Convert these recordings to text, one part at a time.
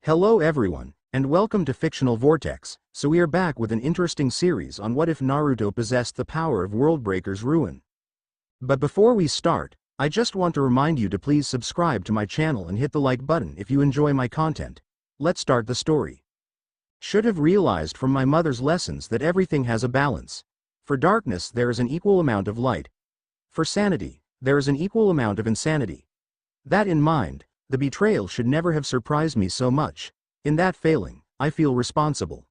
Hello everyone, and welcome to Fictional Vortex. So we are back with an interesting series on what if Naruto possessed the power of Worldbreaker's ruin. But before we start, I just want to remind you to please subscribe to my channel and hit the like button if you enjoy my content. Let's start the story. Should have realized from my mother's lessons that everything has a balance. For darkness there is an equal amount of light. For sanity, there is an equal amount of insanity. That in mind, the betrayal should never have surprised me so much. In that failing, I feel responsible.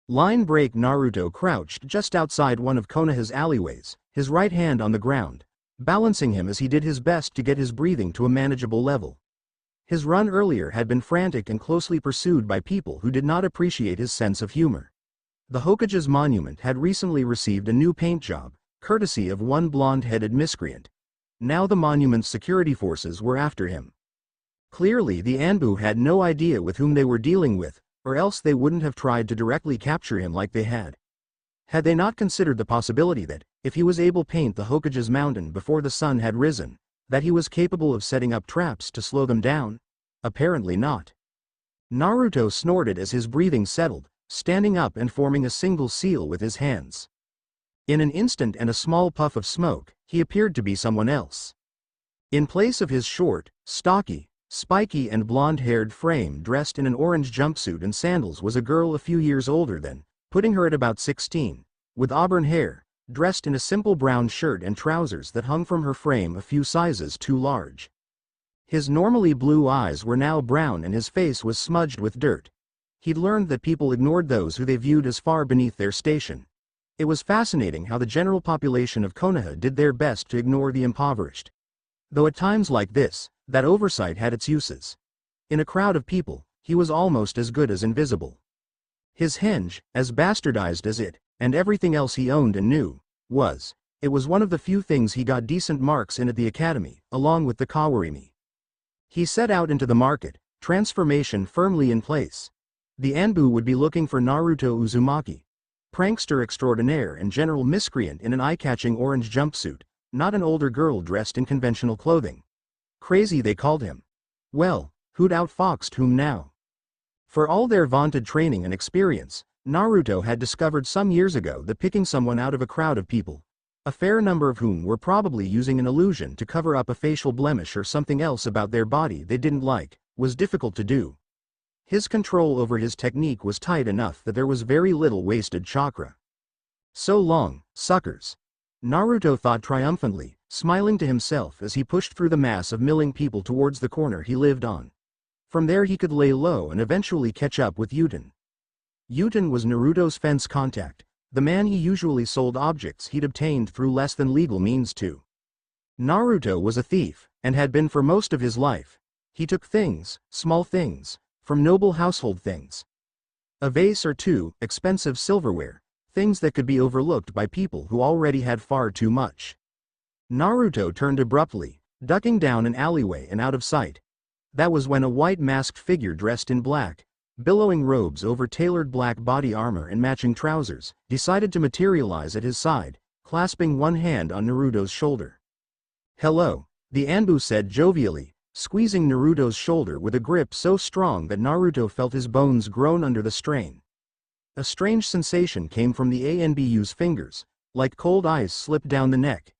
Line break. Naruto crouched just outside one of Konoha's alleyways, his right hand on the ground, balancing him as he did his best to get his breathing to a manageable level. His run earlier had been frantic and closely pursued by people who did not appreciate his sense of humor. The Hokage's monument had recently received a new paint job, courtesy of one blonde-headed miscreant. Now the monument's security forces were after him. Clearly the Anbu had no idea with whom they were dealing with, or else they wouldn't have tried to directly capture him like they had. Had they not considered the possibility that, if he was able to paint the Hokage's mountain before the sun had risen, that he was capable of setting up traps to slow them down? Apparently not. Naruto snorted as his breathing settled, standing up and forming a single seal with his hands. In an instant and a small puff of smoke, he appeared to be someone else. In place of his short, stocky, spiky and blonde-haired frame dressed in an orange jumpsuit and sandals was a girl a few years older than, putting her at about 16, with auburn hair, dressed in a simple brown shirt and trousers that hung from her frame a few sizes too large. His normally blue eyes were now brown and his face was smudged with dirt. He'd learned that people ignored those who they viewed as far beneath their station. It was fascinating how the general population of Konoha did their best to ignore the impoverished. Though at times like this, that oversight had its uses. In a crowd of people, he was almost as good as invisible. His henge, as bastardized as it, and everything else he owned and knew, it was one of the few things he got decent marks in at the academy, along with the kawarimi. He set out into the market, transformation firmly in place. The Anbu would be looking for Naruto Uzumaki, prankster extraordinaire and general miscreant in an eye-catching orange jumpsuit, not an older girl dressed in conventional clothing. Crazy they called him. Well, who'd outfoxed whom now? For all their vaunted training and experience, Naruto had discovered some years ago that picking someone out of a crowd of people, a fair number of whom were probably using an illusion to cover up a facial blemish or something else about their body they didn't like, was difficult to do. His control over his technique was tight enough that there was very little wasted chakra. So long, suckers. Naruto thought triumphantly, smiling to himself as he pushed through the mass of milling people towards the corner he lived on. From there he could lay low and eventually catch up with Uten. Uten was Naruto's fence contact, the man he usually sold objects he'd obtained through less than legal means to. Naruto was a thief, and had been for most of his life. He took things, small things, from noble household things. A vase or two, expensive silverware, things that could be overlooked by people who already had far too much. Naruto turned abruptly, ducking down an alleyway and out of sight. That was when a white masked figure dressed in black, billowing robes over tailored black body armor and matching trousers, decided to materialize at his side, clasping one hand on Naruto's shoulder. "Hello," the Anbu said jovially, squeezing Naruto's shoulder with a grip so strong that Naruto felt his bones groan under the strain. A strange sensation came from the Anbu's fingers, like cold ice slipped down the neck.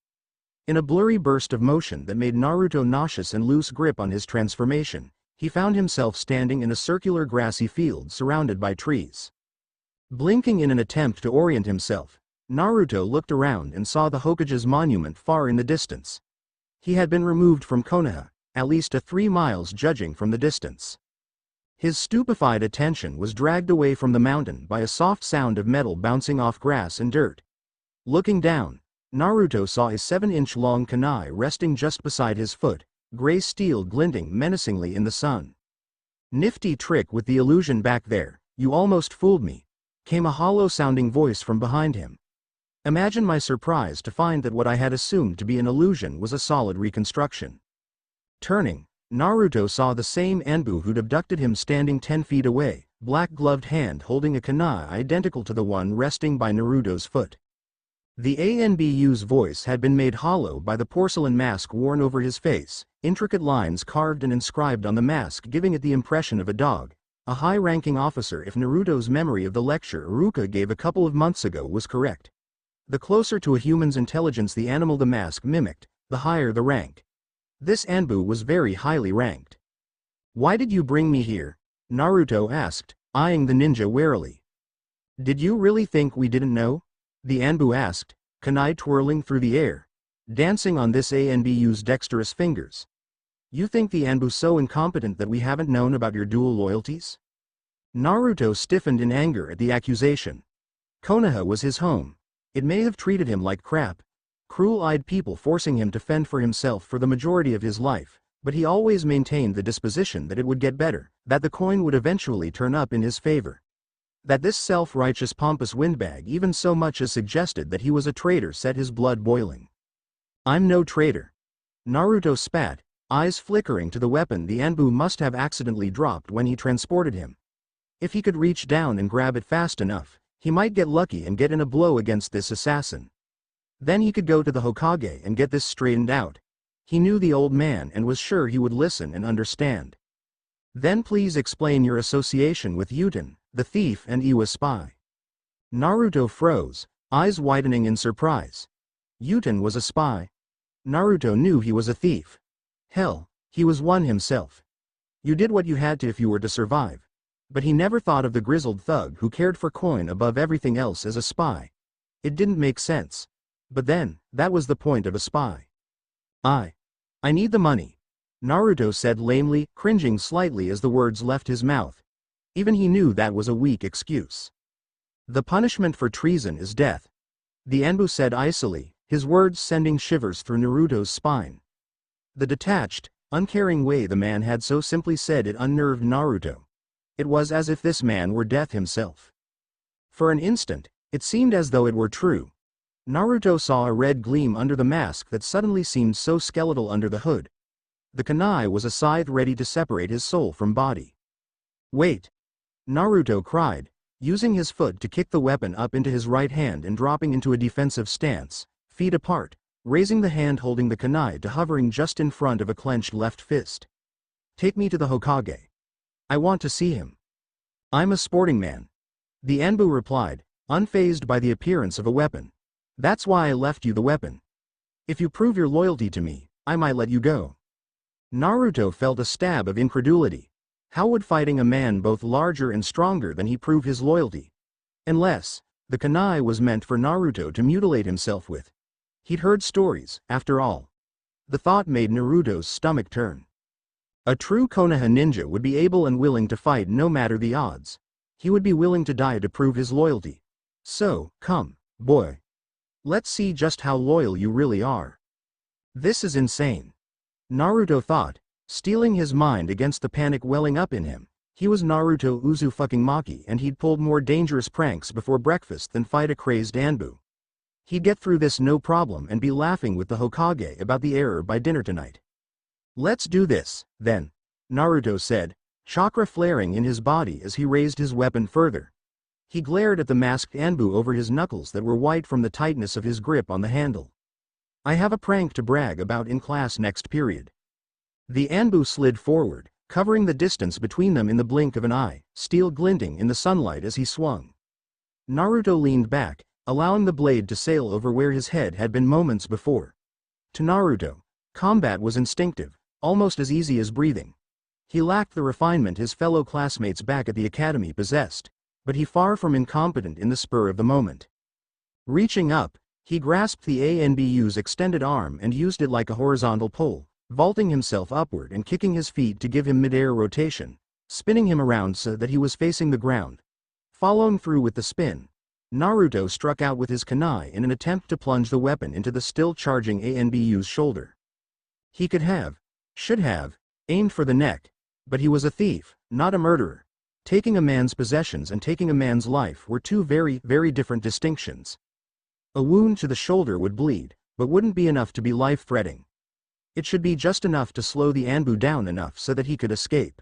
In a blurry burst of motion that made Naruto nauseous and loose grip on his transformation, he found himself standing in a circular grassy field surrounded by trees. Blinking in an attempt to orient himself, Naruto looked around and saw the Hokage's monument far in the distance. He had been removed from Konoha, at least 3 miles judging from the distance. His stupefied attention was dragged away from the mountain by a soft sound of metal bouncing off grass and dirt. Looking down, Naruto saw a 7-inch long kunai resting just beside his foot, gray steel glinting menacingly in the sun. "Nifty trick with the illusion back there, you almost fooled me," came a hollow-sounding voice from behind him. Imagine my surprise to find that what I had assumed to be an illusion was a solid reconstruction. Turning, Naruto saw the same Anbu who'd abducted him standing 10 feet away, black-gloved hand holding a kunai identical to the one resting by Naruto's foot. The Anbu's voice had been made hollow by the porcelain mask worn over his face, intricate lines carved and inscribed on the mask giving it the impression of a dog, a high-ranking officer if Naruto's memory of the lecture Iruka gave a couple of months ago was correct. The closer to a human's intelligence the animal the mask mimicked, the higher the rank. This Anbu was very highly ranked. "Why did you bring me here?" Naruto asked, eyeing the ninja warily. "Did you really think we didn't know?" the Anbu asked, kunai twirling through the air, dancing on this Anbu's dexterous fingers. "You think the Anbu so incompetent that we haven't known about your dual loyalties?" Naruto stiffened in anger at the accusation. Konoha was his home. It may have treated him like crap, cruel-eyed people forcing him to fend for himself for the majority of his life, but he always maintained the disposition that it would get better, that the coin would eventually turn up in his favor. That this self-righteous pompous windbag even so much as suggested that he was a traitor set his blood boiling. "I'm no traitor." Naruto spat, eyes flickering to the weapon the Anbu must have accidentally dropped when he transported him. If he could reach down and grab it fast enough, he might get lucky and get in a blow against this assassin. Then he could go to the Hokage and get this straightened out. He knew the old man and was sure he would listen and understand. "Then please explain your association with Uten, the thief and Iwa spy." Naruto froze, eyes widening in surprise. Uten was a spy. Naruto knew he was a thief. Hell, he was one himself. You did what you had to if you were to survive. But he never thought of the grizzled thug who cared for coin above everything else as a spy. It didn't make sense. But then, that was the point of a spy. I need the money," Naruto said lamely, cringing slightly as the words left his mouth. Even he knew that was a weak excuse. "The punishment for treason is death," the Anbu said icily, his words sending shivers through Naruto's spine. The detached, uncaring way the man had so simply said it unnerved Naruto. It was as if this man were death himself. For an instant, it seemed as though it were true. Naruto saw a red gleam under the mask that suddenly seemed so skeletal under the hood. The kunai was a scythe ready to separate his soul from body. "Wait!" Naruto cried, using his foot to kick the weapon up into his right hand and dropping into a defensive stance, feet apart, raising the hand holding the kunai to hovering just in front of a clenched left fist. "Take me to the Hokage. I want to see him." "I'm a sporting man," the Anbu replied, unfazed by the appearance of a weapon. "That's why I left you the weapon. If you prove your loyalty to me, I might let you go." Naruto felt a stab of incredulity. How would fighting a man both larger and stronger than he prove his loyalty? Unless, the kunai was meant for Naruto to mutilate himself with. He'd heard stories, after all. The thought made Naruto's stomach turn. A true Konoha ninja would be able and willing to fight no matter the odds. He would be willing to die to prove his loyalty. So, come, boy. Let's see just how loyal you really are. This is insane, Naruto thought, steeling his mind against the panic welling up in him. He was Naruto Uzumaki and he'd pulled more dangerous pranks before breakfast than fight a crazed Anbu. He'd get through this no problem and be laughing with the Hokage about the error by dinner tonight. "Let's do this, then," Naruto said, chakra flaring in his body as he raised his weapon further. He glared at the masked Anbu over his knuckles that were white from the tightness of his grip on the handle. "I have a prank to brag about in class next period." The Anbu slid forward, covering the distance between them in the blink of an eye, steel glinting in the sunlight as he swung. Naruto leaned back, allowing the blade to sail over where his head had been moments before. To Naruto, combat was instinctive, almost as easy as breathing. He lacked the refinement his fellow classmates back at the academy possessed, but he far from incompetent in the spur of the moment. Reaching up, he grasped the Anbu's extended arm and used it like a horizontal pole, vaulting himself upward and kicking his feet to give him mid-air rotation, spinning him around so that he was facing the ground. Following through with the spin, Naruto struck out with his kunai in an attempt to plunge the weapon into the still charging Anbu's shoulder. He could have, should have, aimed for the neck, but he was a thief, not a murderer. Taking a man's possessions and taking a man's life were two very, very different distinctions. A wound to the shoulder would bleed, but wouldn't be enough to be life-threatening. It should be just enough to slow the Anbu down enough so that he could escape.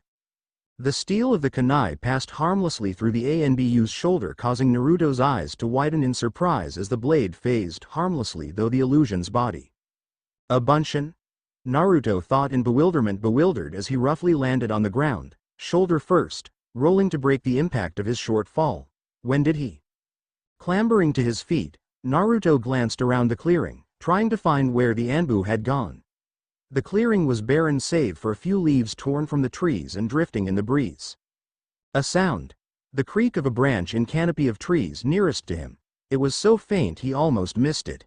The steel of the kunai passed harmlessly through the Anbu's shoulder, causing Naruto's eyes to widen in surprise as the blade phased harmlessly through the illusion's body. "Abduction?" Naruto thought in bewildered as he roughly landed on the ground, shoulder first, rolling to break the impact of his short fall. When did he? Clambering to his feet, Naruto glanced around the clearing, trying to find where the Anbu had gone. The clearing was barren save for a few leaves torn from the trees and drifting in the breeze. A sound. The creak of a branch in canopy of trees nearest to him. It was so faint he almost missed it.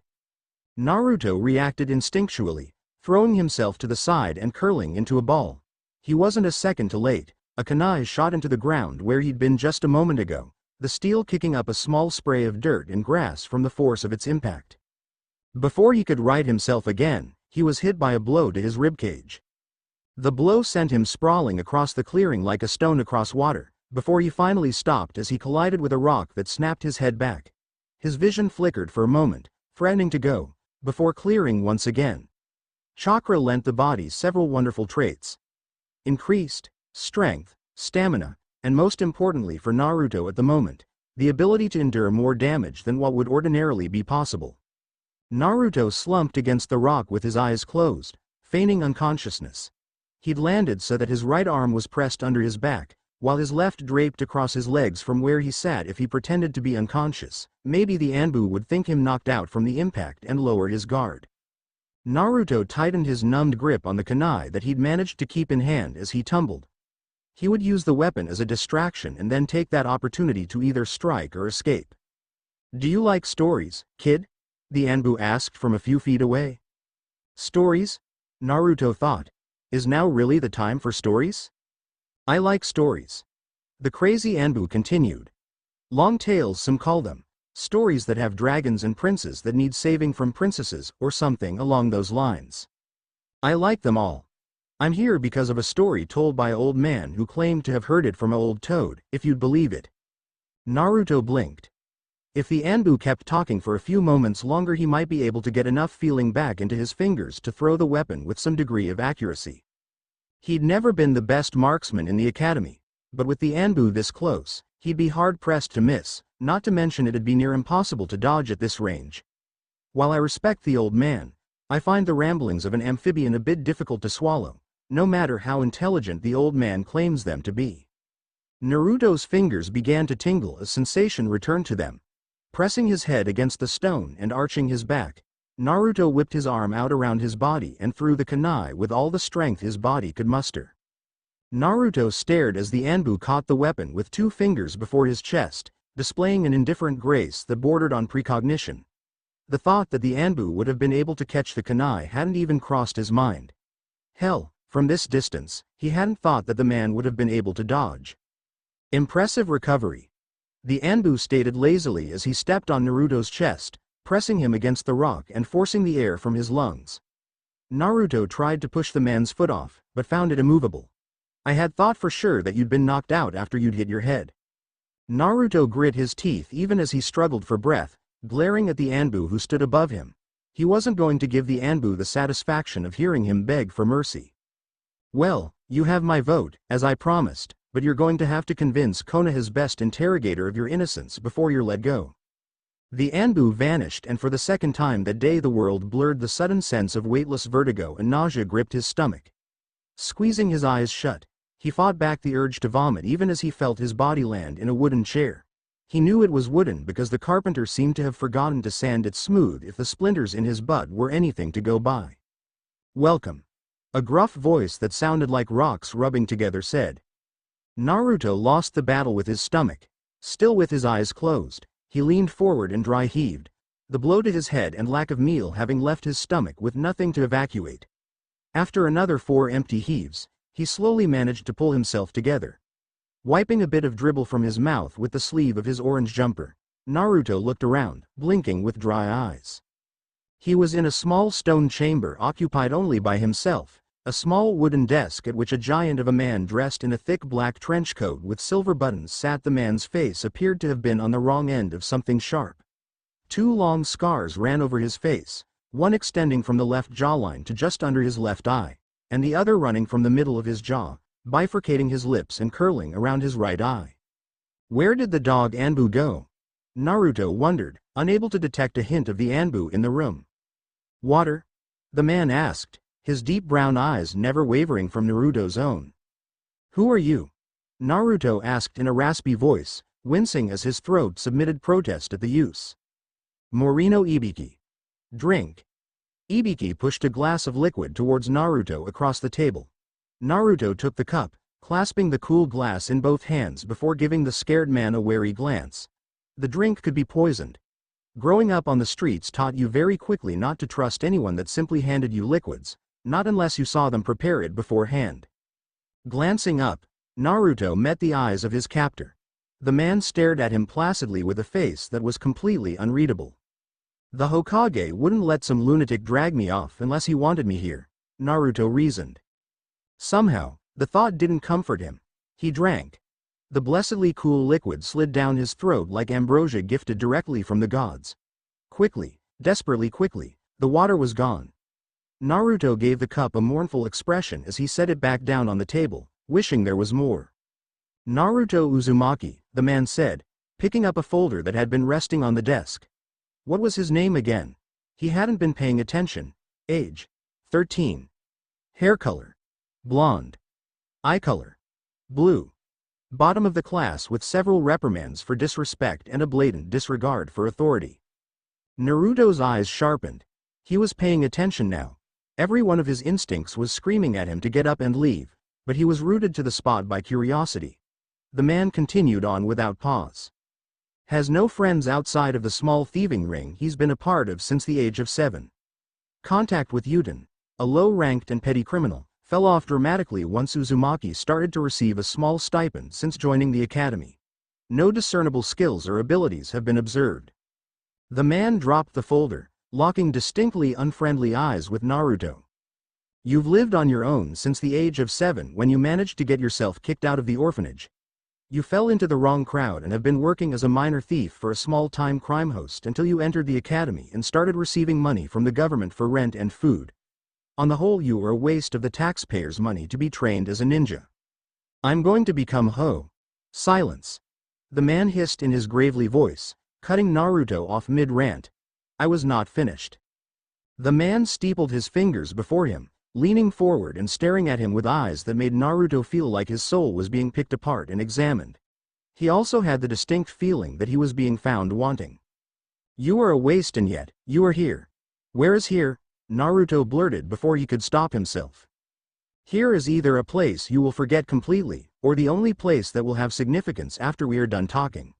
Naruto reacted instinctually, throwing himself to the side and curling into a ball. He wasn't a second too late. A kunai shot into the ground where he'd been just a moment ago, the steel kicking up a small spray of dirt and grass from the force of its impact. Before he could right himself again, he was hit by a blow to his ribcage. The blow sent him sprawling across the clearing like a stone across water, before he finally stopped as he collided with a rock that snapped his head back. His vision flickered for a moment, threatening to go, before clearing once again. Chakra lent the body several wonderful traits. Increased strength, stamina, and most importantly for Naruto at the moment, the ability to endure more damage than what would ordinarily be possible. Naruto slumped against the rock with his eyes closed, feigning unconsciousness. He'd landed so that his right arm was pressed under his back, while his left draped across his legs from where he sat. If he pretended to be unconscious, maybe the Anbu would think him knocked out from the impact and lower his guard. Naruto tightened his numbed grip on the kunai that he'd managed to keep in hand as he tumbled. He would use the weapon as a distraction and then take that opportunity to either strike or escape. "Do you like stories, kid?" the Anbu asked from a few feet away. Stories? Naruto thought. Is now really the time for stories? I like stories. The crazy Anbu continued. Long tales some call them. Stories that have dragons and princes that need saving from princesses or something along those lines. I like them all. I'm here because of a story told by an old man who claimed to have heard it from an old toad, if you'd believe it. Naruto blinked. If the Anbu kept talking for a few moments longer, he might be able to get enough feeling back into his fingers to throw the weapon with some degree of accuracy. He'd never been the best marksman in the academy, but with the Anbu this close, he'd be hard-pressed to miss, not to mention it'd be near impossible to dodge at this range. While I respect the old man, I find the ramblings of an amphibian a bit difficult to swallow, no matter how intelligent the old man claims them to be. Naruto's fingers began to tingle as sensation returned to them. Pressing his head against the stone and arching his back, Naruto whipped his arm out around his body and threw the kunai with all the strength his body could muster. Naruto stared as the Anbu caught the weapon with 2 fingers before his chest, displaying an indifferent grace that bordered on precognition. The thought that the Anbu would have been able to catch the kunai hadn't even crossed his mind. Hell, from this distance, he hadn't thought that the man would have been able to dodge. Impressive recovery. The Anbu stated lazily as he stepped on Naruto's chest, pressing him against the rock and forcing the air from his lungs. Naruto tried to push the man's foot off, but found it immovable. I had thought for sure that you'd been knocked out after you'd hit your head. Naruto grit his teeth even as he struggled for breath, glaring at the Anbu who stood above him. He wasn't going to give the Anbu the satisfaction of hearing him beg for mercy. Well, you have my vote, as I promised, but you're going to have to convince Konoha's best interrogator of your innocence before you're let go. The Anbu vanished, and for the second time that day the world blurred. The sudden sense of weightless vertigo and nausea gripped his stomach. Squeezing his eyes shut, he fought back the urge to vomit even as he felt his body land in a wooden chair. He knew it was wooden because the carpenter seemed to have forgotten to sand it smooth if the splinters in his butt were anything to go by. Welcome. A gruff voice that sounded like rocks rubbing together said. Naruto lost the battle with his stomach. Still with his eyes closed, he leaned forward and dry heaved, the blow to his head and lack of meal having left his stomach with nothing to evacuate. After another 4 empty heaves, he slowly managed to pull himself together. Wiping a bit of dribble from his mouth with the sleeve of his orange jumper, Naruto looked around, blinking with dry eyes. He was in a small stone chamber occupied only by himself, a small wooden desk at which a giant of a man dressed in a thick black trench coat with silver buttons sat. The man's face appeared to have been on the wrong end of something sharp. 2 long scars ran over his face, one extending from the left jawline to just under his left eye, and the other running from the middle of his jaw, bifurcating his lips and curling around his right eye. Where did the dog Anbu go? Naruto wondered, unable to detect a hint of the Anbu in the room. Water? The man asked, his deep brown eyes never wavering from Naruto's own. Who are you? Naruto asked in a raspy voice, wincing as his throat submitted protest at the use. Morino Ibiki. Drink. Ibiki pushed a glass of liquid towards Naruto across the table. Naruto took the cup, clasping the cool glass in both hands before giving the scared man a wary glance. The drink could be poisoned. Growing up on the streets taught you very quickly not to trust anyone that simply handed you liquids, not unless you saw them prepare it beforehand. Glancing up, Naruto met the eyes of his captor. The man stared at him placidly with a face that was completely unreadable. The Hokage wouldn't let some lunatic drag me off unless he wanted me here, Naruto reasoned. Somehow, the thought didn't comfort him. He drank. The blessedly cool liquid slid down his throat like ambrosia gifted directly from the gods. Quickly, desperately quickly, the water was gone. Naruto gave the cup a mournful expression as he set it back down on the table, wishing there was more. Naruto Uzumaki, the man said, picking up a folder that had been resting on the desk. What was his name again? He hadn't been paying attention. Age: 13. Hair color: blonde. Eye color: blue. Bottom of the class with several reprimands for disrespect and a blatant disregard for authority. Naruto's eyes sharpened. He was paying attention now. Every one of his instincts was screaming at him to get up and leave, but he was rooted to the spot by curiosity. The man continued on without pause. Has no friends outside of the small thieving ring he's been a part of since the age of 7. Contact with Yuten, a low-ranked and petty criminal, fell off dramatically once Uzumaki started to receive a small stipend since joining the academy. No discernible skills or abilities have been observed. The man dropped the folder, locking distinctly unfriendly eyes with Naruto. You've lived on your own since the age of 7 when you managed to get yourself kicked out of the orphanage. You fell into the wrong crowd and have been working as a minor thief for a small-time crime host until you entered the academy and started receiving money from the government for rent and food. On the whole, you are a waste of the taxpayers' money to be trained as a ninja. I'm going to become Ho. Silence. The man hissed in his gravely voice, cutting Naruto off mid-rant. I was not finished. The man steepled his fingers before him, leaning forward and staring at him with eyes that made Naruto feel like his soul was being picked apart and examined. He also had the distinct feeling that he was being found wanting. You are a waste and yet, you are here. Where is here? Naruto blurted before he could stop himself. Here is either a place you will forget completely, or the only place that will have significance after we are done talking.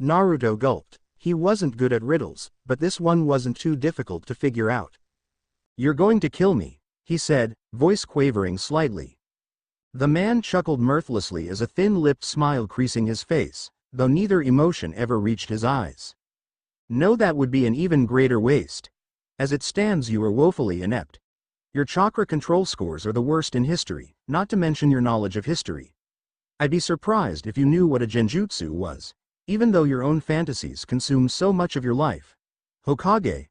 Naruto gulped. He wasn't good at riddles, but this one wasn't too difficult to figure out. You're going to kill me, he said, voice quavering slightly. The man chuckled mirthlessly as a thin-lipped smile creasing his face, though neither emotion ever reached his eyes. No, that would be an even greater waste. As it stands, you are woefully inept. Your chakra control scores are the worst in history, not to mention your knowledge of history. I'd be surprised if you knew what a genjutsu was, even though your own fantasies consume so much of your life. Hokage,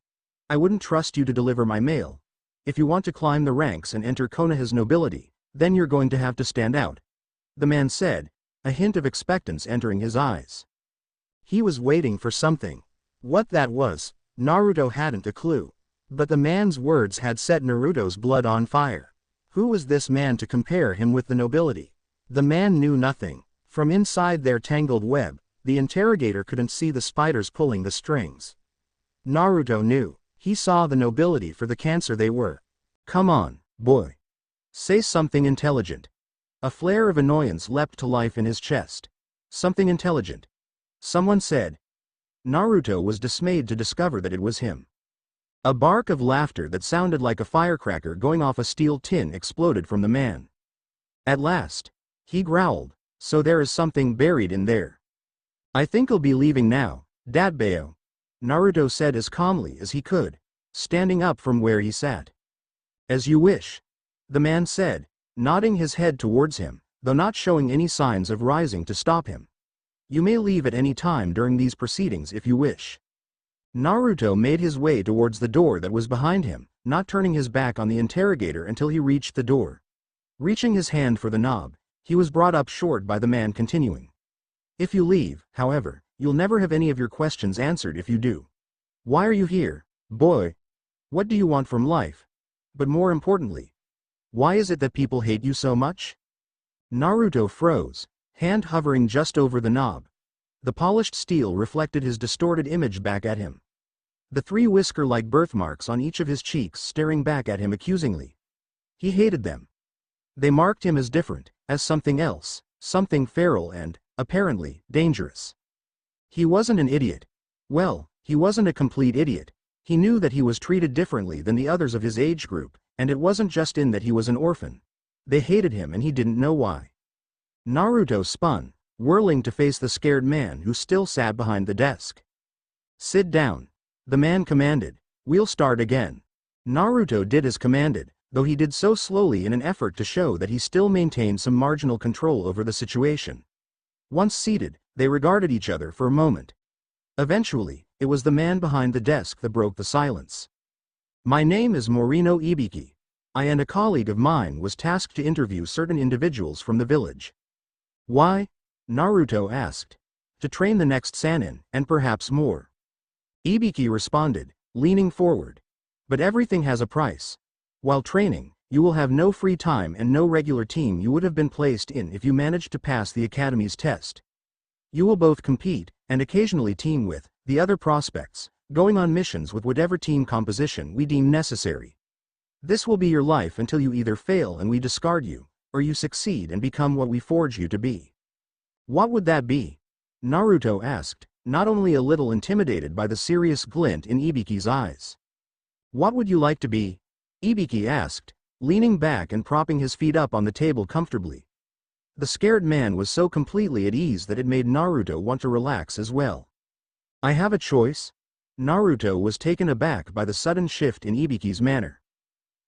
I wouldn't trust you to deliver my mail. If you want to climb the ranks and enter Konoha's nobility, then you're going to have to stand out, the man said, a hint of expectance entering his eyes. He was waiting for something. What that was, Naruto hadn't a clue. But the man's words had set Naruto's blood on fire. Who was this man to compare him with the nobility? The man knew nothing. From inside their tangled web, the interrogator couldn't see the spiders pulling the strings. Naruto knew. He saw the nobility for the cancer they were. Come on, boy. Say something intelligent. A flare of annoyance leapt to life in his chest. Something intelligent. Someone said. Naruto was dismayed to discover that it was him. A bark of laughter that sounded like a firecracker going off a steel tin exploded from the man. At last, he growled, so there is something buried in there. I think I'll be leaving now, Datbeo, Naruto said as calmly as he could, standing up from where he sat. As you wish, the man said, nodding his head towards him, though not showing any signs of rising to stop him. You may leave at any time during these proceedings if you wish. Naruto made his way towards the door that was behind him, not turning his back on the interrogator until he reached the door. Reaching his hand for the knob, he was brought up short by the man continuing. If you leave, however, you'll never have any of your questions answered if you do. Why are you here, boy? What do you want from life? But more importantly, why is it that people hate you so much? Naruto froze, hand hovering just over the knob. The polished steel reflected his distorted image back at him. The three whisker-like birthmarks on each of his cheeks staring back at him accusingly. He hated them. They marked him as different, as something else, something feral and, apparently, dangerous. He wasn't an idiot. Well, he wasn't a complete idiot. He knew that he was treated differently than the others of his age group, and it wasn't just in that he was an orphan. They hated him and he didn't know why. Naruto spun, whirling to face the scared man who still sat behind the desk. "Sit down," the man commanded. "We'll start again." Naruto did as commanded, though he did so slowly in an effort to show that he still maintained some marginal control over the situation. Once seated, they regarded each other for a moment. Eventually, it was the man behind the desk that broke the silence. "My name is Morino Ibiki. I and a colleague of mine was tasked to interview certain individuals from the village." "Why?" Naruto asked. "To train the next Sannin, and perhaps more." Ibiki responded, leaning forward. "But everything has a price. While training, you will have no free time and no regular team you would have been placed in if you managed to pass the academy's test. You will both compete, and occasionally team with, the other prospects, going on missions with whatever team composition we deem necessary. This will be your life until you either fail and we discard you, or you succeed and become what we forge you to be." "What would that be?" Naruto asked, not only a little intimidated by the serious glint in Ibiki's eyes. "What would you like to be?" Ibiki asked, leaning back and propping his feet up on the table comfortably. The scared man was so completely at ease that it made Naruto want to relax as well. "I have a choice?" Naruto was taken aback by the sudden shift in Ibiki's manner.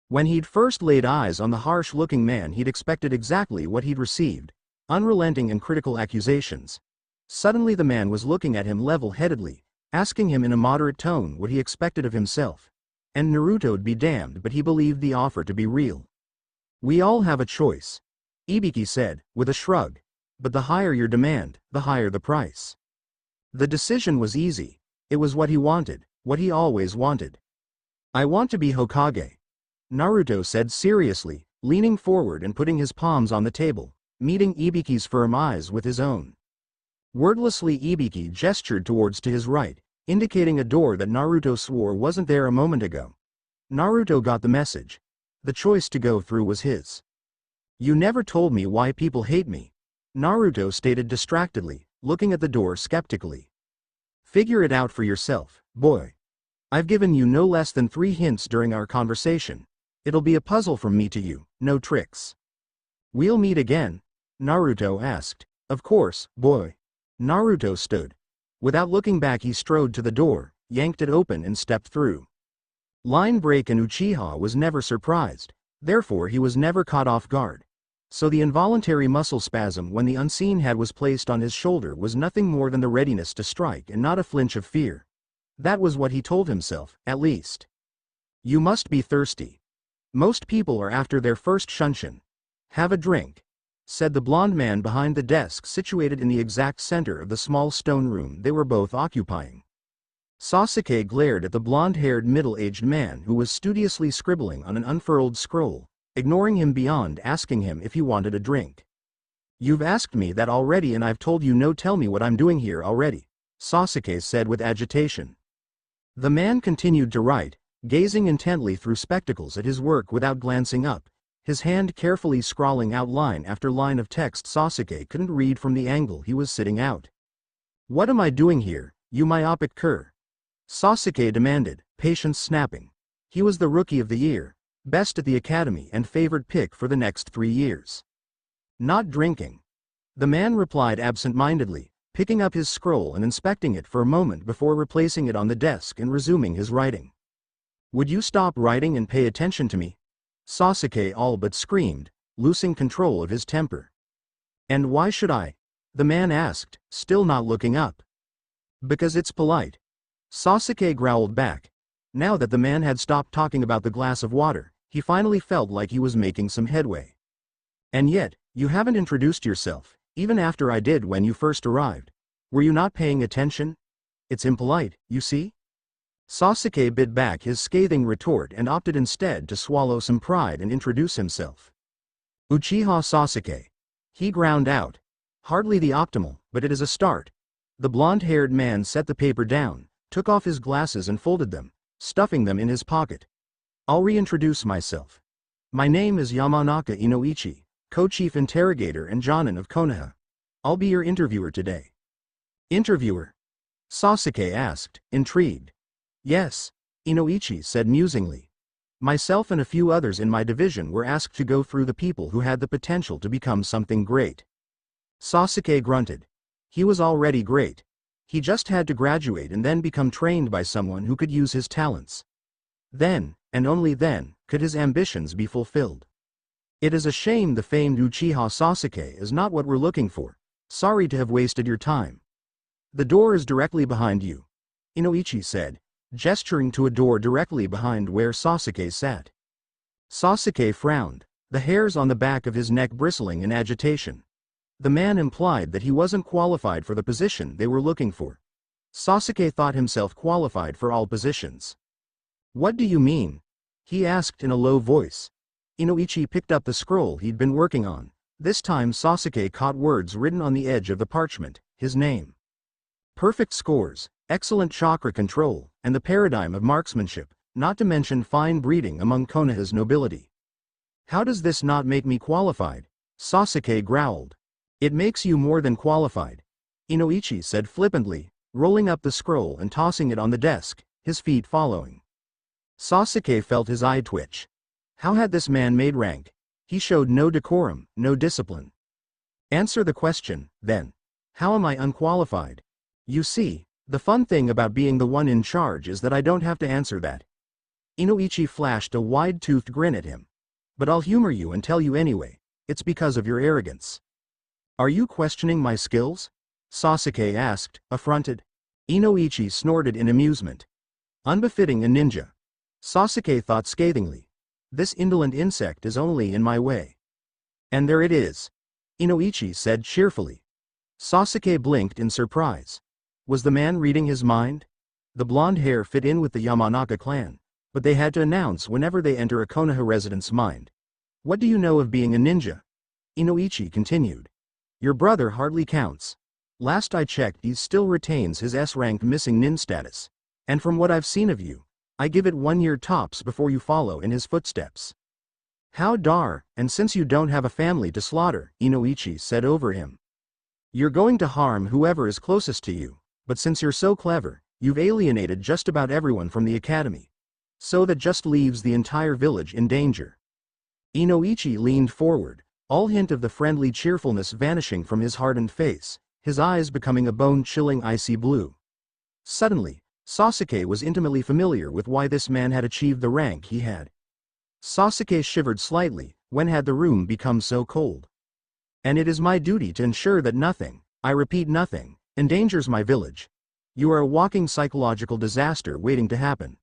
When he'd first laid eyes on the harsh-looking man, he'd expected exactly what he'd received, unrelenting and critical accusations. Suddenly the man was looking at him level-headedly, asking him in a moderate tone what he expected of himself. And Naruto'd be damned, but he believed the offer to be real. "We all have a choice," Ibiki said, with a shrug. "But the higher your demand, the higher the price." The decision was easy. It was what he wanted, what he always wanted. "I want to be Hokage," Naruto said seriously, leaning forward and putting his palms on the table, meeting Ibiki's firm eyes with his own. Wordlessly, Ibiki gestured towards to his right, indicating a door that Naruto swore wasn't there a moment ago. Naruto got the message. The choice to go through was his. "You never told me why people hate me," Naruto stated distractedly, looking at the door skeptically. "Figure it out for yourself, boy. I've given you no less than 3 hints during our conversation. It'll be a puzzle from me to you, no tricks." "We'll meet again?" Naruto asked. "Of course, boy." Naruto stood. Without looking back, he strode to the door, yanked it open and stepped through. Line break, and Uchiha was never surprised, therefore he was never caught off guard. So the involuntary muscle spasm when the unseen hand was placed on his shoulder was nothing more than the readiness to strike and not a flinch of fear. That was what he told himself, at least. "You must be thirsty. Most people are after their first shunshin. Have a drink," said the blond man behind the desk situated in the exact center of the small stone room they were both occupying. Sasuke glared at the blonde-haired middle-aged man who was studiously scribbling on an unfurled scroll, ignoring him beyond asking him if he wanted a drink. "You've asked me that already and I've told you no. Tell me what I'm doing here already," Sasuke said with agitation. The man continued to write, gazing intently through spectacles at his work without glancing up, his hand carefully scrawling out line after line of text Sasuke couldn't read from the angle he was sitting out. "What am I doing here, you myopic cur?" Sasuke demanded, patience snapping. He was the rookie of the year, best at the academy and favored pick for the next 3 years. "Not drinking," the man replied absent-mindedly, picking up his scroll and inspecting it for a moment before replacing it on the desk and resuming his writing. "Would you stop writing and pay attention to me?" Sasuke all but screamed, losing control of his temper. "And why should I?" the man asked, still not looking up. "Because it's polite," Sasuke growled back. Now that the man had stopped talking about the glass of water, he finally felt like he was making some headway. "And yet, you haven't introduced yourself, even after I did when you first arrived. Were you not paying attention? It's impolite, you see?" Sasuke bit back his scathing retort and opted instead to swallow some pride and introduce himself. "Uchiha Sasuke," he ground out. Hardly the optimal, but it is a start. The blonde-haired man set the paper down, took off his glasses and folded them, stuffing them in his pocket. I'll reintroduce myself. My name is Yamanaka Inoichi, co-chief interrogator and Jonin of Konoha. I'll be your interviewer today. Interviewer? Sasuke asked, intrigued. Yes, Inoichi said musingly. Myself and a few others in my division were asked to go through the people who had the potential to become something great. Sasuke grunted. He was already great. He just had to graduate and then become trained by someone who could use his talents. Then, and only then, could his ambitions be fulfilled. It is a shame the famed Uchiha Sasuke is not what we're looking for. Sorry to have wasted your time. The door is directly behind you, Inoichi said, gesturing to a door directly behind where Sasuke sat. Sasuke frowned, the hairs on the back of his neck bristling in agitation. The man implied that he wasn't qualified for the position they were looking for. Sasuke thought himself qualified for all positions. What do you mean? He asked in a low voice. Inoichi picked up the scroll he'd been working on. This time Sasuke caught words written on the edge of the parchment, his name. Perfect scores, excellent chakra control, and the paradigm of marksmanship, not to mention fine breeding among Konoha's nobility. How does this not make me qualified? Sasuke growled. It makes you more than qualified, Inoichi said flippantly, rolling up the scroll and tossing it on the desk, his feet following. Sasuke felt his eye twitch. How had this man made rank? He showed no decorum, no discipline. Answer the question, then. How am I unqualified? You see, the fun thing about being the one in charge is that I don't have to answer that. Inoichi flashed a wide-toothed grin at him. But I'll humor you and tell you anyway, it's because of your arrogance. Are you questioning my skills? Sasuke asked, affronted. Inoichi snorted in amusement. Unbefitting a ninja. Sasuke thought scathingly. This indolent insect is only in my way. And there it is, Inoichi said cheerfully. Sasuke blinked in surprise. Was the man reading his mind? The blonde hair fit in with the Yamanaka clan, but they had to announce whenever they enter a Konoha resident's mind. What do you know of being a ninja? Inoichi continued. Your brother hardly counts. Last I checked, he still retains his S-rank missing nin status. And from what I've seen of you, I give it 1 year tops before you follow in his footsteps. How dar, and since you don't have a family to slaughter, Inoichi said over him. You're going to harm whoever is closest to you, but since you're so clever, you've alienated just about everyone from the academy. So that just leaves the entire village in danger. Inoichi leaned forward, all hint of the friendly cheerfulness vanishing from his hardened face, his eyes becoming a bone-chilling icy blue. Suddenly, Sasuke was intimately familiar with why this man had achieved the rank he had. Sasuke shivered slightly. When had the room become so cold? And it is my duty to ensure that nothing, I repeat nothing, endangers my village. You are a walking psychological disaster waiting to happen.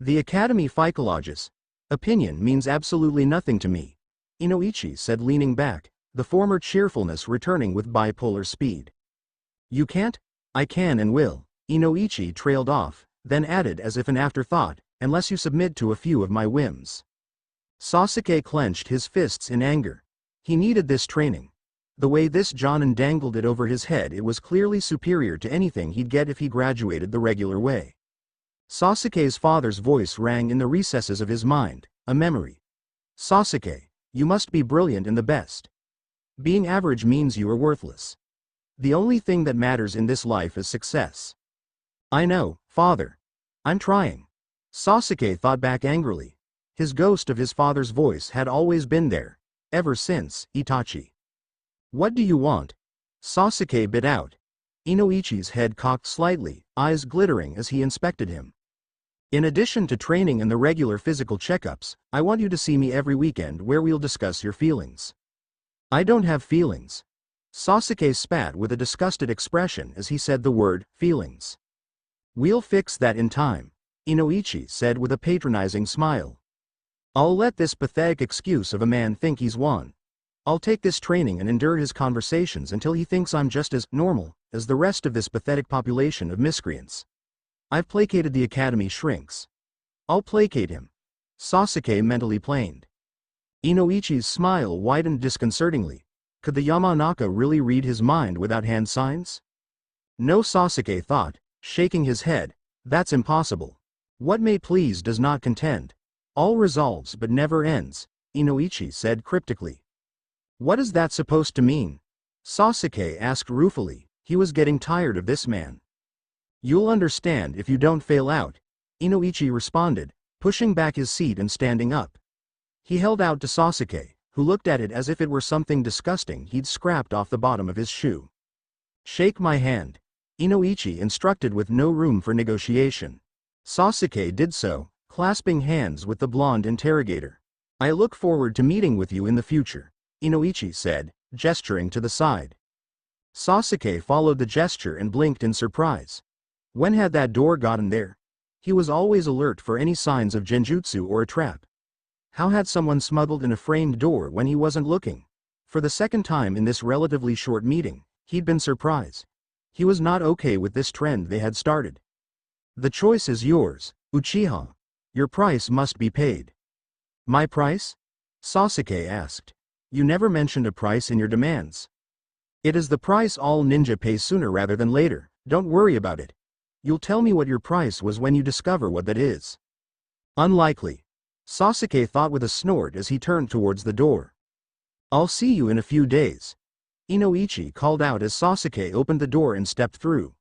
The Academy Phycologist. Opinion means absolutely nothing to me, Inoichi said leaning back, the former cheerfulness returning with bipolar speed. You can't? I can and will. Inoichi trailed off, then added as if an afterthought, unless you submit to a few of my whims. Sasuke clenched his fists in anger. He needed this training. The way this Jonin dangled it over his head, it was clearly superior to anything he'd get if he graduated the regular way. Sasuke's father's voice rang in the recesses of his mind, a memory. Sasuke, you must be brilliant and the best. Being average means you are worthless. The only thing that matters in this life is success. I know, father. I'm trying. Sasuke thought back angrily. His ghost of his father's voice had always been there, ever since Itachi. What do you want? Sasuke bit out. Inoichi's head cocked slightly, eyes glittering as he inspected him. In addition to training and the regular physical checkups, I want you to see me every weekend where we'll discuss your feelings. I don't have feelings. Sasuke spat with a disgusted expression as he said the word, feelings. We'll fix that in time, Inoichi said with a patronizing smile. I'll let this pathetic excuse of a man think he's won. I'll take this training and endure his conversations until he thinks I'm just as normal as the rest of this pathetic population of miscreants. I've placated the academy shrinks. I'll placate him. Sasuke mentally planed. Inoichi's smile widened disconcertingly. Could the Yamanaka really read his mind without hand signs? No, Sasuke thought, shaking his head. That's impossible. What may please does not contend. All resolves but never ends, Inoichi said cryptically. What is that supposed to mean? Sasuke asked ruefully. He was getting tired of this man. You'll understand if you don't fail out, Inoichi responded, pushing back his seat and standing up. He held out to Sasuke, who looked at it as if it were something disgusting he'd scrapped off the bottom of his shoe. Shake my hand, Inoichi instructed with no room for negotiation. Sasuke did so, clasping hands with the blonde interrogator. I look forward to meeting with you in the future, Inoichi said, gesturing to the side. Sasuke followed the gesture and blinked in surprise. When had that door gotten there? He was always alert for any signs of genjutsu or a trap. How had someone smuggled in a framed door when he wasn't looking? For the second time in this relatively short meeting, he'd been surprised. He was not okay with this trend they had started. The choice is yours, Uchiha. Your price must be paid. My price? Sasuke asked. You never mentioned a price in your demands. It is the price all ninja pay sooner rather than later, don't worry about it. You'll tell me what your price was when you discover what that is. Unlikely. Sasuke thought with a snort as he turned towards the door. I'll see you in a few days. Inoichi called out as Sasuke opened the door and stepped through.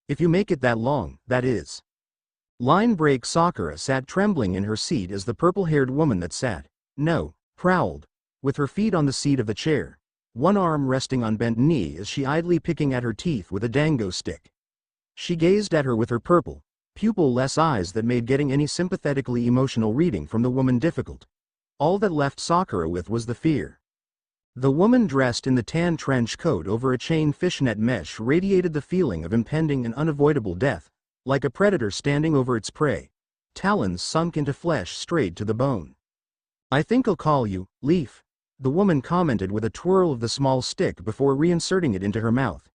If you make it that long, that is. Line break. Sakura sat trembling in her seat as the purple-haired woman that sat, prowled, with her feet on the seat of the chair, one arm resting on bent knee as she idly picking at her teeth with a dango stick. She gazed at her with her purple, pupil-less eyes that made getting any sympathetically emotional reading from the woman difficult. All that left Sakura with was the fear. The woman dressed in the tan trench coat over a chain fishnet mesh radiated the feeling of impending and unavoidable death, like a predator standing over its prey, talons sunk into flesh straight to the bone. I think I'll call you, Leaf, the woman commented with a twirl of the small stick before reinserting it into her mouth.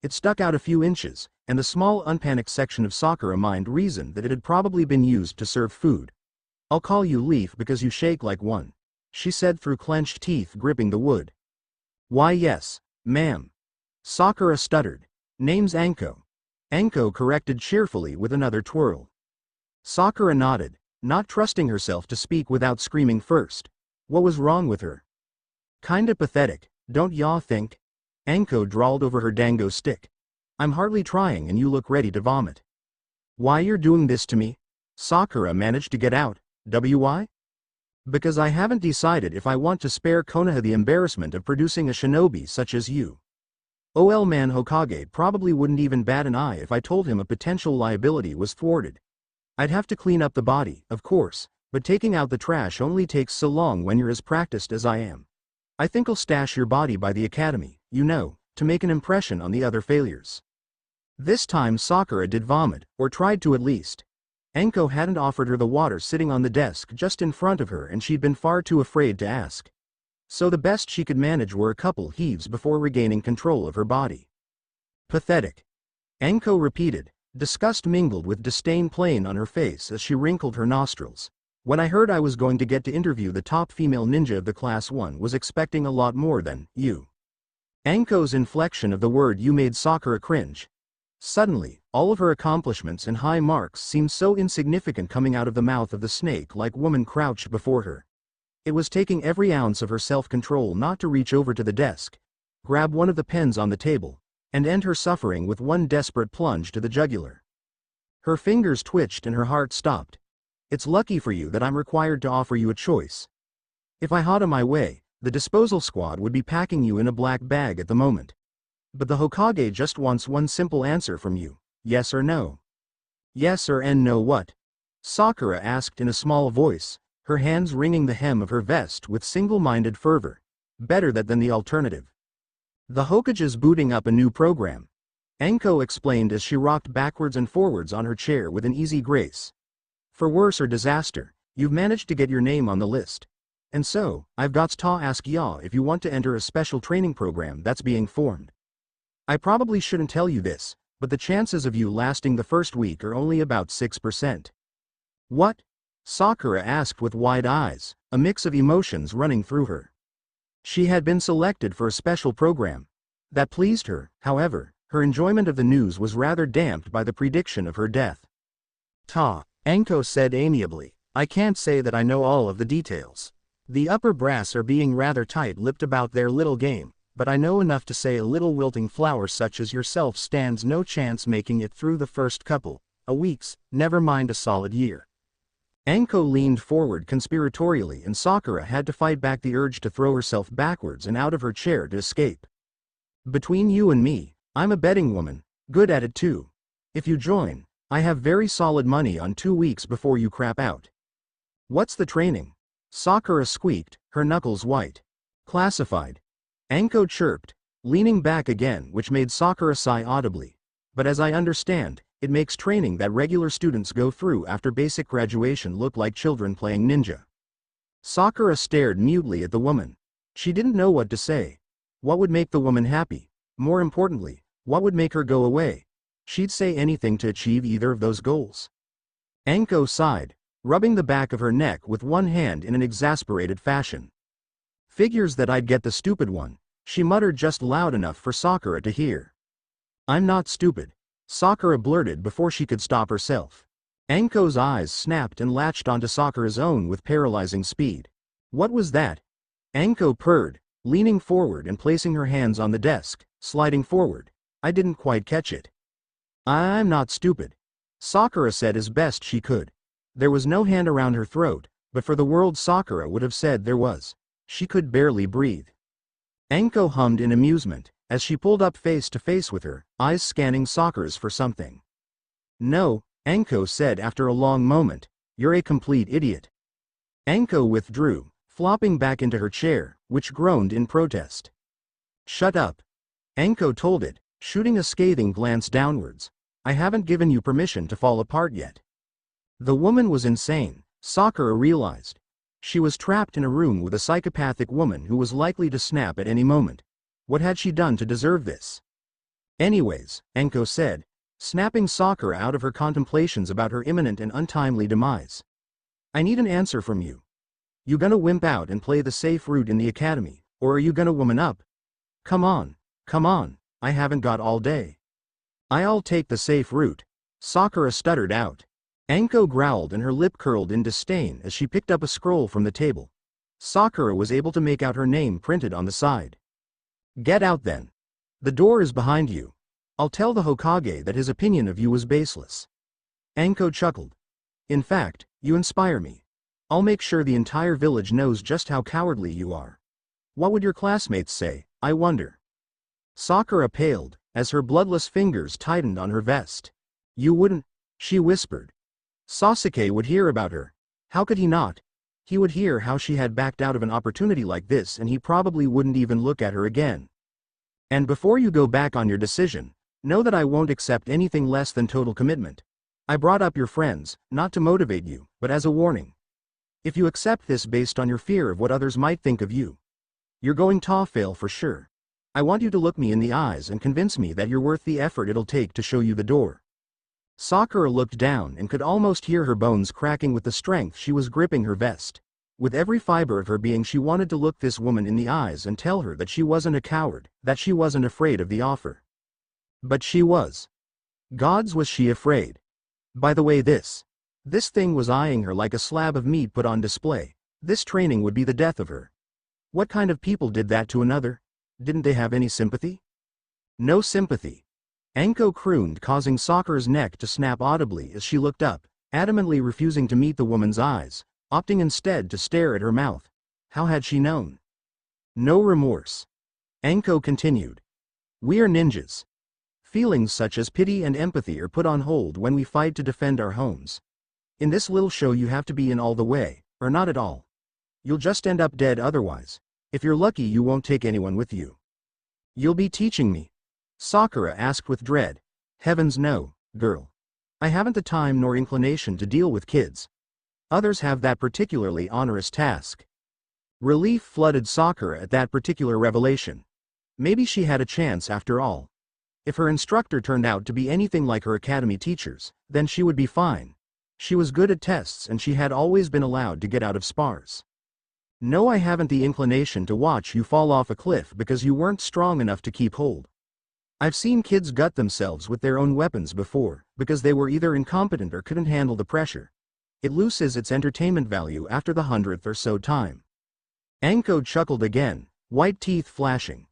It stuck out a few inches, and the small unpanicked section of Sakura mind reasoned that it had probably been used to serve food. I'll call you Leaf because you shake like one, she said through clenched teeth gripping the wood. Why yes, ma'am. Sakura stuttered. Name's Anko. Anko corrected cheerfully with another twirl. Sakura nodded, not trusting herself to speak without screaming first. What was wrong with her? Kinda pathetic, don't yaw think? Anko drawled over her dango stick. I'm hardly trying and you look ready to vomit. Why you're doing this to me? Sakura managed to get out. Why? Because I haven't decided if I want to spare Konoha the embarrassment of producing a shinobi such as you. OL man Hokage probably wouldn't even bat an eye if I told him a potential liability was thwarted. I'd have to clean up the body, of course, but taking out the trash only takes so long when you're as practiced as I am. I think I'll stash your body by the academy, to make an impression on the other failures. This time Sakura did vomit, or tried to at least. Anko hadn't offered her the water sitting on the desk just in front of her and she'd been far too afraid to ask. So the best she could manage were a couple heaves before regaining control of her body. Pathetic. Anko repeated, disgust mingled with disdain plain on her face as she wrinkled her nostrils. When I heard I was going to get to interview the top female ninja of the class 1 was expecting a lot more than you. Anko's inflection of the word you made Sakura cringe. Suddenly, all of her accomplishments and high marks seemed so insignificant coming out of the mouth of the snake-like woman crouched before her. It was taking every ounce of her self-control not to reach over to the desk, grab one of the pens on the table, and end her suffering with one desperate plunge to the jugular. Her fingers twitched and her heart stopped. It's lucky for you that I'm required to offer you a choice. If I had my way, the disposal squad would be packing you in a black bag at the moment. But the Hokage just wants one simple answer from you, yes or no. Yes or no what? Sakura asked in a small voice, her hands wringing the hem of her vest with single-minded fervor. Better that than the alternative. The Hokage's booting up a new program. Anko explained as she rocked backwards and forwards on her chair with an easy grace. For worse or disaster, you've managed to get your name on the list. And so, I've got to ask ya if you want to enter a special training program that's being formed. I probably shouldn't tell you this, but the chances of you lasting the first week are only about 6%. What? Sakura asked with wide eyes, a mix of emotions running through her. She had been selected for a special program. That pleased her, however, her enjoyment of the news was rather damped by the prediction of her death. Anko said amiably, I can't say that I know all of the details. The upper brass are being rather tight-lipped about their little game, but I know enough to say a little wilting flower such as yourself stands no chance making it through the first couple of weeks, never mind a solid year. Anko leaned forward conspiratorially and Sakura had to fight back the urge to throw herself backwards and out of her chair to escape. Between you and me, I'm a betting woman, good at it too. If you join, I have very solid money on 2 weeks before you crap out. What's the training? Sakura squeaked, her knuckles white. Classified. Anko chirped, leaning back again, which made Sakura sigh audibly. But as I understand, it makes training that regular students go through after basic graduation look like children playing ninja. Sakura stared mutely at the woman. She didn't know what to say. What would make the woman happy? More importantly, what would make her go away? She'd say anything to achieve either of those goals. Anko sighed, rubbing the back of her neck with one hand in an exasperated fashion. Figures that I'd get the stupid one, she muttered just loud enough for Sakura to hear. I'm not stupid, Sakura blurted before she could stop herself. Anko's eyes snapped and latched onto Sakura's own with paralyzing speed. What was that? Anko purred, leaning forward and placing her hands on the desk, sliding forward. I didn't quite catch it. I'm not stupid, Sakura said as best she could. There was no hand around her throat, but for the world Sakura would have said there was. She could barely breathe. Anko hummed in amusement, as she pulled up face to face with her, eyes scanning Sakura's for something. No, Anko said after a long moment, you're a complete idiot. Anko withdrew, flopping back into her chair, which groaned in protest. Shut up. Anko told it, shooting a scathing glance downwards. I haven't given you permission to fall apart yet. The woman was insane, Sakura realized. She was trapped in a room with a psychopathic woman who was likely to snap at any moment. What had she done to deserve this? Anyways, Anko said, snapping Sakura out of her contemplations about her imminent and untimely demise. I need an answer from you. You gonna wimp out and play the safe route in the academy, or are you gonna woman up? Come on, I haven't got all day. I'll take the safe route, Sakura stuttered out. Anko growled and her lip curled in disdain as she picked up a scroll from the table. Sakura was able to make out her name printed on the side. Get out then. The door is behind you. I'll tell the Hokage that his opinion of you was baseless. Anko chuckled. In fact, you inspire me. I'll make sure the entire village knows just how cowardly you are. What would your classmates say, I wonder? Sakura paled, as her bloodless fingers tightened on her vest. You wouldn't, she whispered. Sasuke would hear about her. How could he not? He would hear how she had backed out of an opportunity like this and he probably wouldn't even look at her again. And before you go back on your decision, know that I won't accept anything less than total commitment. I brought up your friends, not to motivate you, but as a warning. If you accept this based on your fear of what others might think of you, you're going to fail for sure. I want you to look me in the eyes and convince me that you're worth the effort it'll take to show you the door. Sakura looked down and could almost hear her bones cracking with the strength she was gripping her vest. With every fiber of her being she wanted to look this woman in the eyes and tell her that she wasn't a coward, that she wasn't afraid of the offer. But she was. Gods, was she afraid. By the way, this thing was eyeing her like a slab of meat put on display. This training would be the death of her. What kind of people did that to another? Didn't they have any sympathy? No sympathy. Anko crooned, causing Sakura's neck to snap audibly as she looked up, adamantly refusing to meet the woman's eyes, opting instead to stare at her mouth. How had she known? No remorse. Anko continued. We are ninjas. Feelings such as pity and empathy are put on hold when we fight to defend our homes. In this little show you have to be in all the way, or not at all. You'll just end up dead otherwise. If you're lucky you won't take anyone with you. You'll be teaching me? Sakura asked with dread. Heavens no, girl. I haven't the time nor inclination to deal with kids. Others have that particularly onerous task. Relief flooded Sakura at that particular revelation. Maybe she had a chance after all. If her instructor turned out to be anything like her academy teachers, then she would be fine. She was good at tests and she had always been allowed to get out of spars. No, I haven't the inclination to watch you fall off a cliff because you weren't strong enough to keep hold. I've seen kids gut themselves with their own weapons before, because they were either incompetent or couldn't handle the pressure. It loses its entertainment value after the 100th or so time. Anko chuckled again, white teeth flashing.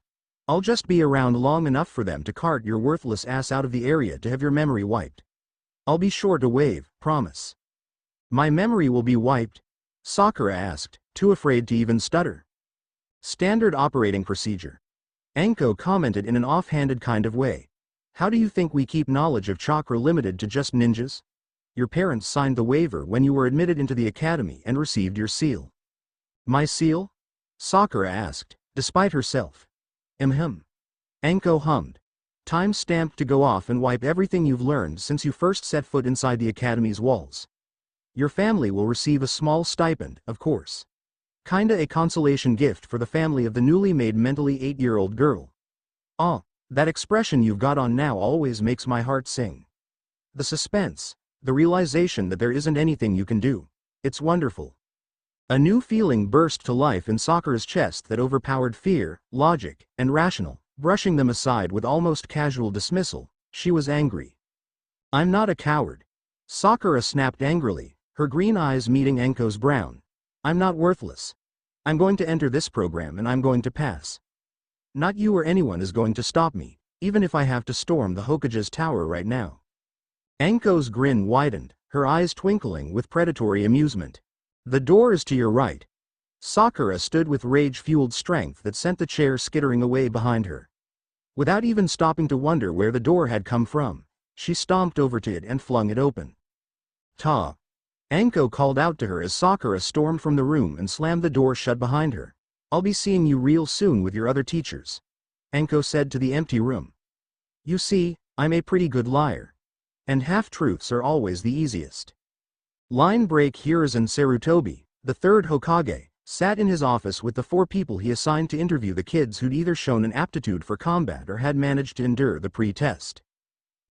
I'll just be around long enough for them to cart your worthless ass out of the area to have your memory wiped. I'll be sure to wave, promise. My memory will be wiped? Sakura asked, too afraid to even stutter. Standard operating procedure. Anko commented in an offhanded kind of way. How do you think we keep knowledge of chakra limited to just ninjas? Your parents signed the waiver when you were admitted into the academy and received your seal. My seal? Sakura asked, despite herself. Anko hummed. Time stamped to go off and wipe everything you've learned since you first set foot inside the academy's walls. Your family will receive a small stipend, of course. Kinda a consolation gift for the family of the newly made mentally 8-year-old girl. Ah, that expression you've got on now always makes my heart sing. The suspense, the realization that there isn't anything you can do. It's wonderful. A new feeling burst to life in Sakura's chest that overpowered fear, logic, and rational. Brushing them aside with almost casual dismissal, she was angry. I'm not a coward. Sakura snapped angrily, her green eyes meeting Anko's brown. I'm not worthless. I'm going to enter this program and I'm going to pass. Not you or anyone is going to stop me, even if I have to storm the Hokage's tower right now. Anko's grin widened, her eyes twinkling with predatory amusement. The door is to your right. Sakura stood with rage-fueled strength that sent the chair skittering away behind her. Without even stopping to wonder where the door had come from, she stomped over to it and flung it open. Ta! Anko called out to her as Sakura stormed from the room and slammed the door shut behind her. I'll be seeing you real soon with your other teachers. Anko said to the empty room. You see, I'm a pretty good liar. And half-truths are always the easiest. Line break. Hiruzen Sarutobi, the third Hokage, sat in his office with the 4 people he assigned to interview the kids who'd either shown an aptitude for combat or had managed to endure the pre-test.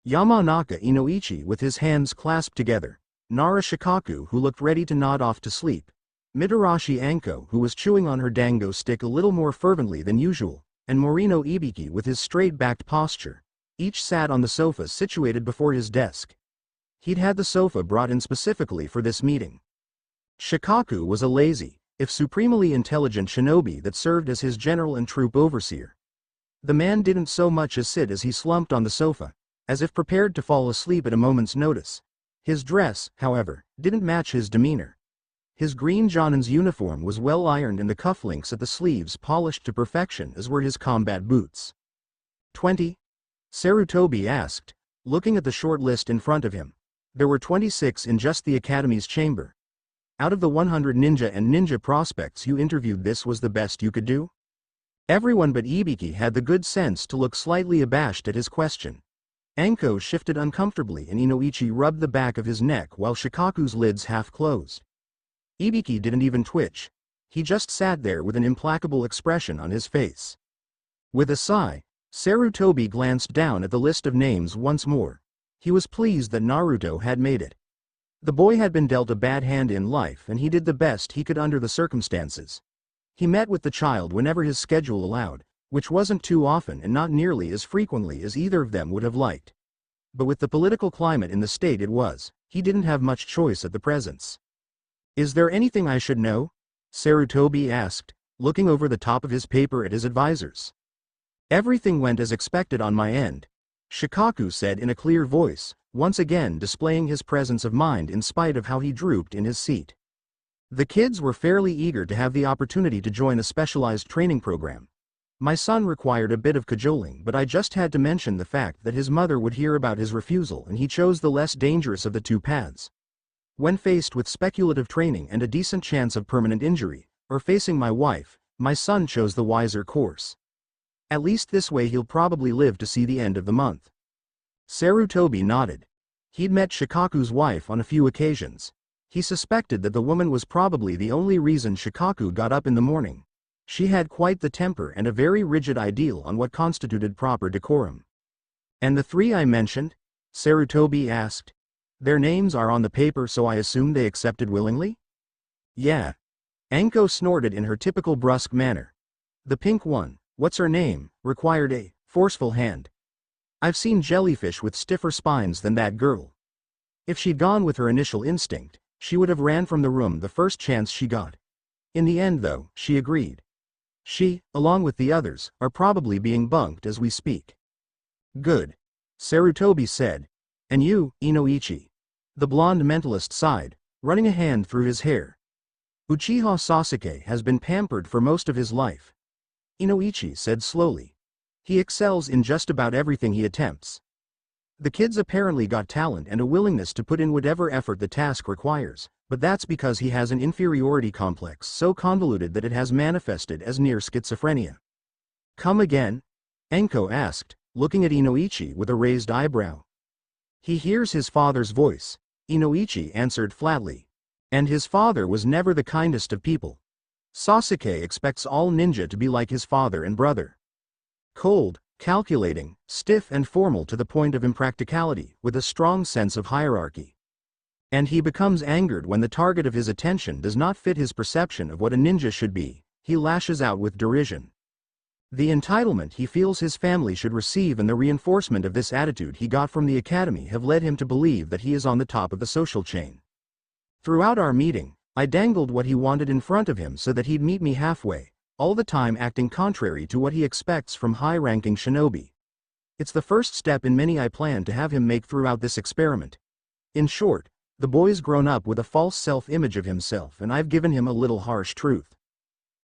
Yamanaka Inoichi with his hands clasped together, Nara Shikaku who looked ready to nod off to sleep, Mitarashi Anko who was chewing on her dango stick a little more fervently than usual, and Morino Ibiki with his straight-backed posture. Each sat on the sofa situated before his desk. He'd had the sofa brought in specifically for this meeting. Shikaku was a lazy, if supremely intelligent shinobi that served as his general and troop overseer. The man didn't so much as sit as he slumped on the sofa, as if prepared to fall asleep at a moment's notice. His dress, however, didn't match his demeanor. His green Jonin's uniform was well ironed and the cufflinks at the sleeves polished to perfection, as were his combat boots. 20? Sarutobi asked, looking at the short list in front of him. There were 26 in just the academy's chamber. Out of the 100 ninja and ninja prospects you interviewed, this was the best you could do? Everyone but Ibiki had the good sense to look slightly abashed at his question. Anko shifted uncomfortably and Inoichi rubbed the back of his neck while Shikaku's lids half closed. Ibiki didn't even twitch. He just sat there with an implacable expression on his face. With a sigh, Sarutobi glanced down at the list of names once more. He was pleased that Naruto had made it. The boy had been dealt a bad hand in life and he did the best he could under the circumstances. He met with the child whenever his schedule allowed, which wasn't too often and not nearly as frequently as either of them would have liked. But with the political climate in the state he didn't have much choice at the presence. Is there anything I should know? Sarutobi asked, looking over the top of his paper at his advisors. Everything went as expected on my end, Shikaku said in a clear voice, once again displaying his presence of mind in spite of how he drooped in his seat. The kids were fairly eager to have the opportunity to join a specialized training program. My son required a bit of cajoling, but I just had to mention the fact that his mother would hear about his refusal and he chose the less dangerous of the 2 paths. When faced with speculative training and a decent chance of permanent injury, or facing my wife, my son chose the wiser course. At least this way he'll probably live to see the end of the month. Sarutobi nodded. He'd met Shikaku's wife on a few occasions. He suspected that the woman was probably the only reason Shikaku got up in the morning. She had quite the temper and a very rigid ideal on what constituted proper decorum. And the 3 I mentioned? Sarutobi asked. Their names are on the paper, so I assume they accepted willingly? Yeah. Anko snorted in her typical brusque manner. The pink one, what's her name, required a forceful hand. I've seen jellyfish with stiffer spines than that girl. If she'd gone with her initial instinct, she would have ran from the room the first chance she got. In the end though, she agreed. She, along with the others, are probably being bunked as we speak. Good. Sarutobi said. And you, Inoichi. The blonde mentalist sighed, running a hand through his hair. Uchiha Sasuke has been pampered for most of his life. Inoichi said slowly. He excels in just about everything he attempts. The kid's apparently got talent and a willingness to put in whatever effort the task requires, but that's because he has an inferiority complex so convoluted that it has manifested as near schizophrenia. Come again? Enko asked, looking at Inoichi with a raised eyebrow. He hears his father's voice, Inoichi answered flatly. And his father was never the kindest of people. Sasuke expects all ninja to be like his father and brother. Cold, calculating, stiff and formal to the point of impracticality, with a strong sense of hierarchy. And he becomes angered when the target of his attention does not fit his perception of what a ninja should be. He lashes out with derision. The entitlement he feels his family should receive and the reinforcement of this attitude he got from the academy have led him to believe that he is on the top of the social chain. Throughout our meeting, I dangled what he wanted in front of him so that he'd meet me halfway, all the time acting contrary to what he expects from high-ranking shinobi. It's the first step in many I plan to have him make throughout this experiment. In short, the boy's grown up with a false self-image of himself and I've given him a little harsh truth.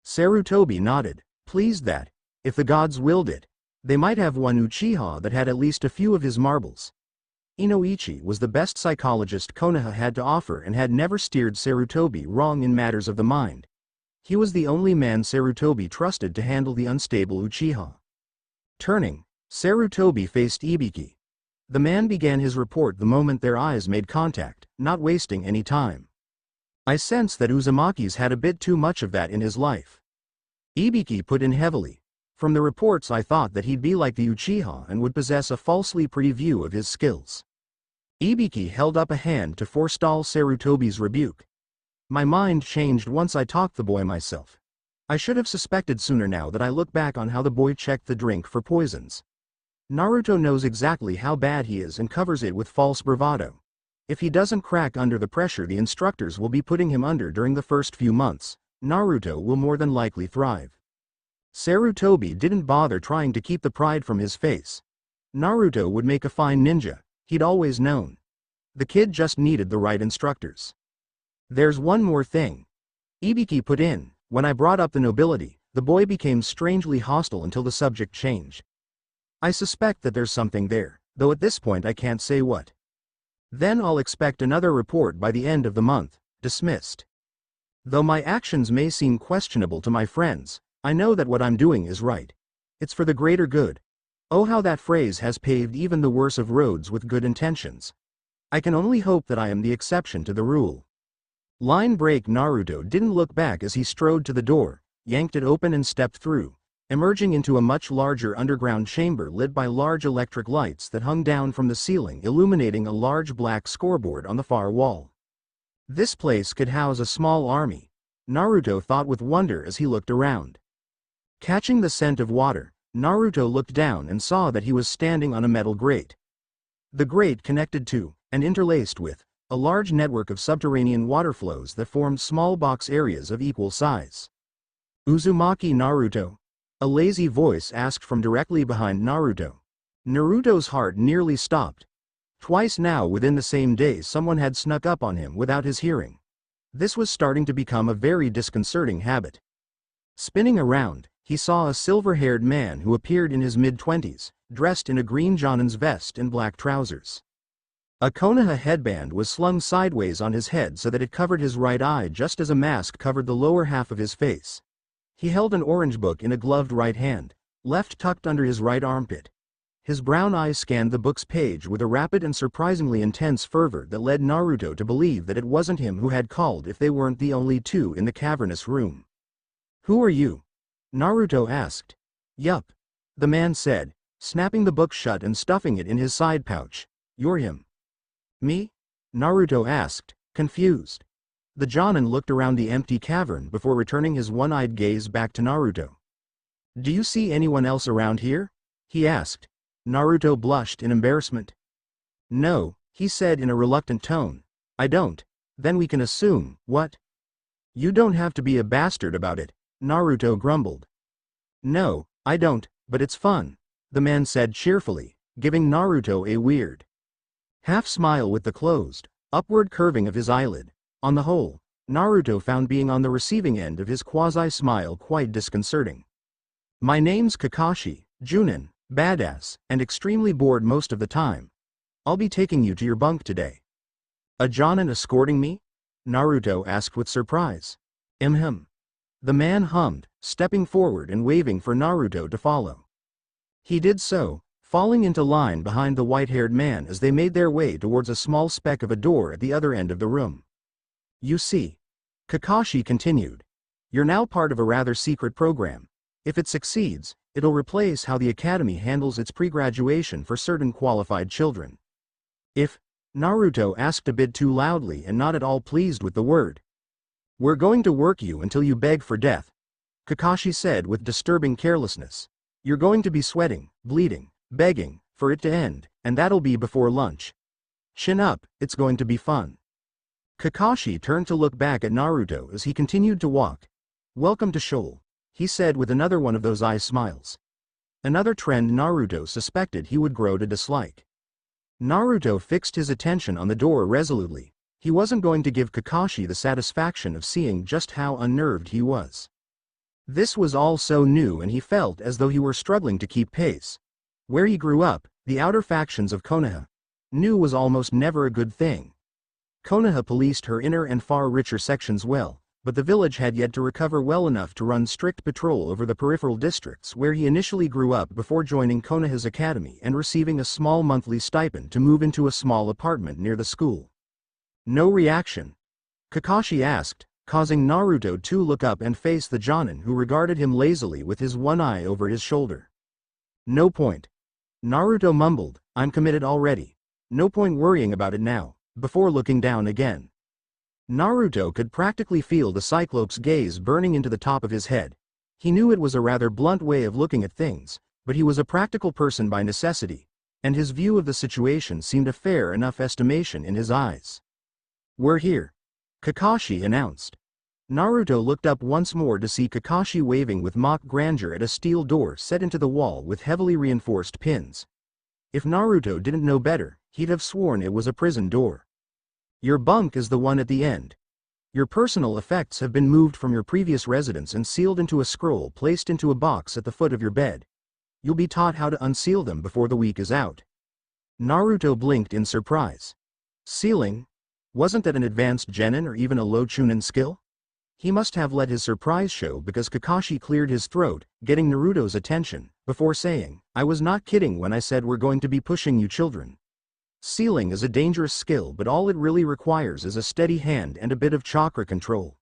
Sarutobi nodded, pleased that, if the gods willed it, they might have one Uchiha that had at least a few of his marbles. Inoichi was the best psychologist Konoha had to offer and had never steered Sarutobi wrong in matters of the mind. He was the only man Sarutobi trusted to handle the unstable Uchiha. Turning, Sarutobi faced Ibiki. The man began his report the moment their eyes made contact, not wasting any time. I sensed that Uzumaki's had a bit too much of that in his life. Ibiki put in heavily. From the reports I thought that he'd be like the Uchiha and would possess a falsely pretty view of his skills. Ibiki held up a hand to forestall Sarutobi's rebuke. My mind changed once I talked the boy myself. I should have suspected sooner now that I look back on how the boy checked the drink for poisons. Naruto knows exactly how bad he is and covers it with false bravado. If he doesn't crack under the pressure the instructors will be putting him under during the first few months, Naruto will more than likely thrive. Sarutobi didn't bother trying to keep the pride from his face. Naruto would make a fine ninja, he'd always known. The kid just needed the right instructors. There's one more thing. Ibiki put in, when I brought up the nobility, the boy became strangely hostile until the subject changed. I suspect that there's something there, though at this point I can't say what. Then I'll expect another report by the end of the month, dismissed. Though my actions may seem questionable to my friends, I know that what I'm doing is right. It's for the greater good. Oh, how that phrase has paved even the worst of roads with good intentions. I can only hope that I am the exception to the rule. Line break. Naruto didn't look back as he strode to the door, yanked it open and stepped through, emerging into a much larger underground chamber lit by large electric lights that hung down from the ceiling, illuminating a large black scoreboard on the far wall. This place could house a small army, Naruto thought with wonder as he looked around. Catching the scent of water, Naruto looked down and saw that he was standing on a metal grate. The grate connected to, and interlaced with, a large network of subterranean water flows that formed small box areas of equal size. Uzumaki Naruto? A lazy voice asked from directly behind Naruto. Naruto's heart nearly stopped. Twice now within the same day someone had snuck up on him without his hearing. This was starting to become a very disconcerting habit. Spinning around, he saw a silver-haired man who appeared in his mid-20s, dressed in a green Jonin's vest and black trousers. A Konoha headband was slung sideways on his head so that it covered his right eye just as a mask covered the lower half of his face. He held an orange book in a gloved right hand, left tucked under his right armpit. His brown eyes scanned the book's page with a rapid and surprisingly intense fervor that led Naruto to believe that it wasn't him who had called if they weren't the only two in the cavernous room. "Who are you?" Naruto asked. "Yup," the man said, snapping the book shut and stuffing it in his side pouch. "You're him." "Me?" Naruto asked, confused. The Jonin looked around the empty cavern before returning his one-eyed gaze back to Naruto. "Do you see anyone else around here?" he asked. Naruto blushed in embarrassment. "No," he said in a reluctant tone. "I don't." "Then we can assume, what?" "You don't have to be a bastard about it," Naruto grumbled. "No, I don't, but it's fun," the man said cheerfully, giving Naruto a weird half-smile with the closed, upward curving of his eyelid. On the whole, Naruto found being on the receiving end of his quasi-smile quite disconcerting. "My name's Kakashi, Junin, badass, and extremely bored most of the time. I'll be taking you to your bunk today." "A Jonin escorting me?" Naruto asked with surprise. The man hummed, stepping forward and waving for Naruto to follow. He did so, falling into line behind the white-haired man as they made their way towards a small speck of a door at the other end of the room. "You see," Kakashi continued, "you're now part of a rather secret program. If it succeeds, it'll replace how the academy handles its pre-graduation for certain qualified children. If," Naruto asked a bit too loudly and not at all pleased with the word. "We're going to work you until you beg for death," Kakashi said with disturbing carelessness. "You're going to be sweating, bleeding, begging, for it to end, and that'll be before lunch. Chin up, it's going to be fun." Kakashi turned to look back at Naruto as he continued to walk. "Welcome to Shoal," he said with another one of those eye smiles. Another trend Naruto suspected he would grow to dislike. Naruto fixed his attention on the door resolutely. He wasn't going to give Kakashi the satisfaction of seeing just how unnerved he was. This was all so new and he felt as though he were struggling to keep pace. Where he grew up, the outer factions of Konoha, new was almost never a good thing. Konoha policed her inner and far richer sections well, but the village had yet to recover well enough to run strict patrol over the peripheral districts where he initially grew up before joining Konoha's academy and receiving a small monthly stipend to move into a small apartment near the school. "No reaction?" Kakashi asked, causing Naruto to look up and face the Jonin who regarded him lazily with his one eye over his shoulder. "No point." Naruto mumbled, "I'm committed already. No point worrying about it now," before looking down again. Naruto could practically feel the Cyclops' gaze burning into the top of his head. He knew it was a rather blunt way of looking at things, but he was a practical person by necessity, and his view of the situation seemed a fair enough estimation in his eyes. "We're here," Kakashi announced. Naruto looked up once more to see Kakashi waving with mock grandeur at a steel door set into the wall with heavily reinforced pins. If Naruto didn't know better, he'd have sworn it was a prison door. "Your bunk is the one at the end. Your personal effects have been moved from your previous residence and sealed into a scroll placed into a box at the foot of your bed. You'll be taught how to unseal them before the week is out." Naruto blinked in surprise. Sealing? Wasn't that an advanced genin or even a low chunin skill? He must have let his surprise show because Kakashi cleared his throat, getting Naruto's attention, before saying, "I was not kidding when I said we're going to be pushing you children. Sealing is a dangerous skill, but all it really requires is a steady hand and a bit of chakra control.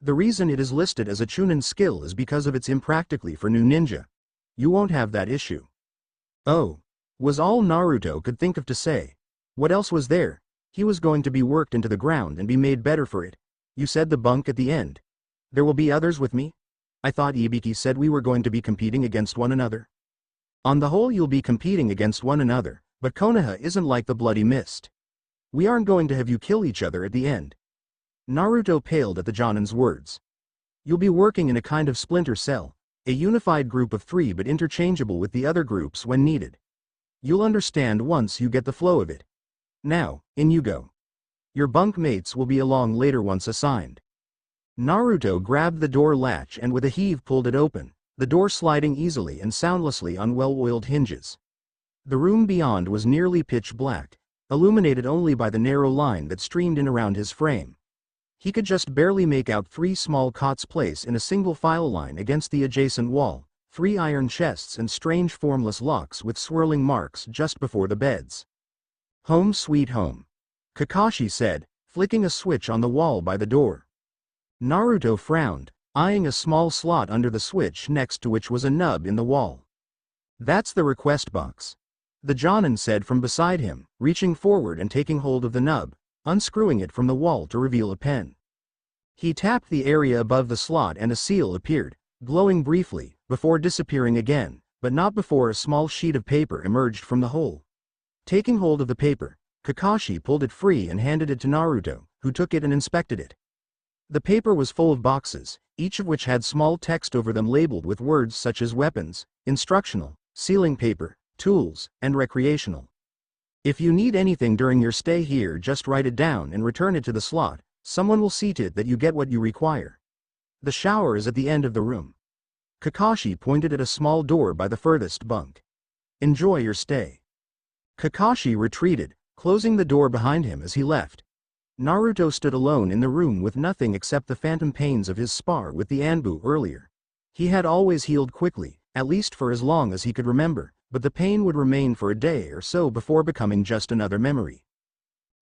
The reason it is listed as a chunin skill is because of its impractically for new ninja. You won't have that issue." "Oh," was all Naruto could think of to say. What else was there? He was going to be worked into the ground and be made better for it. "You said the bunk at the end. There will be others with me? I thought Ibiki said we were going to be competing against one another." "On the whole you'll be competing against one another, but Konoha isn't like the Bloody Mist. We aren't going to have you kill each other at the end." Naruto paled at the Jonin's words. "You'll be working in a kind of splinter cell, a unified group of 3 but interchangeable with the other groups when needed. You'll understand once you get the flow of it. Now, in you go. Your bunk mates will be along later once assigned." Naruto grabbed the door latch and with a heave pulled it open, the door sliding easily and soundlessly on well-oiled hinges. The room beyond was nearly pitch black, illuminated only by the narrow line that streamed in around his frame. He could just barely make out 3 small cots placed in a single file line against the adjacent wall, 3 iron chests and strange formless locks with swirling marks just before the beds. "Home sweet home," Kakashi said, flicking a switch on the wall by the door. Naruto frowned, eyeing a small slot under the switch next to which was a nub in the wall. "That's the request box," the Jonin said from beside him, reaching forward and taking hold of the nub, unscrewing it from the wall to reveal a pen. He tapped the area above the slot and a seal appeared, glowing briefly, before disappearing again, but not before a small sheet of paper emerged from the hole. Taking hold of the paper, Kakashi pulled it free and handed it to Naruto, who took it and inspected it. The paper was full of boxes, each of which had small text over them labeled with words such as weapons, instructional, sealing paper, tools, and recreational. If you need anything during your stay here, just write it down and return it to the slot. Someone will see to it that you get what you require. The shower is at the end of the room. Kakashi pointed at a small door by the furthest bunk. Enjoy your stay. Kakashi retreated, closing the door behind him as he left. Naruto stood alone in the room with nothing except the phantom pains of his spar with the Anbu earlier. He had always healed quickly, at least for as long as he could remember, but the pain would remain for a day or so before becoming just another memory.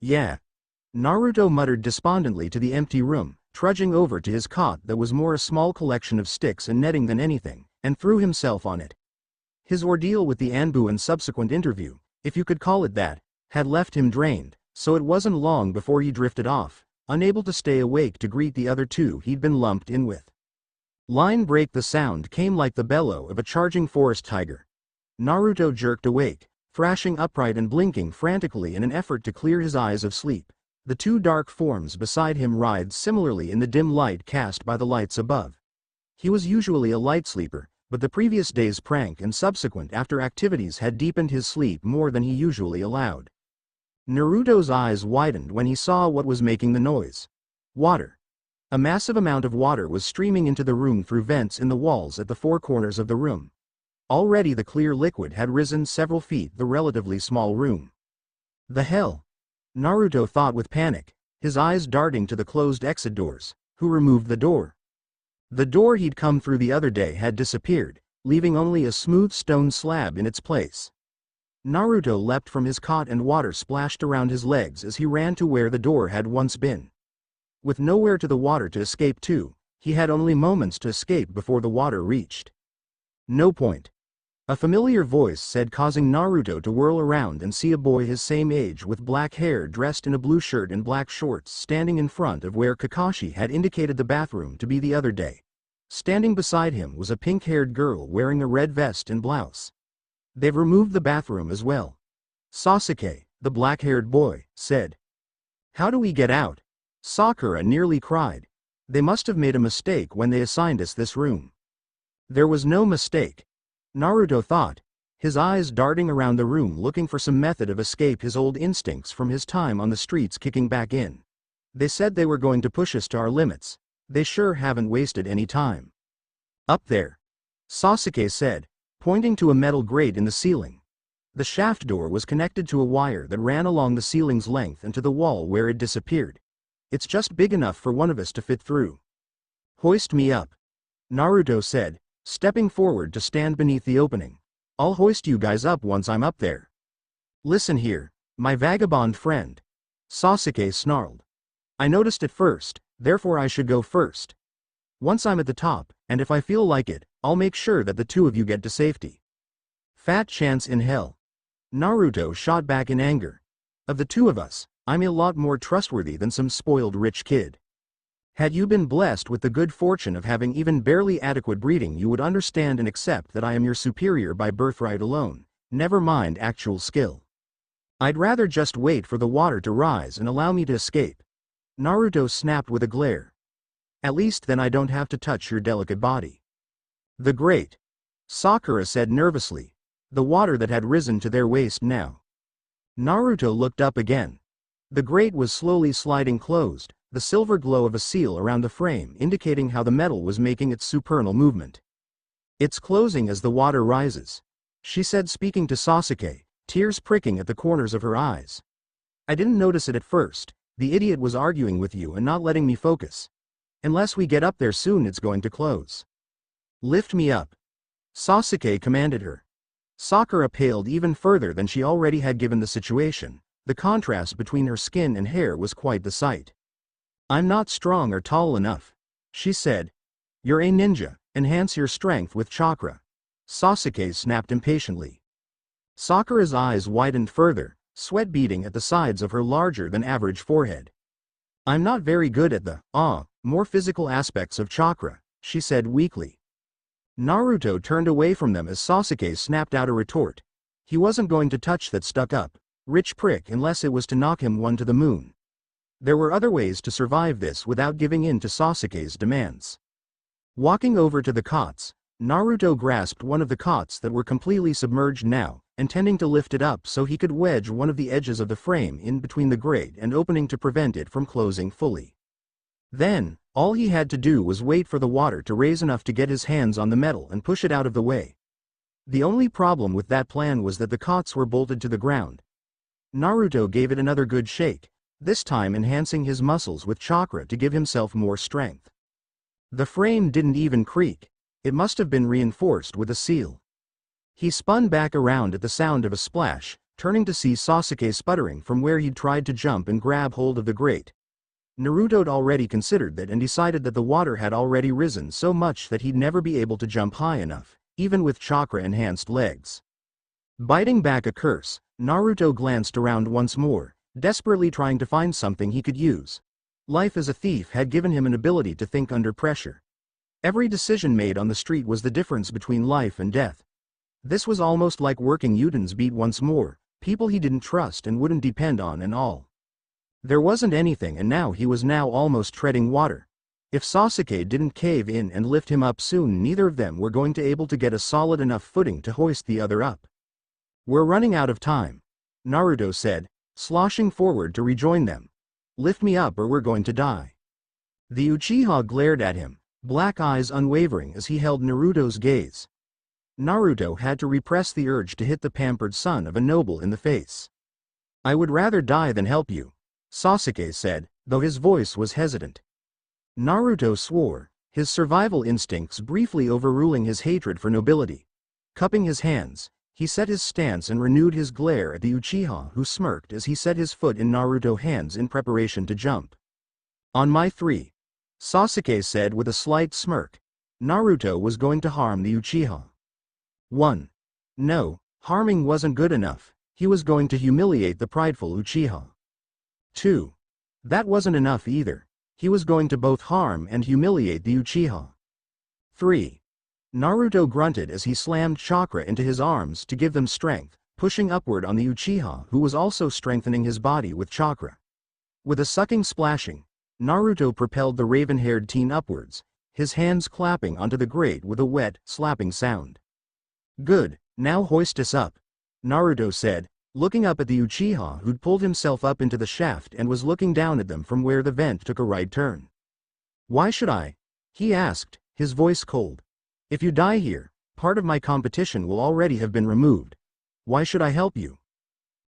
Yeah. Naruto muttered despondently to the empty room, trudging over to his cot that was more a small collection of sticks and netting than anything, and threw himself on it. His ordeal with the Anbu and subsequent interview, if you could call it that, had left him drained, so it wasn't long before he drifted off, unable to stay awake to greet the other two he'd been lumped in with. Line break. The sound came like the bellow of a charging forest tiger. Naruto jerked awake, thrashing upright and blinking frantically in an effort to clear his eyes of sleep. The two dark forms beside him writhed similarly in the dim light cast by the lights above. He was usually a light sleeper, but the previous day's prank and subsequent after activities had deepened his sleep more than he usually allowed. Naruto's eyes widened when he saw what was making the noise. Water. A massive amount of water was streaming into the room through vents in the walls at the four corners of the room. Already the clear liquid had risen several feet the relatively small room. The hell? Naruto thought with panic, his eyes darting to the closed exit doors. Who removed the door? The door he'd come through the other day had disappeared, leaving only a smooth stone slab in its place. Naruto leapt from his cot and water splashed around his legs as he ran to where the door had once been. With nowhere to the water to escape to, he had only moments to escape before the water reached. No point. A familiar voice said, causing Naruto to whirl around and see a boy his same age with black hair dressed in a blue shirt and black shorts standing in front of where Kakashi had indicated the bathroom to be the other day. Standing beside him was a pink-haired girl wearing a red vest and blouse. They've removed the bathroom as well. Sasuke, the black-haired boy, said. How do we get out? Sakura nearly cried. They must have made a mistake when they assigned us this room. There was no mistake. Naruto thought, his eyes darting around the room looking for some method of escape, his old instincts from his time on the streets kicking back in. They said they were going to push us to our limits. They sure haven't wasted any time. Up there. Sasuke said, pointing to a metal grate in the ceiling. The shaft door was connected to a wire that ran along the ceiling's length and to the wall where it disappeared. It's just big enough for one of us to fit through. Hoist me up. Naruto said, stepping forward to stand beneath the opening. I'll hoist you guys up once I'm up there. Listen here, my vagabond friend. Sasuke snarled. I noticed it first, therefore I should go first. Once I'm at the top, and if I feel like it, I'll make sure that the two of you get to safety. Fat chance in hell. Naruto shot back in anger. Of the two of us, I'm a lot more trustworthy than some spoiled rich kid. Had you been blessed with the good fortune of having even barely adequate breeding, you would understand and accept that I am your superior by birthright alone, never mind actual skill. I'd rather just wait for the water to rise and allow me to escape. Naruto snapped with a glare. At least then I don't have to touch your delicate body. The great. Sakura said nervously, the water that had risen to their waist now. Naruto looked up again. The grate was slowly sliding closed, the silver glow of a seal around the frame indicating how the metal was making its supernal movement. It's closing as the water rises, she said, speaking to Sasuke, tears pricking at the corners of her eyes. I didn't notice it at first. The idiot was arguing with you and not letting me focus. Unless we get up there soon, it's going to close. Lift me up. Sasuke commanded her. Sakura paled even further than she already had given the situation. The contrast between her skin and hair was quite the sight. I'm not strong or tall enough, she said. You're a ninja, enhance your strength with chakra. Sasuke snapped impatiently. Sakura's eyes widened further, sweat beading at the sides of her larger than average forehead. I'm not very good at the More physical aspects of chakra, she said weakly. Naruto turned away from them as Sasuke snapped out a retort. He wasn't going to touch that stuck-up, rich prick unless it was to knock him one to the moon. There were other ways to survive this without giving in to Sasuke's demands. Walking over to the cots, Naruto grasped one of the cots that were completely submerged now, intending to lift it up so he could wedge one of the edges of the frame in between the grate and opening to prevent it from closing fully. Then, all he had to do was wait for the water to raise enough to get his hands on the metal and push it out of the way. The only problem with that plan was that the cots were bolted to the ground. Naruto gave it another good shake, this time enhancing his muscles with chakra to give himself more strength. The frame didn't even creak. It must have been reinforced with a seal. He spun back around at the sound of a splash, turning to see Sasuke sputtering from where he'd tried to jump and grab hold of the grate. Naruto'd already considered that and decided that the water had already risen so much that he'd never be able to jump high enough, even with chakra-enhanced legs. Biting back a curse, Naruto glanced around once more, desperately trying to find something he could use. Life as a thief had given him an ability to think under pressure. Every decision made on the street was the difference between life and death. This was almost like working Uden's beat once more, people he didn't trust and wouldn't depend on and all. There wasn't anything and now he was almost treading water. If Sasuke didn't cave in and lift him up soon, neither of them were going to be able to get a solid enough footing to hoist the other up. "We're running out of time," Naruto said, sloshing forward to rejoin them. "Lift me up or we're going to die." The Uchiha glared at him, black eyes unwavering as he held Naruto's gaze. Naruto had to repress the urge to hit the pampered son of a noble in the face. "I would rather die than help you," Sasuke said, though his voice was hesitant. Naruto swore, his survival instincts briefly overruling his hatred for nobility. Cupping his hands, he set his stance and renewed his glare at the Uchiha, who smirked as he set his foot in Naruto's hands in preparation to jump. "On my three," Sasuke said with a slight smirk. Naruto was going to harm the Uchiha. 1. No, harming wasn't good enough, he was going to humiliate the prideful Uchiha. 2. That wasn't enough either, he was going to both harm and humiliate the Uchiha. 3. Naruto grunted as he slammed chakra into his arms to give them strength, pushing upward on the Uchiha who was also strengthening his body with chakra. With a sucking splashing, Naruto propelled the raven-haired teen upwards, his hands clapping onto the grate with a wet, slapping sound. "Good, now hoist us up," Naruto said, looking up at the Uchiha who'd pulled himself up into the shaft and was looking down at them from where the vent took a right turn. "Why should I?" he asked, his voice cold. "If you die here, part of my competition will already have been removed. Why should I help you?"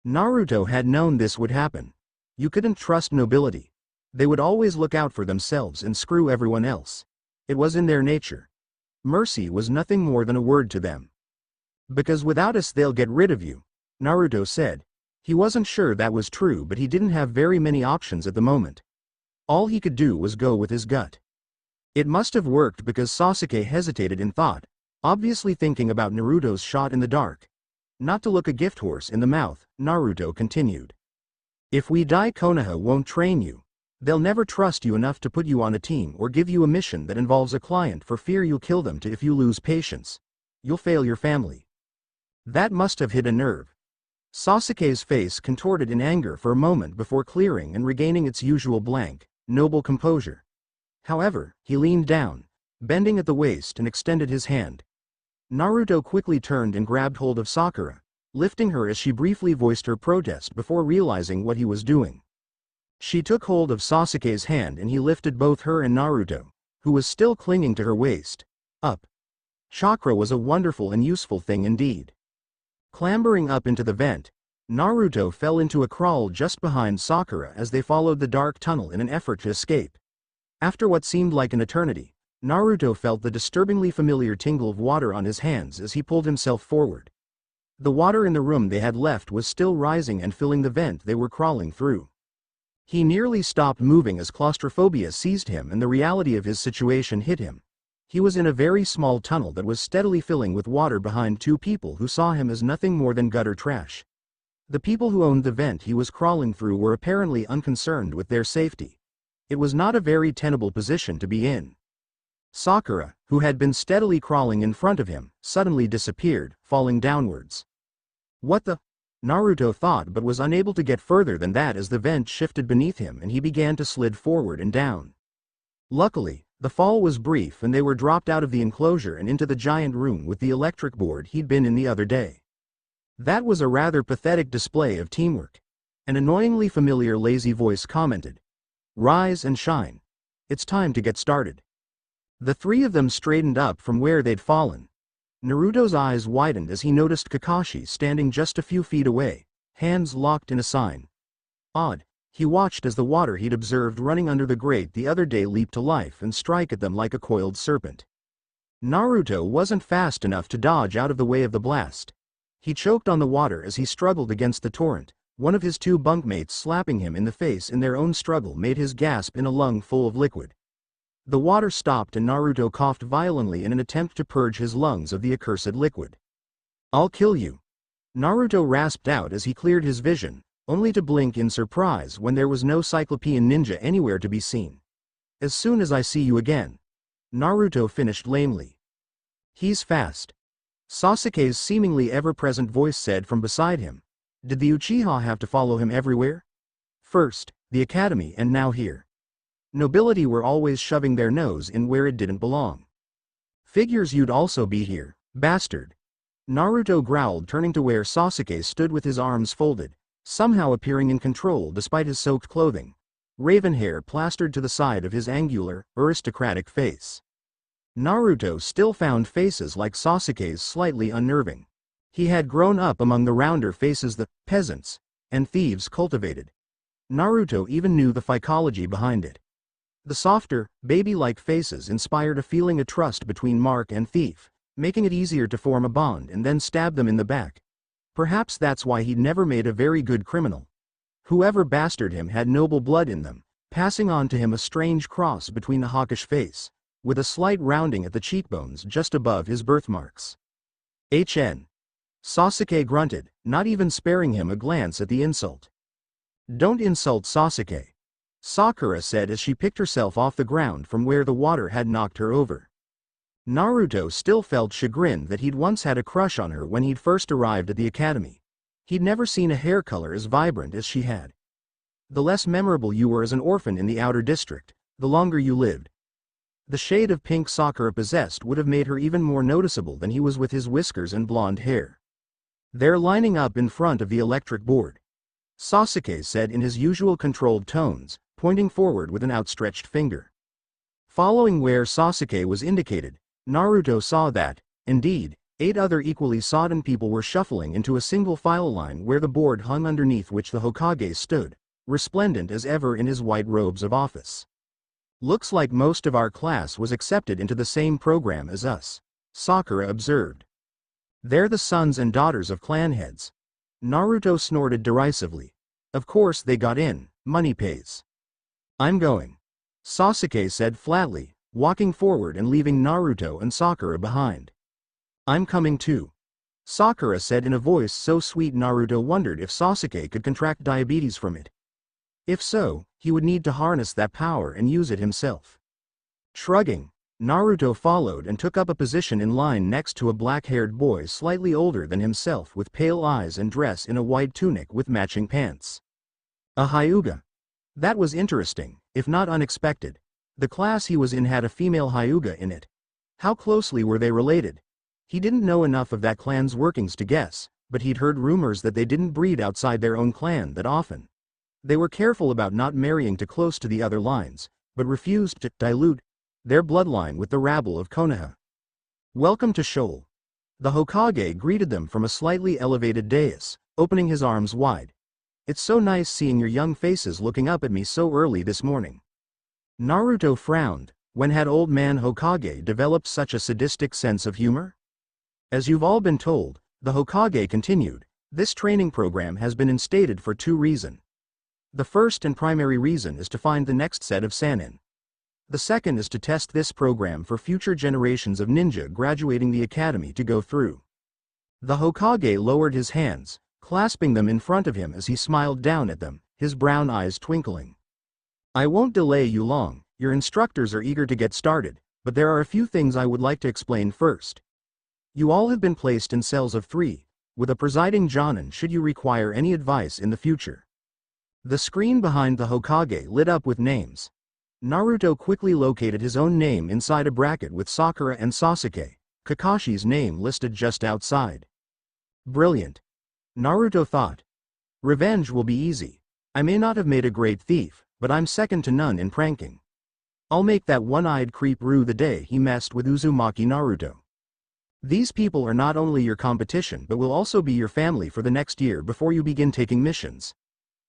Naruto had known this would happen. You couldn't trust nobility. They would always look out for themselves and screw everyone else. It was in their nature. Mercy was nothing more than a word to them. "Because without us they'll get rid of you," Naruto said. He wasn't sure that was true, but he didn't have very many options at the moment. All he could do was go with his gut. It must have worked because Sasuke hesitated in thought, obviously thinking about Naruto's shot in the dark. Not to look a gift horse in the mouth, Naruto continued. "If we die, Konoha won't train you. They'll never trust you enough to put you on a team or give you a mission that involves a client for fear you'll kill them if you lose patience. You'll fail your family." That must have hit a nerve. Sasuke's face contorted in anger for a moment before clearing and regaining its usual blank, noble composure. However, he leaned down, bending at the waist and extended his hand. Naruto quickly turned and grabbed hold of Sakura, lifting her as she briefly voiced her protest before realizing what he was doing. She took hold of Sasuke's hand and he lifted both her and Naruto, who was still clinging to her waist, up. Chakra was a wonderful and useful thing indeed. Clambering up into the vent, Naruto fell into a crawl just behind Sakura as they followed the dark tunnel in an effort to escape. After what seemed like an eternity, Naruto felt the disturbingly familiar tingle of water on his hands as he pulled himself forward. The water in the room they had left was still rising and filling the vent they were crawling through. He nearly stopped moving as claustrophobia seized him and the reality of his situation hit him. He was in a very small tunnel that was steadily filling with water behind two people who saw him as nothing more than gutter trash. The people who owned the vent he was crawling through were apparently unconcerned with their safety. It was not a very tenable position to be in. Sakura, who had been steadily crawling in front of him, suddenly disappeared, falling downwards. What the? Naruto thought, but was unable to get further than that as the vent shifted beneath him and he began to slid forward and down. Luckily, the fall was brief and they were dropped out of the enclosure and into the giant room with the electric board he'd been in the other day. That was a rather pathetic display of teamwork. An annoyingly familiar lazy voice commented. Rise and shine. It's time to get started. The three of them straightened up from where they'd fallen. Naruto's eyes widened as he noticed Kakashi standing just a few feet away, hands locked in a sign. Odd. He watched as the water he'd observed running under the grate the other day leap to life and strike at them like a coiled serpent. Naruto wasn't fast enough to dodge out of the way of the blast. He choked on the water as he struggled against the torrent. One of his two bunkmates slapping him in the face in their own struggle made his gasp in a lung full of liquid. The water stopped and Naruto coughed violently in an attempt to purge his lungs of the accursed liquid. I'll kill you. Naruto rasped out as he cleared his vision, only to blink in surprise when there was no Cyclopean ninja anywhere to be seen. As soon as I see you again. Naruto finished lamely. He's fast. Sasuke's seemingly ever-present voice said from beside him. Did the Uchiha have to follow him everywhere? First, the academy and now here. Nobility were always shoving their nose in where it didn't belong. Figures you'd also be here, bastard. Naruto growled, turning to where Sasuke stood with his arms folded, somehow appearing in control despite his soaked clothing, raven hair plastered to the side of his angular, aristocratic face. Naruto still found faces like Sasuke's slightly unnerving. He had grown up among the rounder faces the peasants and thieves cultivated. Naruto even knew the psychology behind it. The softer, baby-like faces inspired a feeling of trust between mark and thief, making it easier to form a bond and then stab them in the back. Perhaps that's why he'd never made a very good criminal. Whoever bastarded him had noble blood in them, passing on to him a strange cross between a hawkish face, with a slight rounding at the cheekbones just above his birthmarks. HN. Sasuke grunted, not even sparing him a glance at the insult. Don't insult Sasuke. Sakura said as she picked herself off the ground from where the water had knocked her over. Naruto still felt chagrined that he'd once had a crush on her when he'd first arrived at the academy. He'd never seen a hair color as vibrant as she had. The less memorable you were as an orphan in the outer district, the longer you lived. The shade of pink Sakura possessed would have made her even more noticeable than he was with his whiskers and blonde hair. They're lining up in front of the electric board, Sasuke said in his usual controlled tones, pointing forward with an outstretched finger. Following where Sasuke was indicated, Naruto saw that, indeed, 8 other equally sodden people were shuffling into a single file line where the board hung underneath which the Hokage stood, resplendent as ever in his white robes of office. Looks like most of our class was accepted into the same program as us, Sakura observed. They're the sons and daughters of clan heads. Naruto snorted derisively. Of course they got in, money pays. I'm going. Sasuke said flatly, walking forward and leaving Naruto and Sakura behind. I'm coming too. Sakura said in a voice so sweet Naruto wondered if Sasuke could contract diabetes from it. If so, he would need to harness that power and use it himself. Shrugging, Naruto followed and took up a position in line next to a black-haired boy slightly older than himself with pale eyes and dressed in a white tunic with matching pants. A Hyuga. That was interesting, if not unexpected. The class he was in had a female Hyuga in it. How closely were they related? He didn't know enough of that clan's workings to guess, but he'd heard rumors that they didn't breed outside their own clan that often. They were careful about not marrying too close to the other lines, but refused to dilute their bloodline with the rabble of Konoha. Welcome to Shoal. The Hokage greeted them from a slightly elevated dais, opening his arms wide. It's so nice seeing your young faces looking up at me so early this morning. Naruto frowned. When had old man Hokage developed such a sadistic sense of humor? As you've all been told, the Hokage continued, this training program has been instated for 2 reasons. The first and primary reason is to find the next set of Sannin. The second is to test this program for future generations of ninja graduating the academy to go through. The Hokage lowered his hands, clasping them in front of him as he smiled down at them, his brown eyes twinkling. I won't delay you long, your instructors are eager to get started, but there are a few things I would like to explain first. You all have been placed in cells of 3, with a presiding Jonin should you require any advice in the future. The screen behind the Hokage lit up with names. Naruto quickly located his own name inside a bracket with Sakura and Sasuke, Kakashi's name listed just outside. Brilliant. Naruto thought. Revenge will be easy. I may not have made a great thief, but I'm second to none in pranking. I'll make that one-eyed creep rue the day he messed with Uzumaki Naruto. These people are not only your competition but will also be your family for the next year before you begin taking missions.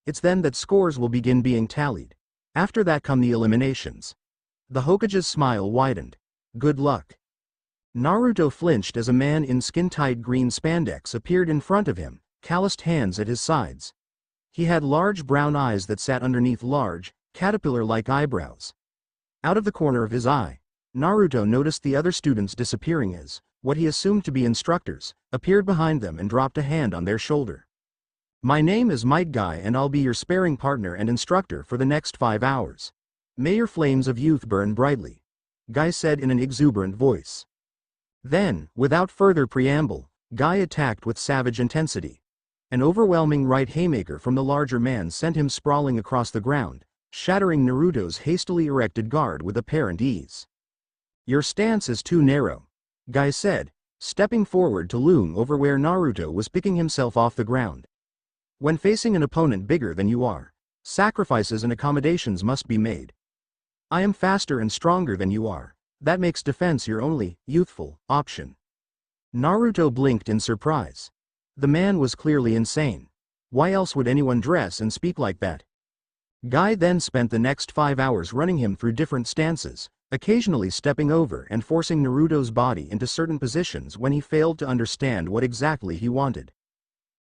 It's then that scores will begin being tallied. After that come the eliminations. The Hokage's smile widened. Good luck. Naruto flinched as a man in skin-tight green spandex appeared in front of him, calloused hands at his sides. He had large brown eyes that sat underneath large, caterpillar-like eyebrows. Out of the corner of his eye, Naruto noticed the other students disappearing as, what he assumed to be instructors, appeared behind them and dropped a hand on their shoulder. My name is Might Guy and I'll be your sparring partner and instructor for the next 5 hours. May your flames of youth burn brightly, Guy said in an exuberant voice. Then, without further preamble, Guy attacked with savage intensity. An overwhelming right haymaker from the larger man sent him sprawling across the ground, shattering Naruto's hastily erected guard with apparent ease. Your stance is too narrow, Guy said, stepping forward to loom over where Naruto was picking himself off the ground. When facing an opponent bigger than you are, sacrifices and accommodations must be made. I am faster and stronger than you are. That makes defense your only, youthful, option. Naruto blinked in surprise. The man was clearly insane. Why else would anyone dress and speak like that? Guy then spent the next 5 hours running him through different stances, occasionally stepping over and forcing Naruto's body into certain positions when he failed to understand what exactly he wanted.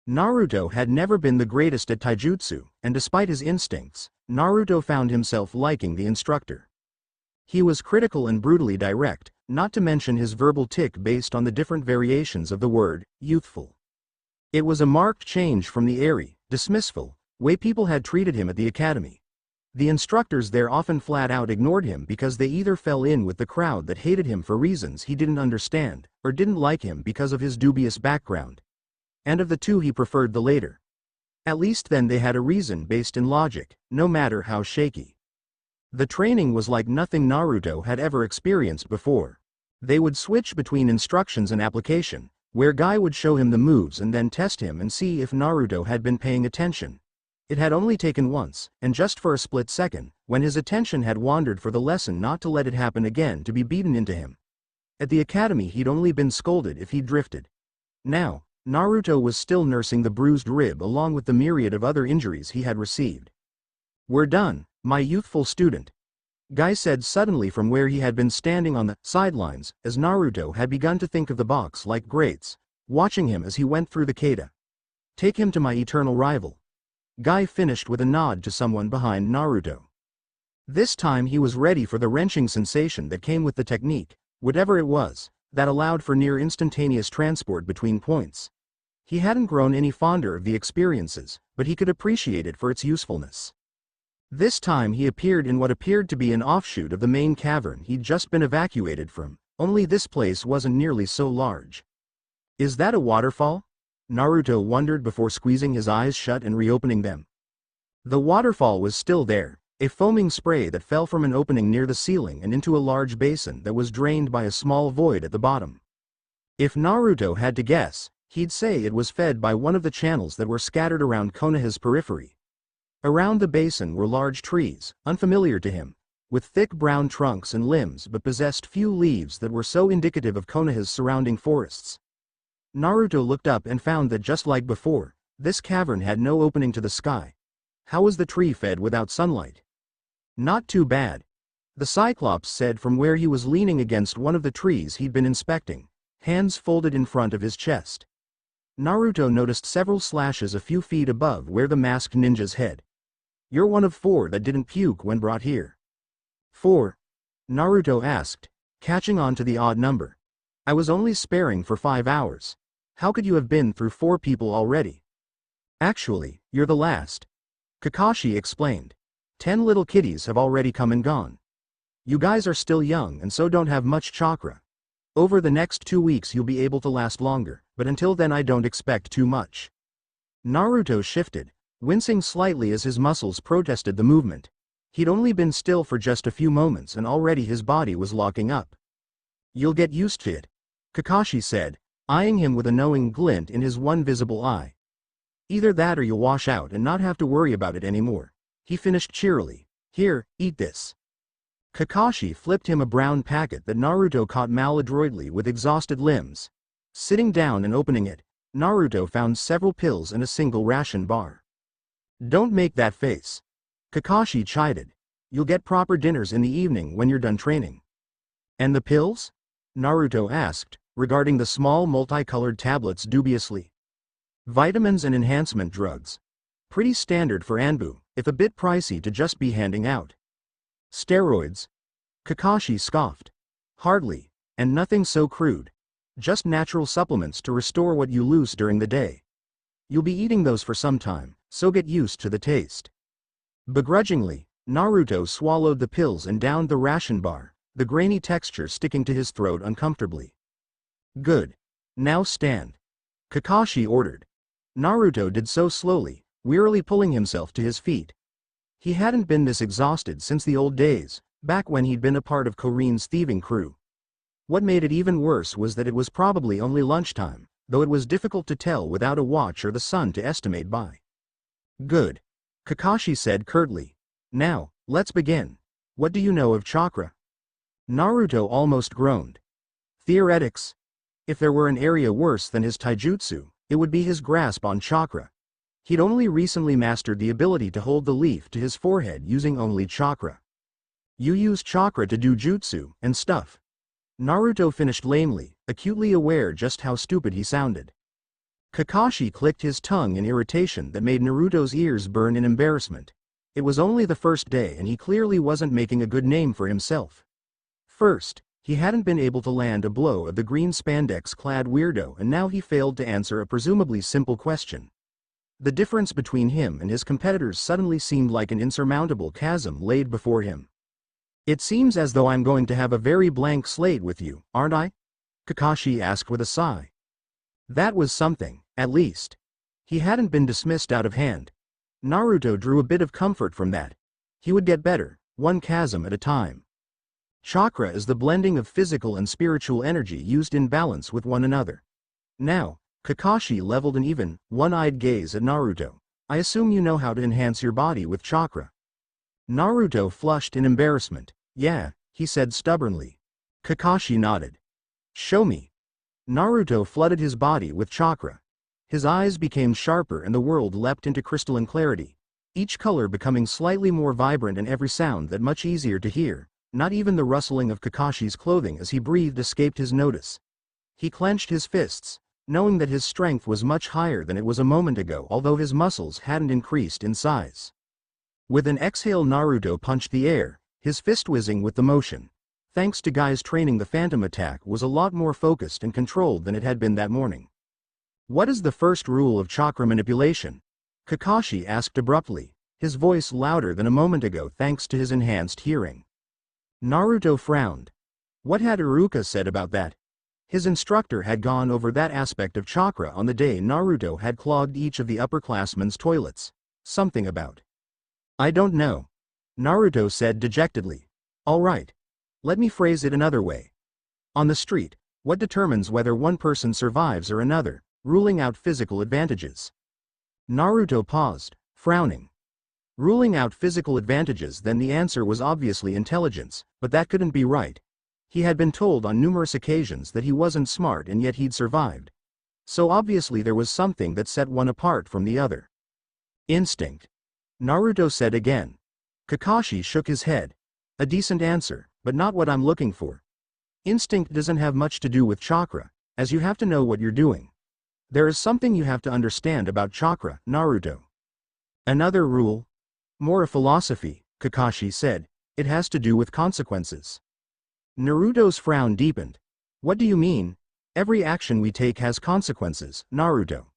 Naruto had never been the greatest at taijutsu, and despite his instincts, Naruto found himself liking the instructor. He was critical and brutally direct, not to mention his verbal tick based on the different variations of the word, youthful. It was a marked change from the airy, dismissful, way people had treated him at the academy. The instructors there often flat out ignored him because they either fell in with the crowd that hated him for reasons he didn't understand, or didn't like him because of his dubious background. And of the two he preferred the later. At least then they had a reason based in logic, no matter how shaky. The training was like nothing Naruto had ever experienced before. They would switch between instructions and application, where Guy would show him the moves and then test him and see if Naruto had been paying attention. It had only taken once, and just for a split second, when his attention had wandered for the lesson not to let it happen again to be beaten into him. At the academy he'd only been scolded if he'd drifted. Now, Naruto was still nursing the bruised rib along with the myriad of other injuries he had received. We're done, my youthful student, Guy said suddenly from where he had been standing on the sidelines, as Naruto had begun to think of the box like greats, watching him as he went through the kata. Take him to my eternal rival. Guy finished with a nod to someone behind Naruto. This time he was ready for the wrenching sensation that came with the technique, whatever it was, that allowed for near instantaneous transport between points. He hadn't grown any fonder of the experiences, but he could appreciate it for its usefulness. This time he appeared in what appeared to be an offshoot of the main cavern he'd just been evacuated from, only this place wasn't nearly so large. Is that a waterfall? Naruto wondered before squeezing his eyes shut and reopening them. The waterfall was still there, a foaming spray that fell from an opening near the ceiling and into a large basin that was drained by a small void at the bottom. If Naruto had to guess, he'd say it was fed by one of the channels that were scattered around Konoha's periphery. Around the basin were large trees, unfamiliar to him, with thick brown trunks and limbs but possessed few leaves that were so indicative of Konoha's surrounding forests. Naruto looked up and found that just like before, this cavern had no opening to the sky. How was the tree fed without sunlight? Not too bad, the Cyclops said from where he was leaning against one of the trees he'd been inspecting, hands folded in front of his chest. Naruto noticed several slashes a few feet above where the masked ninja's head. You're one of 4 that didn't puke when brought here. 4? Naruto asked, catching on to the odd number. I was only sparing for 5 hours. How could you have been through 4 people already? Actually, you're the last, Kakashi explained. 10 little kitties have already come and gone. You guys are still young and so don't have much chakra. Over the next 2 weeks you'll be able to last longer, but until then I don't expect too much. Naruto shifted, wincing slightly as his muscles protested the movement. He'd only been still for just a few moments and already his body was locking up. You'll get used to it, Kakashi said, eyeing him with a knowing glint in his one visible eye. Either that or you'll wash out and not have to worry about it anymore. He finished cheerily. Here, eat this. Kakashi flipped him a brown packet that Naruto caught maladroitly with exhausted limbs. Sitting down and opening it, Naruto found several pills and a single ration bar. Don't make that face. Kakashi chided. You'll get proper dinners in the evening when you're done training. And the pills? Naruto asked, regarding the small multicolored tablets dubiously. Vitamins and enhancement drugs. Pretty standard for Anbu, if a bit pricey to just be handing out. Steroids? Kakashi scoffed. Hardly, and nothing so crude. Just natural supplements to restore what you lose during the day. You'll be eating those for some time, so get used to the taste. Begrudgingly, Naruto swallowed the pills and downed the ration bar, the grainy texture sticking to his throat uncomfortably. Good. Now stand. Kakashi ordered. Naruto did so slowly, wearily pulling himself to his feet. He hadn't been this exhausted since the old days, back when he'd been a part of Korin's thieving crew. What made it even worse was that it was probably only lunchtime, though it was difficult to tell without a watch or the sun to estimate by. Good. Kakashi said curtly. Now, let's begin. What do you know of chakra? Naruto almost groaned. Theoretics. If there were an area worse than his taijutsu, it would be his grasp on chakra. He'd only recently mastered the ability to hold the leaf to his forehead using only chakra. You use chakra to do jutsu and stuff. Naruto finished lamely, acutely aware just how stupid he sounded. Kakashi clicked his tongue in irritation that made Naruto's ears burn in embarrassment. It was only the first day and he clearly wasn't making a good name for himself. First, he hadn't been able to land a blow of the green spandex-clad weirdo and now he failed to answer a presumably simple question. The difference between him and his competitors suddenly seemed like an insurmountable chasm laid before him. It seems as though I'm going to have a very blank slate with you, aren't I? Kakashi asked with a sigh. That was something, at least. He hadn't been dismissed out of hand. Naruto drew a bit of comfort from that. He would get better, one chasm at a time. Chakra is the blending of physical and spiritual energy used in balance with one another. Now, Kakashi leveled an even, one-eyed gaze at Naruto. I assume you know how to enhance your body with chakra. Naruto flushed in embarrassment. Yeah, he said stubbornly. Kakashi nodded. Show me. Naruto flooded his body with chakra. His eyes became sharper and the world leapt into crystalline clarity, each color becoming slightly more vibrant and every sound that much easier to hear. Not even the rustling of Kakashi's clothing as he breathed escaped his notice. He clenched his fists, knowing that his strength was much higher than it was a moment ago although his muscles hadn't increased in size. With an exhale Naruto punched the air, his fist whizzing with the motion. Thanks to Guy's training the phantom attack was a lot more focused and controlled than it had been that morning. What is the first rule of chakra manipulation? Kakashi asked abruptly, his voice louder than a moment ago thanks to his enhanced hearing. Naruto frowned. What had Iruka said about that? His instructor had gone over that aspect of chakra on the day Naruto had clogged each of the upperclassmen's toilets. Something about. I don't know. Naruto said dejectedly. All right. Let me phrase it another way. On the street, what determines whether one person survives or another, ruling out physical advantages? Naruto paused, frowning. Ruling out physical advantages, then the answer was obviously intelligence, but that couldn't be right. He had been told on numerous occasions that he wasn't smart and yet he'd survived. So obviously there was something that set one apart from the other. Instinct. Naruto said again. Kakashi shook his head. A decent answer, but not what I'm looking for. Instinct doesn't have much to do with chakra, as you have to know what you're doing. There is something you have to understand about chakra, Naruto. Another rule? More a philosophy, Kakashi said. It has to do with consequences. Naruto's frown deepened. What do you mean? Every action we take has consequences, Naruto.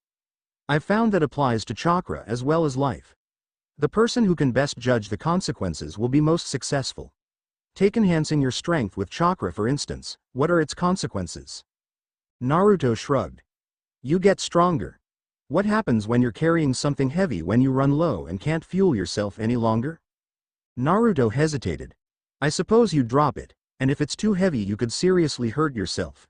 I've found that applies to chakra as well as life. The person who can best judge the consequences will be most successful. Take enhancing your strength with chakra for instance, what are its consequences? Naruto shrugged. You get stronger. What happens when you're carrying something heavy when you run low and can't fuel yourself any longer? Naruto hesitated. I suppose you drop it, and if it's too heavy you could seriously hurt yourself.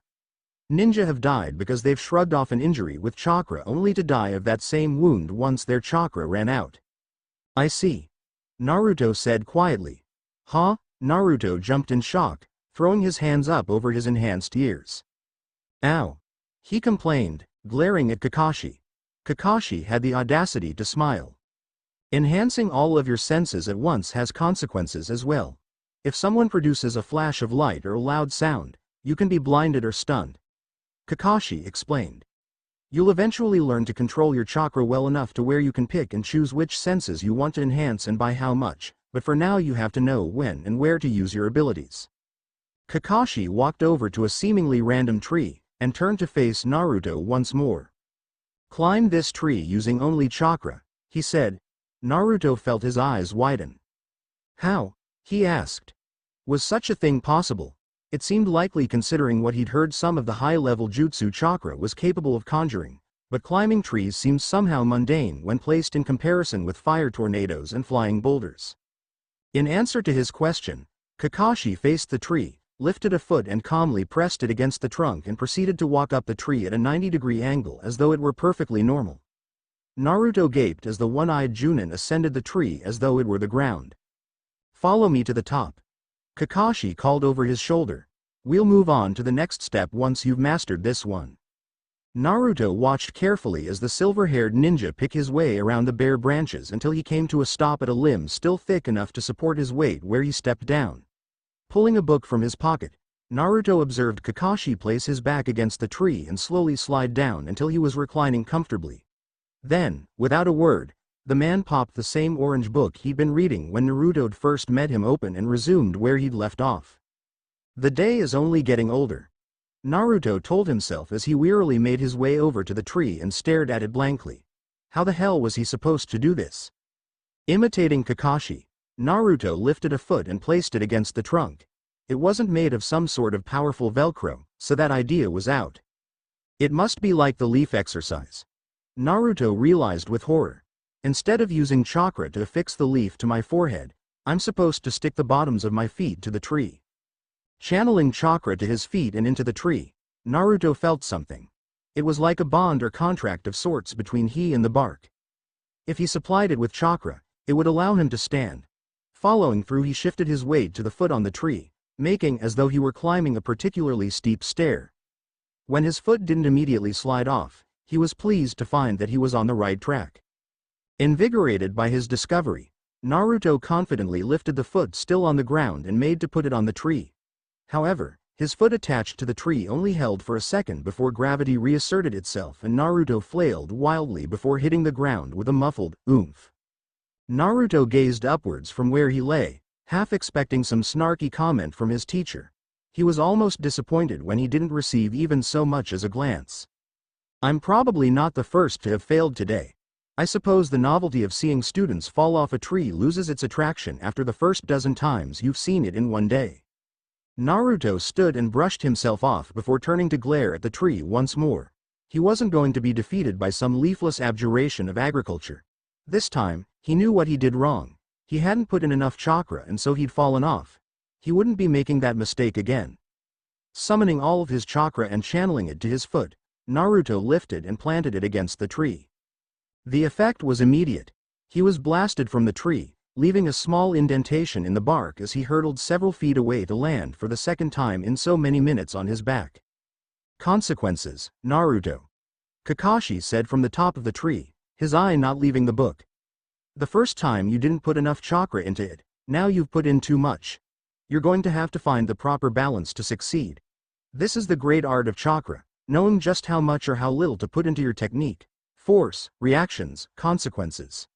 Ninja have died because they've shrugged off an injury with chakra only to die of that same wound once their chakra ran out. I see. Naruto said quietly. Huh? Naruto jumped in shock, throwing his hands up over his enhanced ears. Ow! He complained, glaring at Kakashi. Kakashi had the audacity to smile. Enhancing all of your senses at once has consequences as well. If someone produces a flash of light or a loud sound, you can be blinded or stunned. Kakashi explained. You'll eventually learn to control your chakra well enough to where you can pick and choose which senses you want to enhance and by how much, but for now you have to know when and where to use your abilities. Kakashi walked over to a seemingly random tree, and turned to face Naruto once more. Climb this tree using only chakra, he said. Naruto felt his eyes widen. How? He asked. Was such a thing possible? It seemed likely considering what he'd heard some of the high-level jutsu chakra was capable of conjuring, but climbing trees seemed somehow mundane when placed in comparison with fire tornadoes and flying boulders. In answer to his question, Kakashi faced the tree, lifted a foot and calmly pressed it against the trunk and proceeded to walk up the tree at a 90-degree angle as though it were perfectly normal. Naruto gaped as the one-eyed Junin ascended the tree as though it were the ground. Follow me to the top. Kakashi called over his shoulder. We'll move on to the next step once you've mastered this one. Naruto watched carefully as the silver-haired ninja picked his way around the bare branches until he came to a stop at a limb still thick enough to support his weight where he stepped down. Pulling a book from his pocket, Naruto observed Kakashi place his back against the tree and slowly slide down until he was reclining comfortably. Then, without a word, the man popped the same orange book he'd been reading when Naruto'd first met him open and resumed where he'd left off. The day is only getting older, Naruto told himself as he wearily made his way over to the tree and stared at it blankly. How the hell was he supposed to do this? Imitating Kakashi, Naruto lifted a foot and placed it against the trunk. It wasn't made of some sort of powerful Velcro, so that idea was out. It must be like the leaf exercise. Naruto realized with horror. Instead of using chakra to affix the leaf to my forehead, I'm supposed to stick the bottoms of my feet to the tree. Channeling chakra to his feet and into the tree, Naruto felt something. It was like a bond or contract of sorts between he and the bark. If he supplied it with chakra, it would allow him to stand. Following through, he shifted his weight to the foot on the tree, making as though he were climbing a particularly steep stair. When his foot didn't immediately slide off, he was pleased to find that he was on the right track. Invigorated by his discovery, Naruto confidently lifted the foot still on the ground and made to put it on the tree. However, his foot attached to the tree only held for a second before gravity reasserted itself and Naruto flailed wildly before hitting the ground with a muffled oomph. Naruto gazed upwards from where he lay, half expecting some snarky comment from his teacher. He was almost disappointed when he didn't receive even so much as a glance. I'm probably not the first to have failed today. I suppose the novelty of seeing students fall off a tree loses its attraction after the first dozen times you've seen it in one day. Naruto stood and brushed himself off before turning to glare at the tree once more. He wasn't going to be defeated by some leafless abjuration of agriculture. This time, he knew what he did wrong. He hadn't put in enough chakra and so he'd fallen off. He wouldn't be making that mistake again. Summoning all of his chakra and channeling it to his foot, Naruto lifted and planted it against the tree. The effect was immediate. He was blasted from the tree, leaving a small indentation in the bark as he hurtled several feet away to land for the second time in so many minutes on his back. Consequences, Naruto. Kakashi said from the top of the tree, his eye not leaving the book. The first time you didn't put enough chakra into it, now you've put in too much. You're going to have to find the proper balance to succeed. This is the great art of chakra, knowing just how much or how little to put into your technique. Force, reactions, consequences.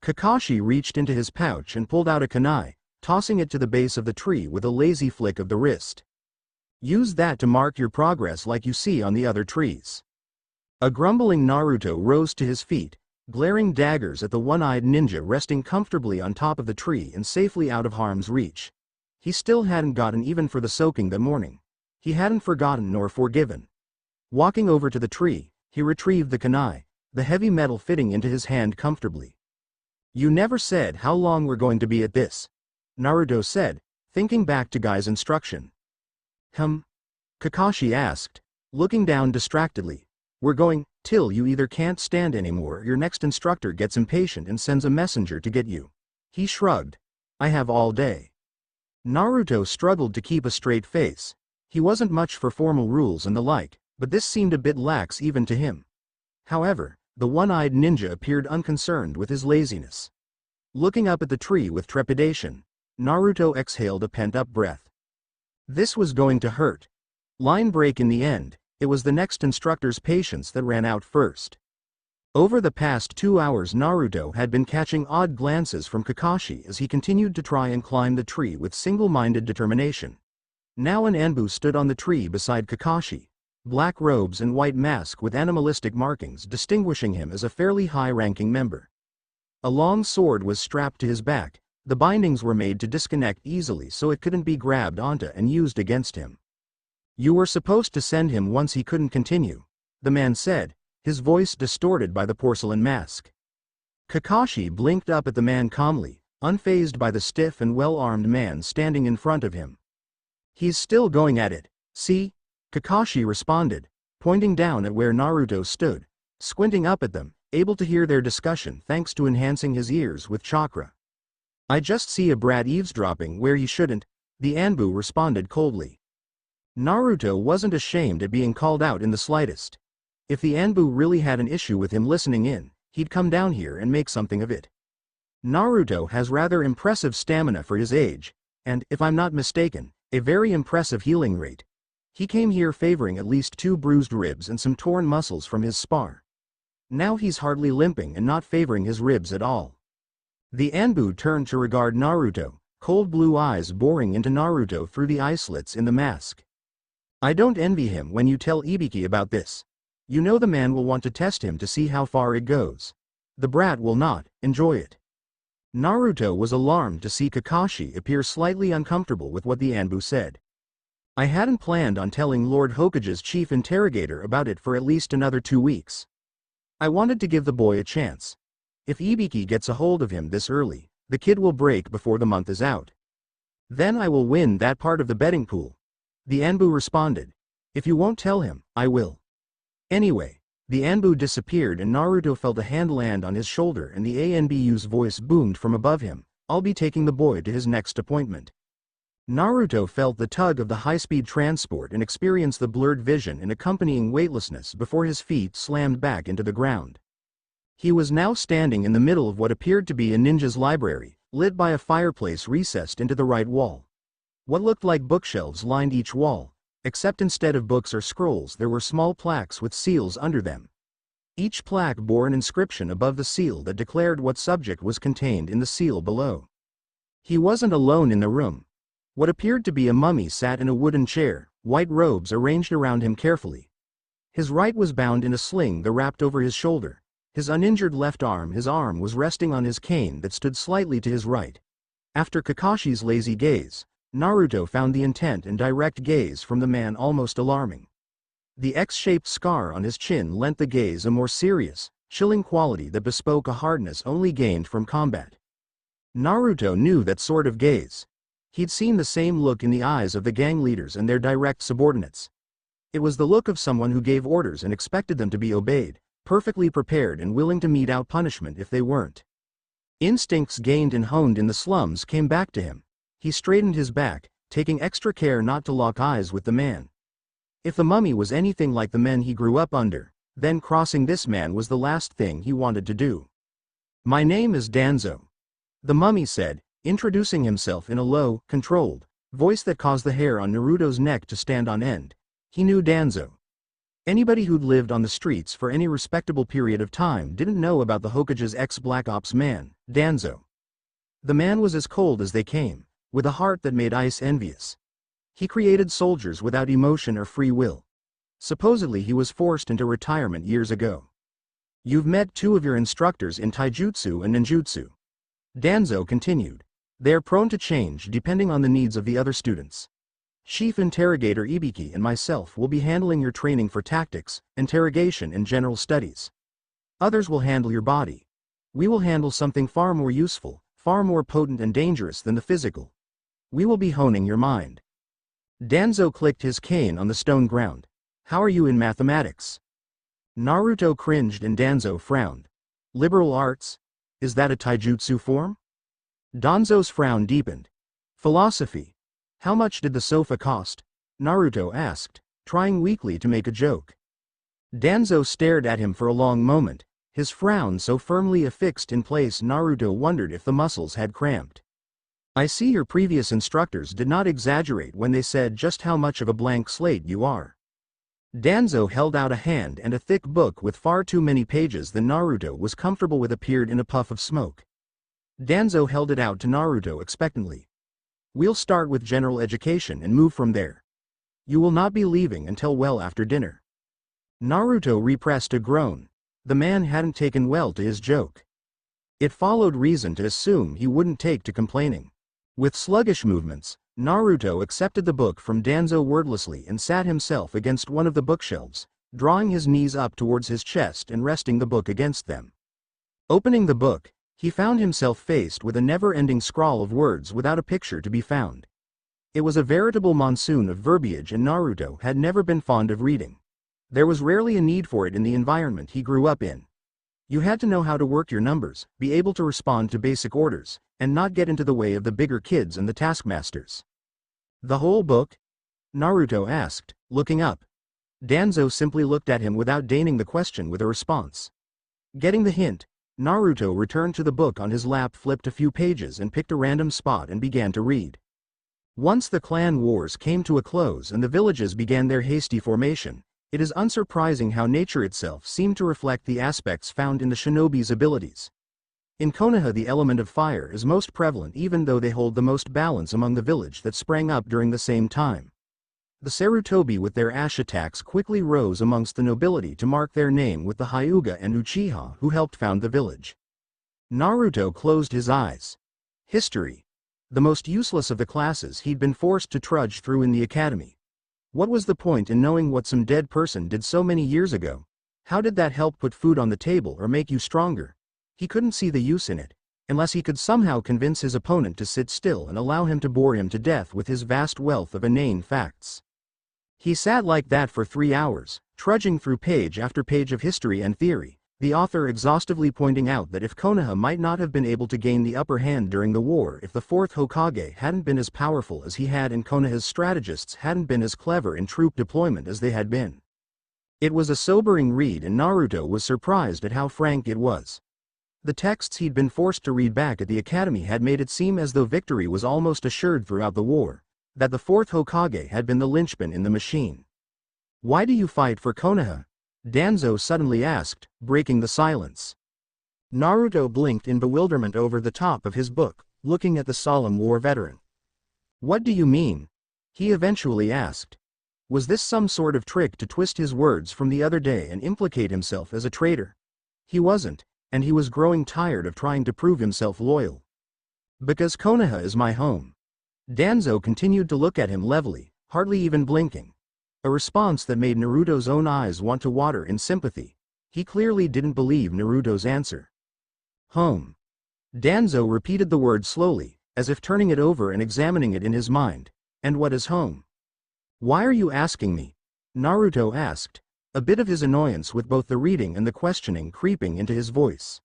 Kakashi reached into his pouch and pulled out a kunai, tossing it to the base of the tree with a lazy flick of the wrist. Use that to mark your progress like you see on the other trees. A grumbling Naruto rose to his feet, glaring daggers at the one-eyed ninja resting comfortably on top of the tree and safely out of harm's reach. He still hadn't gotten even for the soaking that morning. He hadn't forgotten nor forgiven. Walking over to the tree, he retrieved the kunai, the heavy metal fitting into his hand comfortably. "You never said how long we're going to be at this," Naruto said, thinking back to Guy's instruction. Kakashi asked, looking down distractedly. "We're going till you either can't stand anymore or your next instructor gets impatient and sends a messenger to get you." He shrugged. "I have all day." Naruto struggled to keep a straight face. He wasn't much for formal rules and the like, but this seemed a bit lax even to him. However, the one-eyed ninja appeared unconcerned with his laziness. Looking up at the tree with trepidation, Naruto exhaled a pent-up breath. This was going to hurt. Line break in the end. It was the next instructor's patience that ran out first. Over the past 2 hours Naruto had been catching odd glances from Kakashi as he continued to try and climb the tree with single-minded determination. Now an Anbu stood on the tree beside Kakashi, black robes and white mask with animalistic markings distinguishing him as a fairly high-ranking member. A long sword was strapped to his back. The bindings were made to disconnect easily so it couldn't be grabbed onto and used against him. "You were supposed to send him once he couldn't continue," the man said, his voice distorted by the porcelain mask. Kakashi blinked up at the man calmly, unfazed by the stiff and well-armed man standing in front of him. "He's still going at it, see?" Kakashi responded, pointing down at where Naruto stood, squinting up at them, able to hear their discussion thanks to enhancing his ears with chakra. "I just see a brat eavesdropping where he shouldn't," the Anbu responded coldly. Naruto wasn't ashamed at being called out in the slightest. If the Anbu really had an issue with him listening in, he'd come down here and make something of it. Naruto has rather impressive stamina for his age, and, if I'm not mistaken, a very impressive healing rate. He came here favoring at least 2 bruised ribs and some torn muscles from his spar. Now he's hardly limping and not favoring his ribs at all. The Anbu turned to regard Naruto, cold blue eyes boring into Naruto through the eye slits in the mask. "I don't envy him when you tell Ibiki about this. You know the man will want to test him to see how far it goes. The brat will not enjoy it." Naruto was alarmed to see Kakashi appear slightly uncomfortable with what the Anbu said. "I hadn't planned on telling Lord Hokage's chief interrogator about it for at least another 2 weeks. I wanted to give the boy a chance. If Ibiki gets a hold of him this early, the kid will break before the month is out. Then I will win that part of the betting pool." The Anbu responded. "If you won't tell him, I will." Anyway, the Anbu disappeared and Naruto felt a hand land on his shoulder and the Anbu's voice boomed from above him, "I'll be taking the boy to his next appointment." Naruto felt the tug of the high-speed transport and experienced the blurred vision and accompanying weightlessness before his feet slammed back into the ground. He was now standing in the middle of what appeared to be a ninja's library, lit by a fireplace recessed into the right wall. What looked like bookshelves lined each wall, except instead of books or scrolls there were small plaques with seals under them. Each plaque bore an inscription above the seal that declared what subject was contained in the seal below. He wasn't alone in the room. What appeared to be a mummy sat in a wooden chair, white robes arranged around him carefully. His right was bound in a sling that wrapped over his shoulder. His uninjured left arm was resting on his cane that stood slightly to his right. After Kakashi's lazy gaze, Naruto found the intent and direct gaze from the man almost alarming. The X-shaped scar on his chin lent the gaze a more serious, chilling quality that bespoke a hardness only gained from combat. Naruto knew that sort of gaze. He'd seen the same look in the eyes of the gang leaders and their direct subordinates. It was the look of someone who gave orders and expected them to be obeyed, perfectly prepared and willing to mete out punishment if they weren't. Instincts gained and honed in the slums came back to him. He straightened his back, taking extra care not to lock eyes with the man. If the mummy was anything like the men he grew up under, then crossing this man was the last thing he wanted to do. "My name is Danzo," the mummy said, introducing himself in a low, controlled voice that caused the hair on Naruto's neck to stand on end. He knew Danzo. Anybody who'd lived on the streets for any respectable period of time didn't know about the Hokage's ex-Black Ops man, Danzo. The man was as cold as they came, with a heart that made ice envious. He created soldiers without emotion or free will. Supposedly he was forced into retirement years ago. You've met two of your instructors in taijutsu and ninjutsu. Danzo continued. They are prone to change depending on the needs of the other students. Chief Interrogator Ibiki and myself will be handling your training for tactics, interrogation and general studies. Others will handle your body. We will handle something far more useful, far more potent and dangerous than the physical. We will be honing your mind. Danzo clicked his cane on the stone ground. How are you in mathematics? Naruto cringed and Danzo frowned. Liberal arts? Is that a taijutsu form? Danzo's frown deepened. Philosophy. How much did the sofa cost? Naruto asked, trying weakly to make a joke. Danzo stared at him for a long moment, his frown so firmly affixed in place Naruto wondered if the muscles had cramped. I see your previous instructors did not exaggerate when they said just how much of a blank slate you are. Danzo held out a hand and a thick book with far too many pages than Naruto was comfortable with appeared in a puff of smoke. Danzo held it out to Naruto expectantly. We'll start with general education and move from there. You will not be leaving until well after dinner. Naruto repressed a groan. The man hadn't taken well to his joke. It followed reason to assume he wouldn't take to complaining. With sluggish movements, Naruto accepted the book from Danzo wordlessly and sat himself against one of the bookshelves, drawing his knees up towards his chest and resting the book against them. Opening the book, he found himself faced with a never-ending scrawl of words without a picture to be found. It was a veritable monsoon of verbiage and Naruto had never been fond of reading. There was rarely a need for it in the environment he grew up in. You had to know how to work your numbers, be able to respond to basic orders, and not get into the way of the bigger kids and the taskmasters. The whole book? Naruto asked, looking up. Danzo simply looked at him without deigning the question with a response. Getting the hint, Naruto returned to the book on his lap, flipped a few pages and picked a random spot and began to read. Once the clan wars came to a close and the villages began their hasty formation, it is unsurprising how nature itself seemed to reflect the aspects found in the shinobi's abilities. In Konoha the element of fire is most prevalent even though they hold the most balance among the village that sprang up during the same time. The Sarutobi with their ash attacks quickly rose amongst the nobility to mark their name with the Hyuga and Uchiha who helped found the village. Naruto closed his eyes. History. The most useless of the classes he'd been forced to trudge through in the academy. What was the point in knowing what some dead person did so many years ago? How did that help put food on the table or make you stronger? He couldn't see the use in it, unless he could somehow convince his opponent to sit still and allow him to bore him to death with his vast wealth of inane facts. He sat like that for 3 hours, trudging through page after page of history and theory, the author exhaustively pointing out that if Konoha might not have been able to gain the upper hand during the war if the fourth Hokage hadn't been as powerful as he had and Konoha's strategists hadn't been as clever in troop deployment as they had been. It was a sobering read and Naruto was surprised at how frank it was. The texts he'd been forced to read back at the academy had made it seem as though victory was almost assured throughout the war, that the fourth Hokage had been the linchpin in the machine. Why do you fight for Konoha? Danzo suddenly asked, breaking the silence. Naruto blinked in bewilderment over the top of his book, looking at the solemn war veteran. What do you mean? He eventually asked. Was this some sort of trick to twist his words from the other day and implicate himself as a traitor? He wasn't, and he was growing tired of trying to prove himself loyal. Because Konoha is my home. Danzo continued to look at him levelly, hardly even blinking. A response that made Naruto's own eyes want to water in sympathy. He clearly didn't believe Naruto's answer. Home. Danzo repeated the word slowly, as if turning it over and examining it in his mind. And what is home? Why are you asking me? Naruto asked, a bit of his annoyance with both the reading and the questioning creeping into his voice.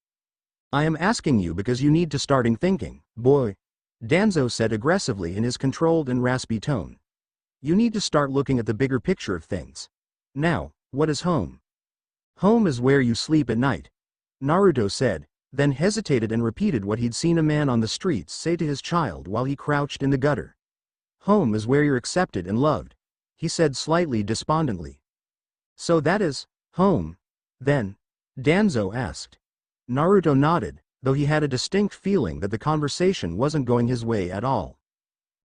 I am asking you because you need to start thinking, boy. Danzo said aggressively in his controlled and raspy tone. You need to start looking at the bigger picture of things. Now, what is home? Home is where you sleep at night. Naruto said, then hesitated and repeated what he'd seen a man on the streets say to his child while he crouched in the gutter. Home is where you're accepted and loved, he said slightly despondently. So that is home, then? Danzo asked. Naruto nodded, though he had a distinct feeling that the conversation wasn't going his way at all.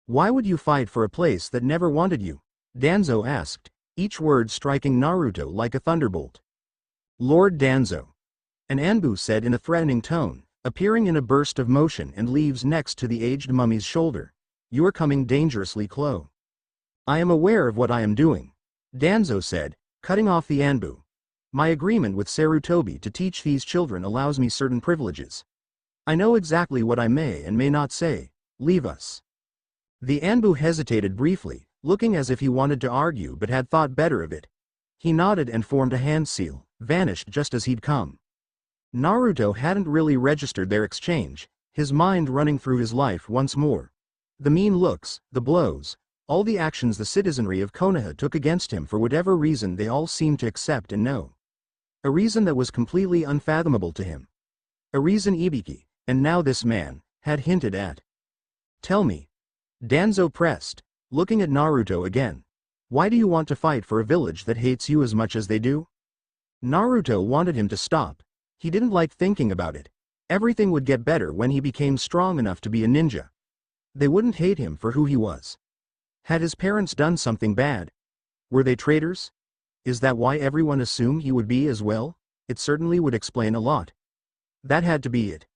Why would you fight for a place that never wanted you? Danzo asked, each word striking Naruto like a thunderbolt. Lord Danzo. an Anbu said in a threatening tone, appearing in a burst of motion and leaves next to the aged mummy's shoulder. You are coming dangerously close. I am aware of what I am doing, Danzo said, cutting off the Anbu. My agreement with Sarutobi to teach these children allows me certain privileges. I know exactly what I may and may not say. Leave us. The Anbu hesitated briefly, looking as if he wanted to argue but had thought better of it. He nodded and formed a hand seal, vanished just as he'd come. Naruto hadn't really registered their exchange, his mind running through his life once more. The mean looks, the blows, all the actions the citizenry of Konoha took against him for whatever reason they all seemed to accept and know. A reason that was completely unfathomable to him. A reason Ibiki, and now this man, had hinted at. Tell me. Danzo pressed, looking at Naruto again. Why do you want to fight for a village that hates you as much as they do? Naruto wanted him to stop. He didn't like thinking about it. Everything would get better when he became strong enough to be a ninja. They wouldn't hate him for who he was. Had his parents done something bad? Were they traitors? Is that why everyone assumed he would be as well? It certainly would explain a lot. That had to be it.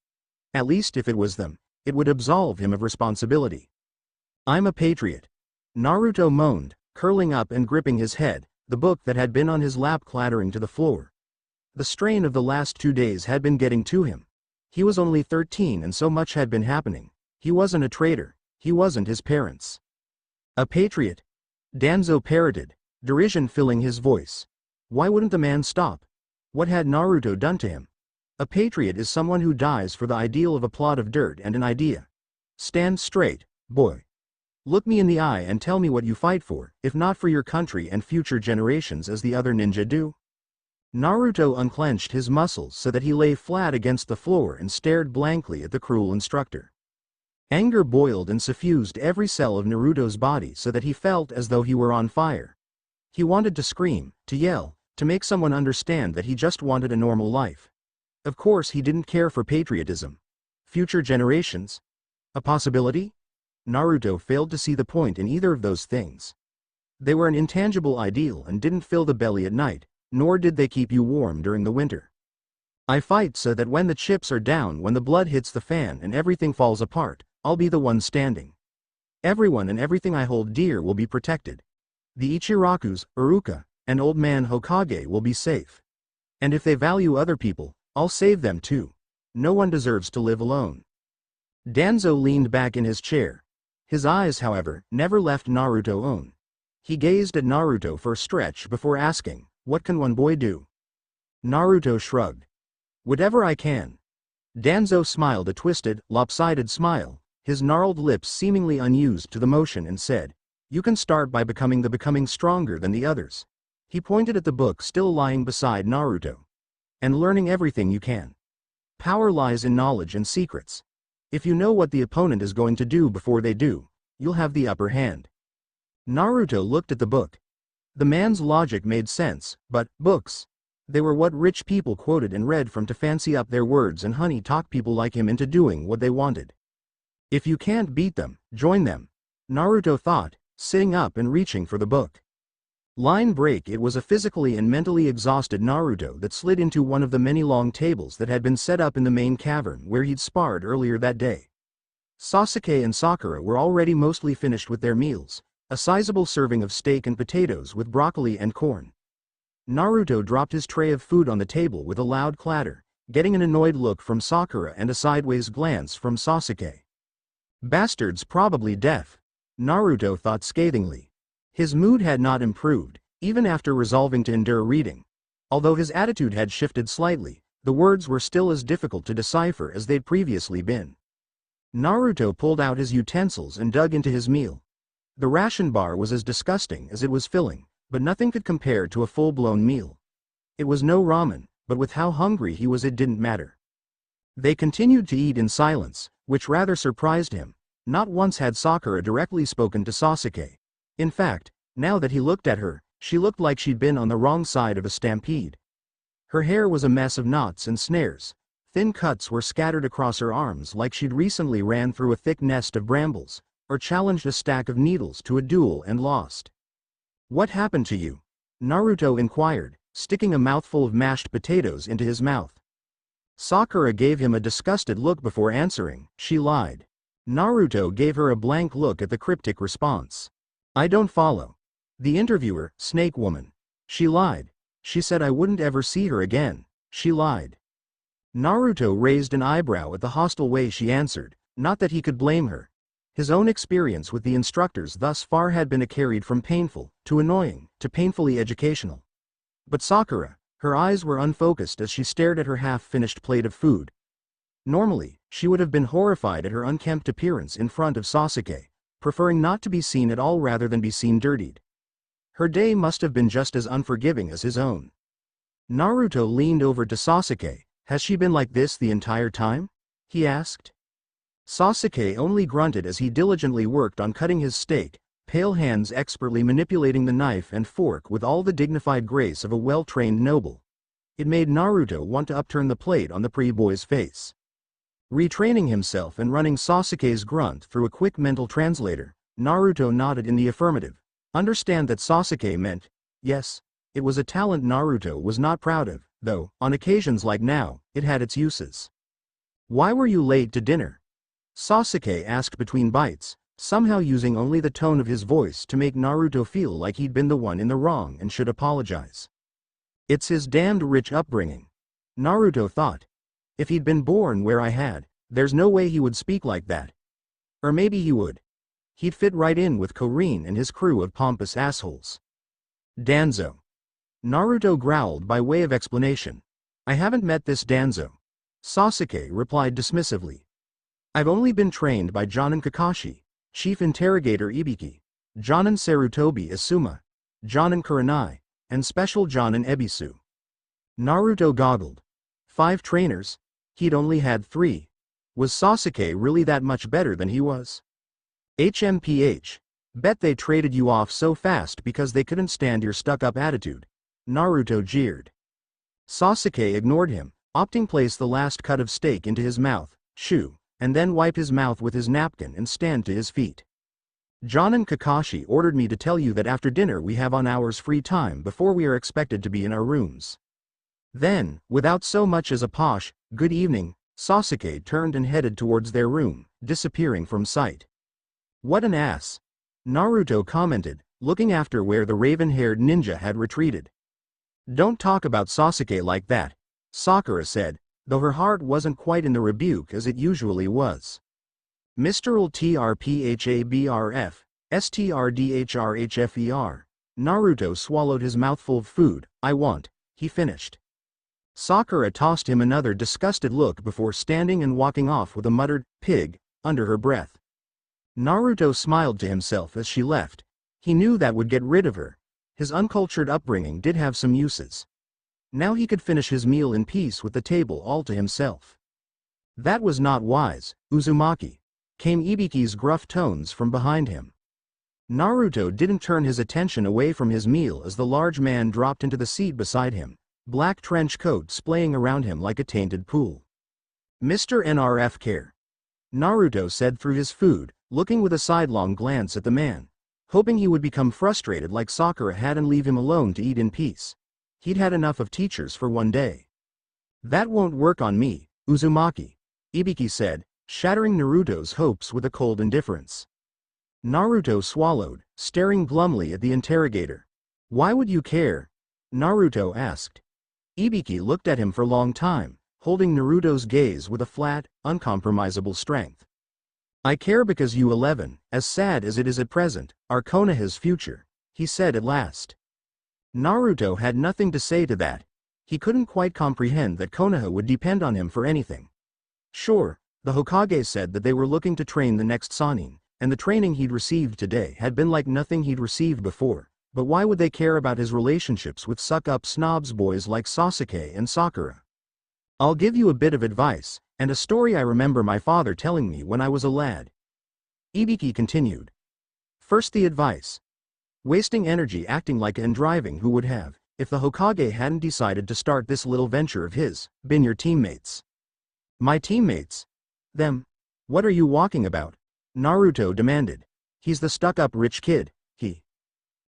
At least if it was them, it would absolve him of responsibility. I'm a patriot. Naruto moaned, curling up and gripping his head, the book that had been on his lap clattering to the floor. The strain of the last 2 days had been getting to him. He was only 13 and so much had been happening. He wasn't a traitor, he wasn't his parents. A patriot? Danzo parroted, derision filling his voice. Why wouldn't the man stop? What had Naruto done to him? A patriot is someone who dies for the ideal of a plot of dirt and an idea. Stand straight, boy. Look me in the eye and tell me what you fight for, if not for your country and future generations as the other ninja do. Naruto unclenched his muscles so that he lay flat against the floor and stared blankly at the cruel instructor. Anger boiled and suffused every cell of Naruto's body so that he felt as though he were on fire. He wanted to scream, to yell, to make someone understand that he just wanted a normal life. Of course he didn't care for patriotism. Future generations? A possibility? Naruto failed to see the point in either of those things. They were an intangible ideal and didn't fill the belly at night, nor did they keep you warm during the winter. I fight so that when the chips are down, when the blood hits the fan and everything falls apart, I'll be the one standing. Everyone and everything I hold dear will be protected. The Ichirakus, Iruka, and old man Hokage will be safe. And if they value other people, I'll save them too. No one deserves to live alone. Danzo leaned back in his chair. His eyes, however, never left Naruto's own. He gazed at Naruto for a stretch before asking, what can one boy do? Naruto shrugged. Whatever I can. Danzo smiled a twisted, lopsided smile, his gnarled lips seemingly unused to the motion, and said, you can start by becoming stronger than the others. He pointed at the book still lying beside Naruto. And learning everything you can. Power lies in knowledge and secrets. If you know what the opponent is going to do before they do, you'll have the upper hand. Naruto looked at the book. The man's logic made sense, but books. They were what rich people quoted and read from to fancy up their words and honey-talk people like him into doing what they wanted. If you can't beat them, join them, Naruto thought, sitting up and reaching for the book. Line break. It was a physically and mentally exhausted Naruto that slid into one of the many long tables that had been set up in the main cavern where he'd sparred earlier that day. Sasuke and Sakura were already mostly finished with their meals, a sizable serving of steak and potatoes with broccoli and corn. Naruto dropped his tray of food on the table with a loud clatter, getting an annoyed look from Sakura and a sideways glance from Sasuke. Bastards, probably deaf, Naruto thought scathingly. His mood had not improved, even after resolving to endure reading. Although his attitude had shifted slightly, the words were still as difficult to decipher as they'd previously been. Naruto pulled out his utensils and dug into his meal. The ration bar was as disgusting as it was filling, but nothing could compare to a full-blown meal. It was no ramen, but with how hungry he was it didn't matter. They continued to eat in silence, which rather surprised him. Not once had Sakura directly spoken to Sasuke. In fact, now that he looked at her, she looked like she'd been on the wrong side of a stampede. Her hair was a mess of knots and snares. Thin cuts were scattered across her arms like she'd recently ran through a thick nest of brambles, or challenged a stack of needles to a duel and lost. What happened to you? Naruto inquired, sticking a mouthful of mashed potatoes into his mouth. Sakura gave him a disgusted look before answering. She lied. Naruto gave her a blank look at the cryptic response. I don't follow. The interviewer, Snake Woman. She lied. She said I wouldn't ever see her again. She lied. Naruto raised an eyebrow at the hostile way she answered, not that he could blame her. His own experience with the instructors thus far had been carried from painful, to annoying, to painfully educational. But Sakura, her eyes were unfocused as she stared at her half-finished plate of food. Normally, she would have been horrified at her unkempt appearance in front of Sasuke, preferring not to be seen at all rather than be seen dirtied. Her day must have been just as unforgiving as his own. Naruto leaned over to Sasuke. Has she been like this the entire time? He asked. Sasuke only grunted as he diligently worked on cutting his steak, pale hands expertly manipulating the knife and fork with all the dignified grace of a well-trained noble. It made Naruto want to upturn the plate on the pretty boy's face. Retraining himself and running Sasuke's grunt through a quick mental translator, Naruto nodded in the affirmative. Understand that Sasuke meant, yes. It was a talent Naruto was not proud of, though, on occasions like now, it had its uses. Why were you late to dinner? Sasuke asked between bites, somehow using only the tone of his voice to make Naruto feel like he'd been the one in the wrong and should apologize. It's his damned rich upbringing. Naruto thought. If he'd been born where I had, there's no way he would speak like that. Or maybe he would. He'd fit right in with Korin and his crew of pompous assholes. Danzo. Naruto growled by way of explanation. I haven't met this Danzo. Sasuke replied dismissively. I've only been trained by Jonin Kakashi, Chief Interrogator Ibiki, Jonin Sarutobi Asuma, Jonin Kurenai, and Special Jonin Ebisu. Naruto goggled. 5 trainers? He'd only had 3. Was Sasuke really that much better than he was? HMPH. Bet they traded you off so fast because they couldn't stand your stuck-up attitude. Naruto jeered. Sasuke ignored him, opting place the last cut of steak into his mouth, chew, and then wipe his mouth with his napkin and stand to his feet. Jonin Kakashi ordered me to tell you that after dinner we have an hour's free time before we are expected to be in our rooms. Then, without so much as a posh, good evening, Sasuke turned and headed towards their room, disappearing from sight. What an ass! Naruto commented, looking after where the raven-haired ninja had retreated. Don't talk about Sasuke like that, Sakura said, though her heart wasn't quite in the rebuke as it usually was. Mr. LTRPHABRF, STRDHRHFER. Naruto swallowed his mouthful of food. I want, he finished. Sakura tossed him another disgusted look before standing and walking off with a muttered, pig, under her breath. Naruto smiled to himself as she left. He knew that would get rid of her. His uncultured upbringing did have some uses. Now he could finish his meal in peace with the table all to himself. That was not wise, Uzumaki, came Ibiki's gruff tones from behind him. Naruto didn't turn his attention away from his meal as the large man dropped into the seat beside him, black trench coat splaying around him like a tainted pool. Mr. NRF care. Naruto said through his food, looking with a sidelong glance at the man, hoping he would become frustrated like Sakura had and leave him alone to eat in peace. He'd had enough of teachers for one day. That won't work on me, Uzumaki, Ibiki said, shattering Naruto's hopes with a cold indifference. Naruto swallowed, staring glumly at the interrogator. Why would you care? Naruto asked. Ibiki looked at him for a long time, holding Naruto's gaze with a flat, uncompromisable strength. I care because you 11, as sad as it is at present, are Konoha's future, he said at last. Naruto had nothing to say to that. He couldn't quite comprehend that Konoha would depend on him for anything. Sure, the Hokage said that they were looking to train the next Sannin, and the training he'd received today had been like nothing he'd received before, but why would they care about his relationships with suck-up snobs boys like Sasuke and Sakura? I'll give you a bit of advice, and a story I remember my father telling me when I was a lad. Ibiki continued. First the advice. Wasting energy acting like and driving who would have, if the Hokage hadn't decided to start this little venture of his, been your teammates. My teammates? Them? What are you walking about? Naruto demanded. He's the stuck-up rich kid, he.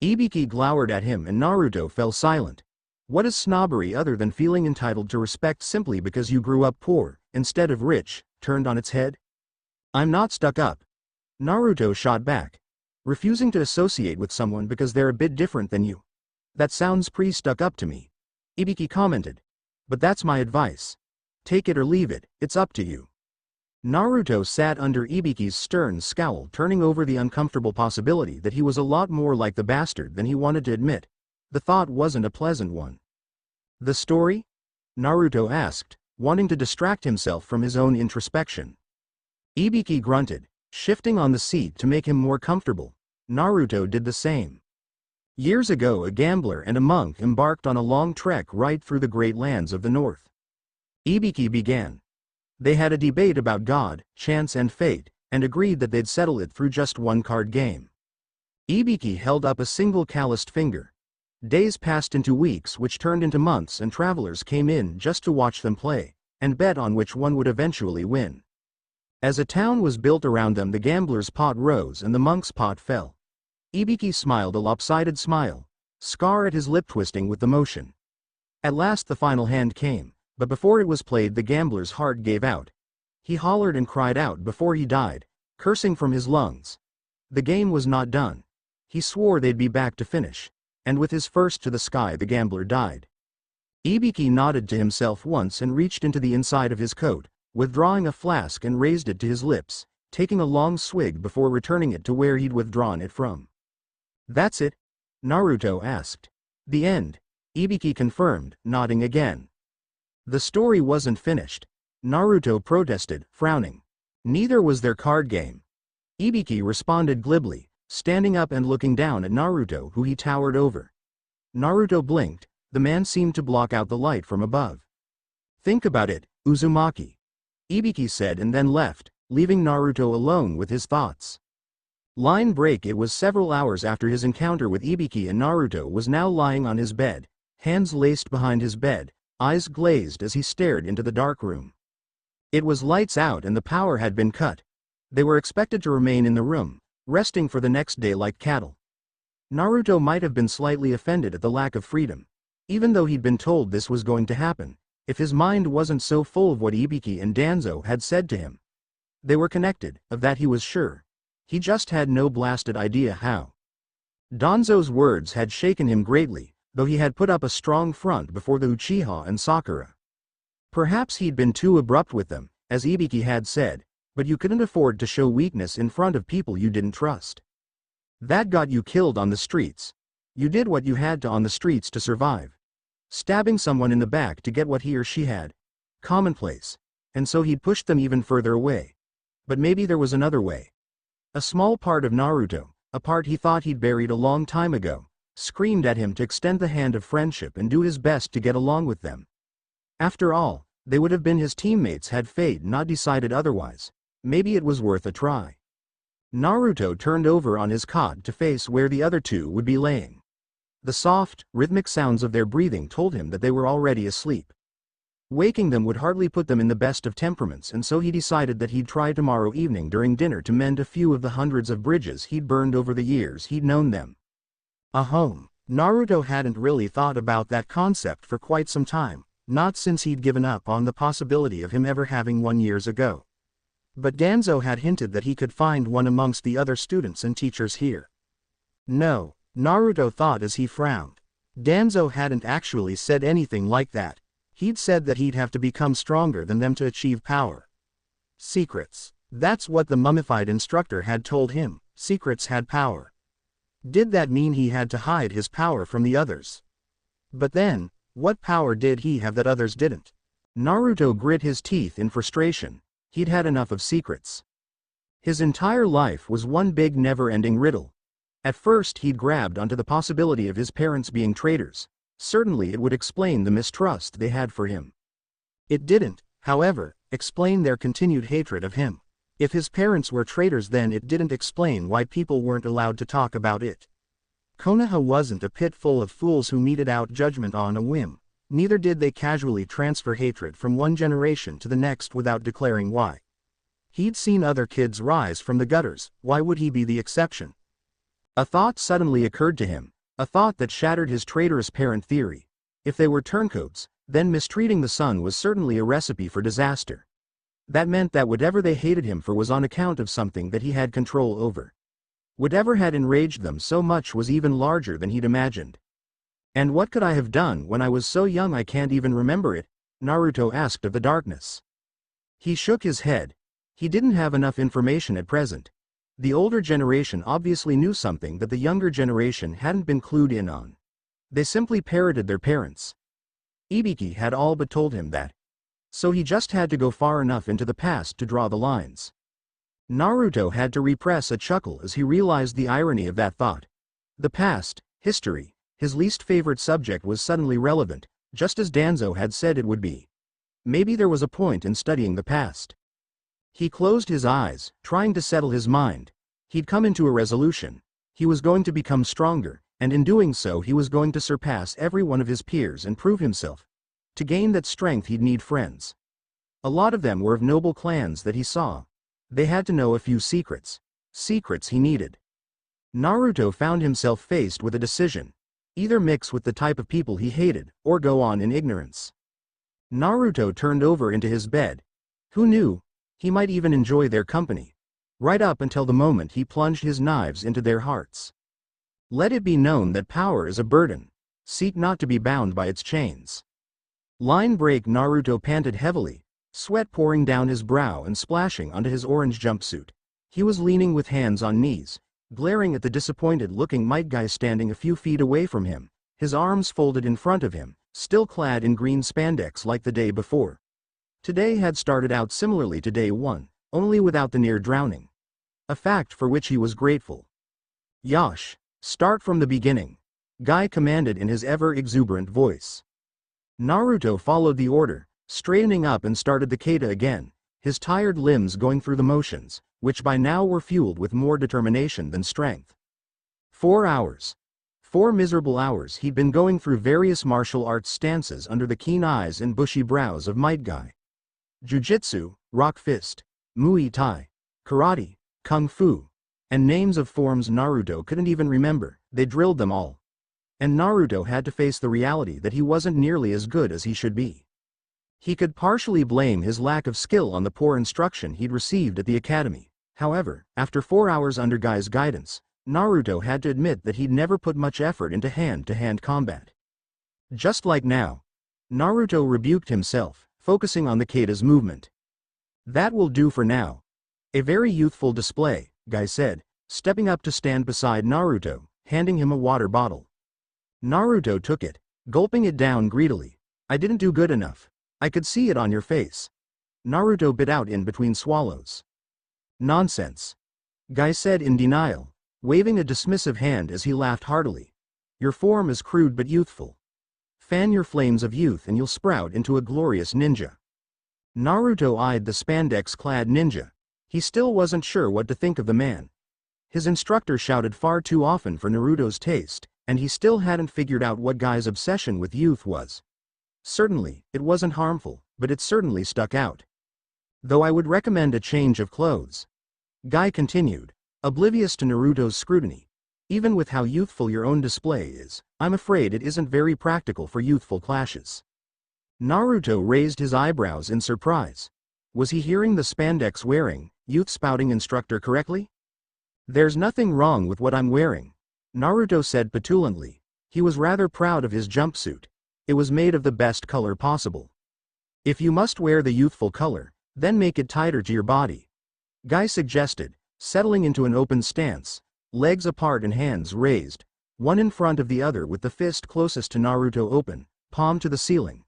Ibiki glowered at him and Naruto fell silent. What is snobbery other than feeling entitled to respect simply because you grew up poor, instead of rich, turned on its head? I'm not stuck up. Naruto shot back. Refusing to associate with someone because they're a bit different than you. That sounds pretty stuck up to me. Ibiki commented. But that's my advice. Take it or leave it, it's up to you. Naruto sat under Ibiki's stern scowl, turning over the uncomfortable possibility that he was a lot more like the bastard than he wanted to admit. The thought wasn't a pleasant one. The story? Naruto asked, wanting to distract himself from his own introspection. Ibiki grunted, shifting on the seat to make him more comfortable. Naruto did the same. Years ago, a gambler and a monk embarked on a long trek right through the great lands of the north. Ibiki began. They had a debate about God, chance and fate, and agreed that they'd settle it through just one card game. Ibiki held up a single calloused finger. Days passed into weeks, which turned into months, and travelers came in just to watch them play, and bet on which one would eventually win. As a town was built around them, the gambler's pot rose and the monk's pot fell. Ibiki smiled a lopsided smile, scar at his lip twisting with the motion. At last the final hand came, but before it was played the gambler's heart gave out. He hollered and cried out before he died, cursing from his lungs. The game was not done. He swore they'd be back to finish. And with his first to the sky the gambler died. Ibiki nodded to himself once and reached into the inside of his coat, withdrawing a flask and raised it to his lips, taking a long swig before returning it to where he'd withdrawn it from. That's it? Naruto asked. The end, Ibiki confirmed, nodding again. The story wasn't finished. Naruto protested, frowning. Neither was their card game. Ibiki responded glibly, standing up and looking down at Naruto, who he towered over. Naruto blinked. The man seemed to block out the light from above. Think about it, Uzumaki. Ibiki said and then left, leaving Naruto alone with his thoughts. Line break. It was several hours after his encounter with Ibiki, and Naruto was now lying on his bed, hands laced behind his bed, eyes glazed as he stared into the dark room. It was lights out and the power had been cut. They were expected to remain in the room, resting for the next day like cattle. Naruto might have been slightly offended at the lack of freedom, even though he'd been told this was going to happen, if his mind wasn't so full of what Ibiki and Danzo had said to him. They were connected, of that he was sure. He just had no blasted idea how. Danzo's words had shaken him greatly, though he had put up a strong front before the Uchiha and Sakura. Perhaps he'd been too abrupt with them, as Ibiki had said, but you couldn't afford to show weakness in front of people you didn't trust. That got you killed on the streets. You did what you had to on the streets to survive. Stabbing someone in the back to get what he or she had. Commonplace. And so he'd pushed them even further away. But maybe there was another way. A small part of Naruto, a part he thought he'd buried a long time ago, screamed at him to extend the hand of friendship and do his best to get along with them. After all, they would have been his teammates had fate not decided otherwise. Maybe it was worth a try. Naruto turned over on his cot to face where the other two would be laying. The soft, rhythmic sounds of their breathing told him that they were already asleep. Waking them would hardly put them in the best of temperaments, and so he decided that he'd try tomorrow evening during dinner to mend a few of the hundreds of bridges he'd burned over the years he'd known them. A home. Naruto hadn't really thought about that concept for quite some time, not since he'd given up on the possibility of him ever having one years ago. But Danzo had hinted that he could find one amongst the other students and teachers here. No, Naruto thought as he frowned. Danzo hadn't actually said anything like that. He'd said that he'd have to become stronger than them to achieve power. Secrets. That's what the mummified instructor had told him. Secrets had power. Did that mean he had to hide his power from the others? But then, what power did he have that others didn't? Naruto grit his teeth in frustration. He'd had enough of secrets. His entire life was one big never-ending riddle. At first he'd grabbed onto the possibility of his parents being traitors. Certainly it would explain the mistrust they had for him. It didn't, however, explain their continued hatred of him. If his parents were traitors, then it didn't explain why people weren't allowed to talk about it. Konoha wasn't a pit full of fools who meted out judgment on a whim. Neither did they casually transfer hatred from one generation to the next without declaring why. He'd seen other kids rise from the gutters. Why would he be the exception? A thought suddenly occurred to him, a thought that shattered his traitorous parent theory. If they were turncoats, then mistreating the son was certainly a recipe for disaster. That meant that whatever they hated him for was on account of something that he had control over. Whatever had enraged them so much was even larger than he'd imagined. "And what could I have done when I was so young I can't even remember it?" Naruto asked of the darkness. He shook his head. He didn't have enough information at present. The older generation obviously knew something that the younger generation hadn't been clued in on. They simply parroted their parents. Ibiki had all but told him that. So he just had to go far enough into the past to draw the lines. Naruto had to repress a chuckle as he realized the irony of that thought. The past, history, his least favorite subject, was suddenly relevant, just as Danzo had said it would be. Maybe there was a point in studying the past. He closed his eyes, trying to settle his mind. He'd come into a resolution. He was going to become stronger, and in doing so he was going to surpass every one of his peers and prove himself. To gain that strength he'd need friends. A lot of them were of noble clans that he saw. They had to know a few secrets. Secrets he needed. Naruto found himself faced with a decision. Either mix with the type of people he hated, or go on in ignorance. Naruto turned over into his bed. Who knew? He might even enjoy their company. Right up until the moment he plunged his knives into their hearts. Let it be known that power is a burden. Seek not to be bound by its chains. Line break. Naruto panted heavily, sweat pouring down his brow and splashing onto his orange jumpsuit. He was leaning with hands on knees, glaring at the disappointed-looking Might Guy standing a few feet away from him, his arms folded in front of him, still clad in green spandex like the day before. Today had started out similarly to day one, only without the near drowning. A fact for which he was grateful. "Yosh, start from the beginning," Guy commanded in his ever-exuberant voice. Naruto followed the order, straightening up and started the kata again, his tired limbs going through the motions, which by now were fueled with more determination than strength. 4 hours. 4 miserable hours he'd been going through various martial arts stances under the keen eyes and bushy brows of Might Guy. Jujitsu, rock fist, Muay Thai, karate, kung fu, and names of forms Naruto couldn't even remember. They drilled them all. And Naruto had to face the reality that he wasn't nearly as good as he should be. He could partially blame his lack of skill on the poor instruction he'd received at the academy. However, after 4 hours under Guy's guidance, Naruto had to admit that he'd never put much effort into hand-to-hand combat. Just like now. Naruto rebuked himself, focusing on the kata's movement. "That will do for now." "A very youthful display," Guy said, stepping up to stand beside Naruto, handing him a water bottle. Naruto took it, gulping it down greedily. "I didn't do good enough. I could see it on your face." Naruto bit out in between swallows. "Nonsense," Guy said in denial, waving a dismissive hand as he laughed heartily. "Your form is crude but youthful. Fan your flames of youth and you'll sprout into a glorious ninja." Naruto eyed the spandex-clad ninja. He still wasn't sure what to think of the man. His instructor shouted far too often for Naruto's taste, and he still hadn't figured out what Guy's obsession with youth was. Certainly, it wasn't harmful, but it certainly stuck out. "Though I would recommend a change of clothes," Guy continued, oblivious to Naruto's scrutiny. "Even with how youthful your own display is, I'm afraid it isn't very practical for youthful clashes." Naruto raised his eyebrows in surprise. Was he hearing the spandex-wearing, youth-spouting instructor correctly? "There's nothing wrong with what I'm wearing," Naruto said petulantly. He was rather proud of his jumpsuit. It was made of the best color possible. "If you must wear the youthful color, then make it tighter to your body," Guy suggested, settling into an open stance, legs apart and hands raised, one in front of the other with the fist closest to Naruto open, palm to the ceiling.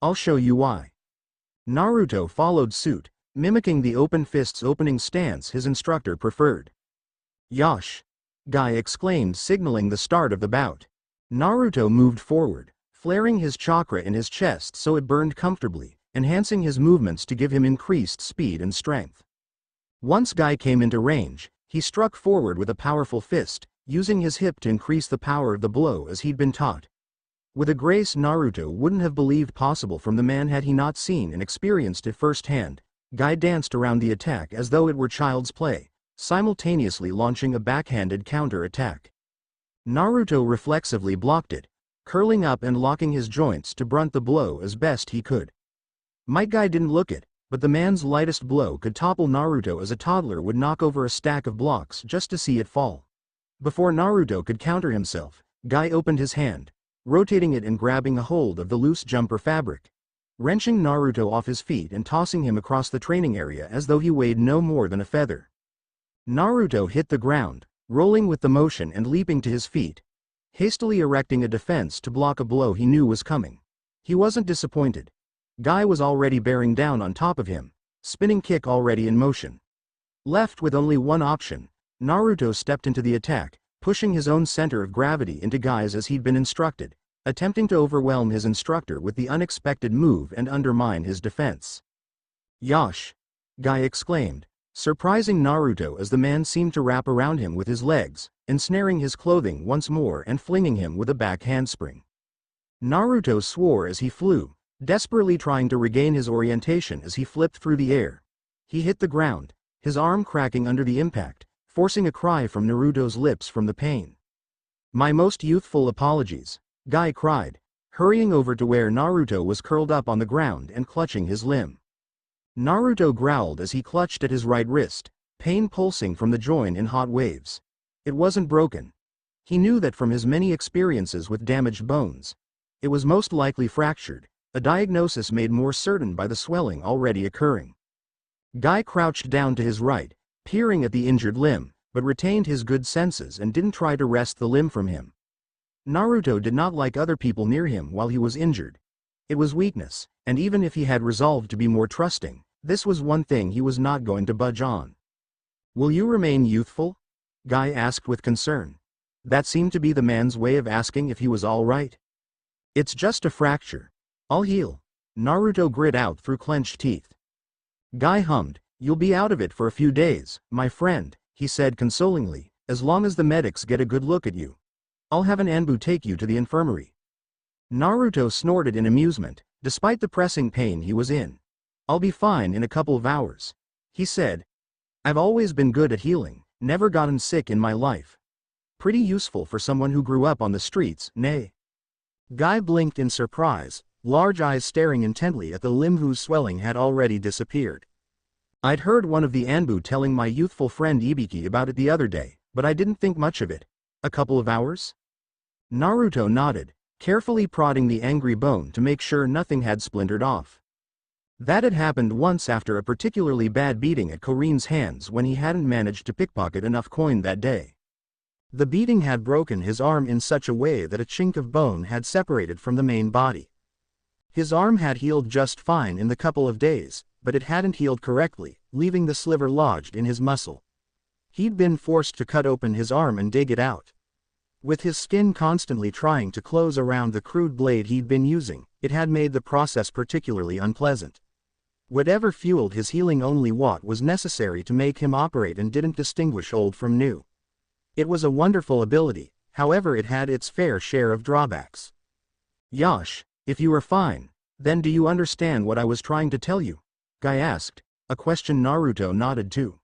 "I'll show you why." Naruto followed suit, mimicking the open fist's opening stance his instructor preferred. "Yosh!" Guy exclaimed, signaling the start of the bout. Naruto moved forward, flaring his chakra in his chest so it burned comfortably, enhancing his movements to give him increased speed and strength. Once Guy came into range, he struck forward with a powerful fist, using his hip to increase the power of the blow as he'd been taught. With a grace Naruto wouldn't have believed possible from the man had he not seen and experienced it firsthand, Guy danced around the attack as though it were child's play, simultaneously launching a backhanded counter-attack. Naruto reflexively blocked it, curling up and locking his joints to brunt the blow as best he could. Might Guy didn't look it, but the man's lightest blow could topple Naruto as a toddler would knock over a stack of blocks just to see it fall. Before Naruto could counter himself, Guy opened his hand, rotating it and grabbing a hold of the loose jumper fabric, wrenching Naruto off his feet and tossing him across the training area as though he weighed no more than a feather. Naruto hit the ground, rolling with the motion and leaping to his feet, hastily erecting a defense to block a blow he knew was coming. He wasn't disappointed. Guy was already bearing down on top of him, spinning kick already in motion. Left with only one option, Naruto stepped into the attack, pushing his own center of gravity into Guy's as he'd been instructed, attempting to overwhelm his instructor with the unexpected move and undermine his defense. "Yosh!" Guy exclaimed, surprising Naruto as the man seemed to wrap around him with his legs, ensnaring his clothing once more and flinging him with a back handspring. Naruto swore as he flew, desperately trying to regain his orientation as he flipped through the air. He hit the ground, his arm cracking under the impact, forcing a cry from Naruto's lips from the pain. "My most youthful apologies," Guy cried, hurrying over to where Naruto was curled up on the ground and clutching his limb. Naruto growled as he clutched at his right wrist, pain pulsing from the joint in hot waves. It wasn't broken. He knew that from his many experiences with damaged bones. It was most likely fractured, a diagnosis made more certain by the swelling already occurring. Guy crouched down to his right, peering at the injured limb, but retained his good senses and didn't try to wrest the limb from him. Naruto did not like other people near him while he was injured. It was weakness, and even if he had resolved to be more trusting, this was one thing he was not going to budge on. "Will you remain youthful?" Guy asked with concern. That seemed to be the man's way of asking if he was all right. "It's just a fracture. I'll heal," Naruto grit out through clenched teeth. Guy hummed. "You'll be out of it for a few days, my friend," he said consolingly, "as long as the medics get a good look at you. I'll have an Anbu take you to the infirmary." Naruto snorted in amusement, despite the pressing pain he was in. "I'll be fine in a couple of hours," he said. "I've always been good at healing, never gotten sick in my life. Pretty useful for someone who grew up on the streets, nay." Guy blinked in surprise, large eyes staring intently at the limb whose swelling had already disappeared. "I'd heard one of the Anbu telling my youthful friend Ibiki about it the other day, but I didn't think much of it. A couple of hours?" Naruto nodded, carefully prodding the angry bone to make sure nothing had splintered off. That had happened once after a particularly bad beating at Korin's hands when he hadn't managed to pickpocket enough coin that day. The beating had broken his arm in such a way that a chink of bone had separated from the main body. His arm had healed just fine in the couple of days, but it hadn't healed correctly, leaving the sliver lodged in his muscle. He'd been forced to cut open his arm and dig it out. With his skin constantly trying to close around the crude blade he'd been using, it had made the process particularly unpleasant. Whatever fueled his healing only what was necessary to make him operate and didn't distinguish old from new. It was a wonderful ability, however it had its fair share of drawbacks. "Yosh, if you are fine, then do you understand what I was trying to tell you?" Guy asked, a question Naruto nodded to.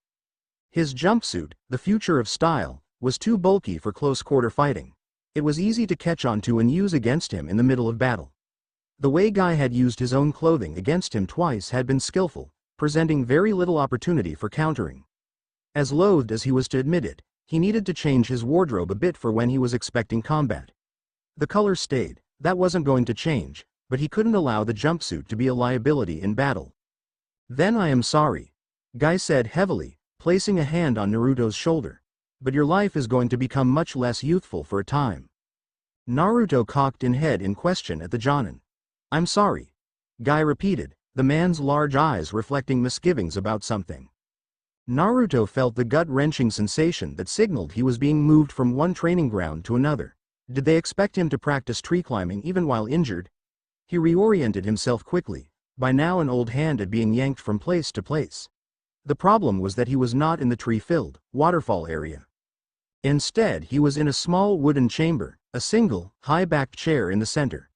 His jumpsuit, the future of style, was too bulky for close-quarter fighting. It was easy to catch on to and use against him in the middle of battle. The way Guy had used his own clothing against him twice had been skillful, presenting very little opportunity for countering. As loath as he was to admit it, he needed to change his wardrobe a bit for when he was expecting combat. The color stayed, that wasn't going to change, but he couldn't allow the jumpsuit to be a liability in battle. "Then I am sorry," Guy said heavily, placing a hand on Naruto's shoulder. "But your life is going to become much less youthful for a time." Naruto cocked in head in question at the Jonin. "I'm sorry," Guy repeated, the man's large eyes reflecting misgivings about something. Naruto felt the gut-wrenching sensation that signaled he was being moved from one training ground to another. Did they expect him to practice tree climbing even while injured? He reoriented himself quickly, by now an old hand at being yanked from place to place. The problem was that he was not in the tree-filled, waterfall area. Instead, he was in a small wooden chamber, a single, high-backed chair in the center.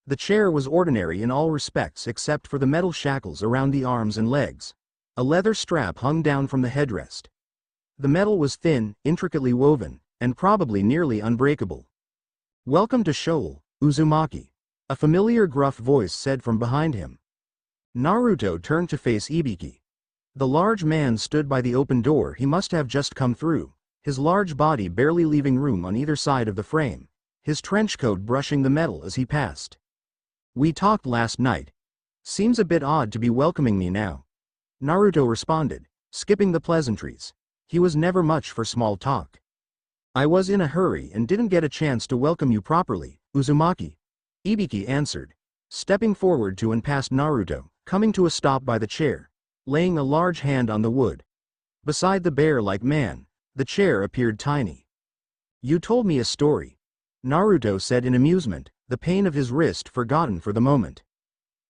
The chair was ordinary in all respects except for the metal shackles around the arms and legs. A leather strap hung down from the headrest. The metal was thin, intricately woven, and probably nearly unbreakable. "Welcome to Shoal," Uzumaki. A familiar gruff voice said from behind him. Naruto turned to face Ibiki. The large man stood by the open door he must have just come through, his large body barely leaving room on either side of the frame, his trench coat brushing the metal as he passed. "We talked last night. Seems a bit odd to be welcoming me now," Naruto responded, skipping the pleasantries. He was never much for small talk. "I was in a hurry and didn't get a chance to welcome you properly, Uzumaki," Ibiki answered, stepping forward to and past Naruto, coming to a stop by the chair, laying a large hand on the wood. Beside the bear-like man, the chair appeared tiny. "You told me a story," Naruto said in amusement, the pain of his wrist forgotten for the moment.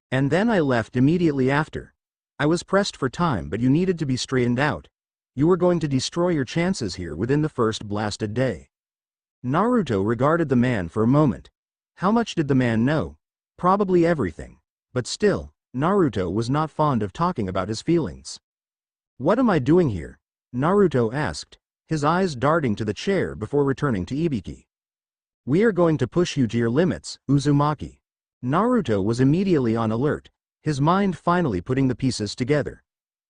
"And then I left immediately after. I was pressed for time, but you needed to be straightened out. You were going to destroy your chances here within the first blasted day." Naruto regarded the man for a moment. How much did the man know? Probably everything. But still, Naruto was not fond of talking about his feelings. "What am I doing here?" Naruto asked, his eyes darting to the chair before returning to Ibiki. "We are going to push you to your limits, Uzumaki." Naruto was immediately on alert, his mind finally putting the pieces together.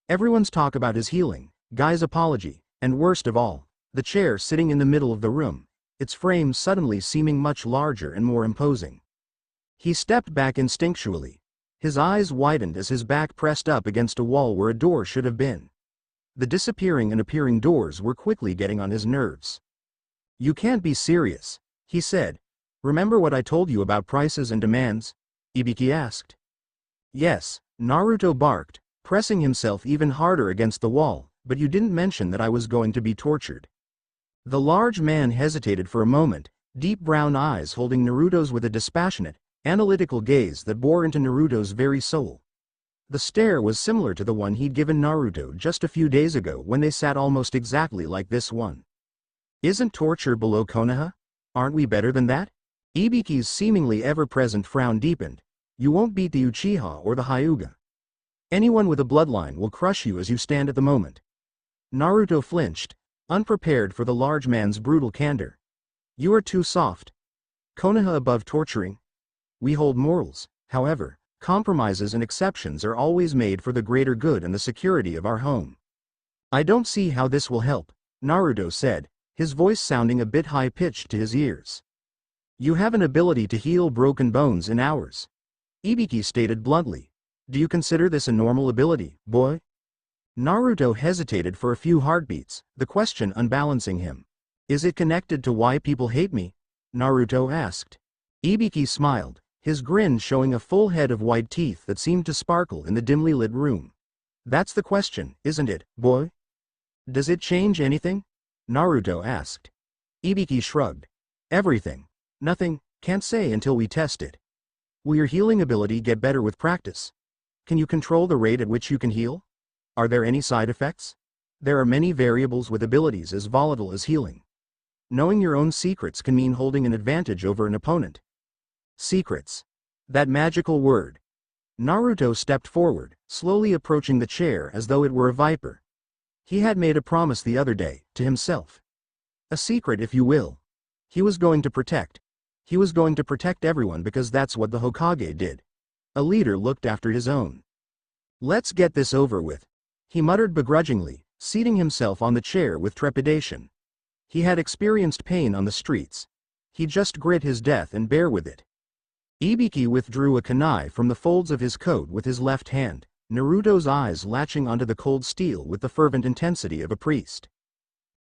Everyone's talk about his healing, Guy's apology, and worst of all, the chair sitting in the middle of the room, its frame suddenly seeming much larger and more imposing. He stepped back instinctually. His eyes widened as his back pressed up against a wall where a door should have been. The disappearing and appearing doors were quickly getting on his nerves. "You can't be serious," he said. "Remember what I told you about prices and demands?" Ibiki asked. "Yes," Naruto barked, pressing himself even harder against the wall, "but you didn't mention that I was going to be tortured." The large man hesitated for a moment, deep brown eyes holding Naruto's with a dispassionate, analytical gaze that bore into Naruto's very soul. The stare was similar to the one he'd given Naruto just a few days ago when they sat almost exactly like this one. "Isn't torture below Konoha? Aren't we better than that?" Ibiki's seemingly ever-present frown deepened. "You won't beat the Uchiha or the Hyuga. Anyone with a bloodline will crush you as you stand at the moment." Naruto flinched, unprepared for the large man's brutal candor. "You are too soft. Konoha above torturing? We hold morals, however. Compromises and exceptions are always made for the greater good and the security of our home." "I don't see how this will help," Naruto said, his voice sounding a bit high-pitched to his ears. "You have an ability to heal broken bones in hours," Ibiki stated bluntly. "Do you consider this a normal ability, boy?" Naruto hesitated for a few heartbeats, the question unbalancing him. "Is it connected to why people hate me?" Naruto asked. Ibiki smiled, his grin showing a full head of white teeth that seemed to sparkle in the dimly lit room. "That's the question, isn't it, boy?" "Does it change anything?" Naruto asked. Ibiki shrugged. "Everything. Nothing, can't say until we test it." "Will your healing ability get better with practice? Can you control the rate at which you can heal? Are there any side effects? There are many variables with abilities as volatile as healing. Knowing your own secrets can mean holding an advantage over an opponent." Secrets. That magical word. Naruto stepped forward, slowly approaching the chair as though it were a viper. He had made a promise the other day, to himself. A secret, if you will. He was going to protect. He was going to protect everyone because that's what the Hokage did. A leader looked after his own. "Let's get this over with," he muttered begrudgingly, seating himself on the chair with trepidation. He had experienced pain on the streets. He'd just grit his death and bear with it. Ibiki withdrew a kunai from the folds of his coat with his left hand, Naruto's eyes latching onto the cold steel with the fervent intensity of a priest.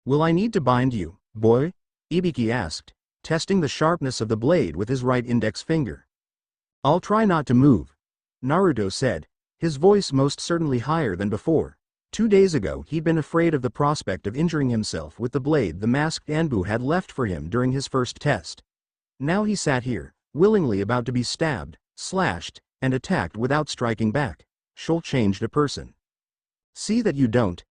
"Will I need to bind you, boy?" Ibiki asked, testing the sharpness of the blade with his right index finger. "I'll try not to move," Naruto said, his voice most certainly higher than before. 2 days ago he'd been afraid of the prospect of injuring himself with the blade the masked Anbu had left for him during his first test. Now he sat here, willingly about to be stabbed, slashed, and attacked without striking back. She'll changed a person. "See that you don't,"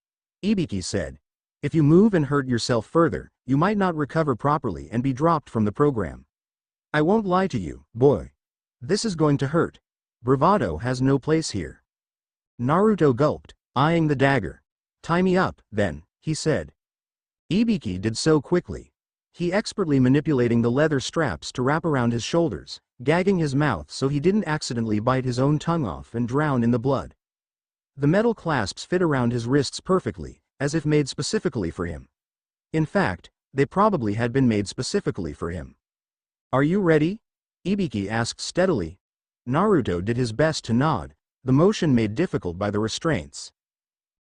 Ibiki said. "If you move and hurt yourself further, you might not recover properly and be dropped from the program. I won't lie to you, boy. This is going to hurt. Bravado has no place here." Naruto gulped, eyeing the dagger. "Tie me up, then," he said. Ibiki did so quickly. he expertly manipulating the leather straps to wrap around his shoulders, gagging his mouth so he didn't accidentally bite his own tongue off and drown in the blood. The metal clasps fit around his wrists perfectly, as if made specifically for him. In fact, they probably had been made specifically for him. "Are you ready?" Ibiki asked steadily. Naruto did his best to nod, the motion made difficult by the restraints.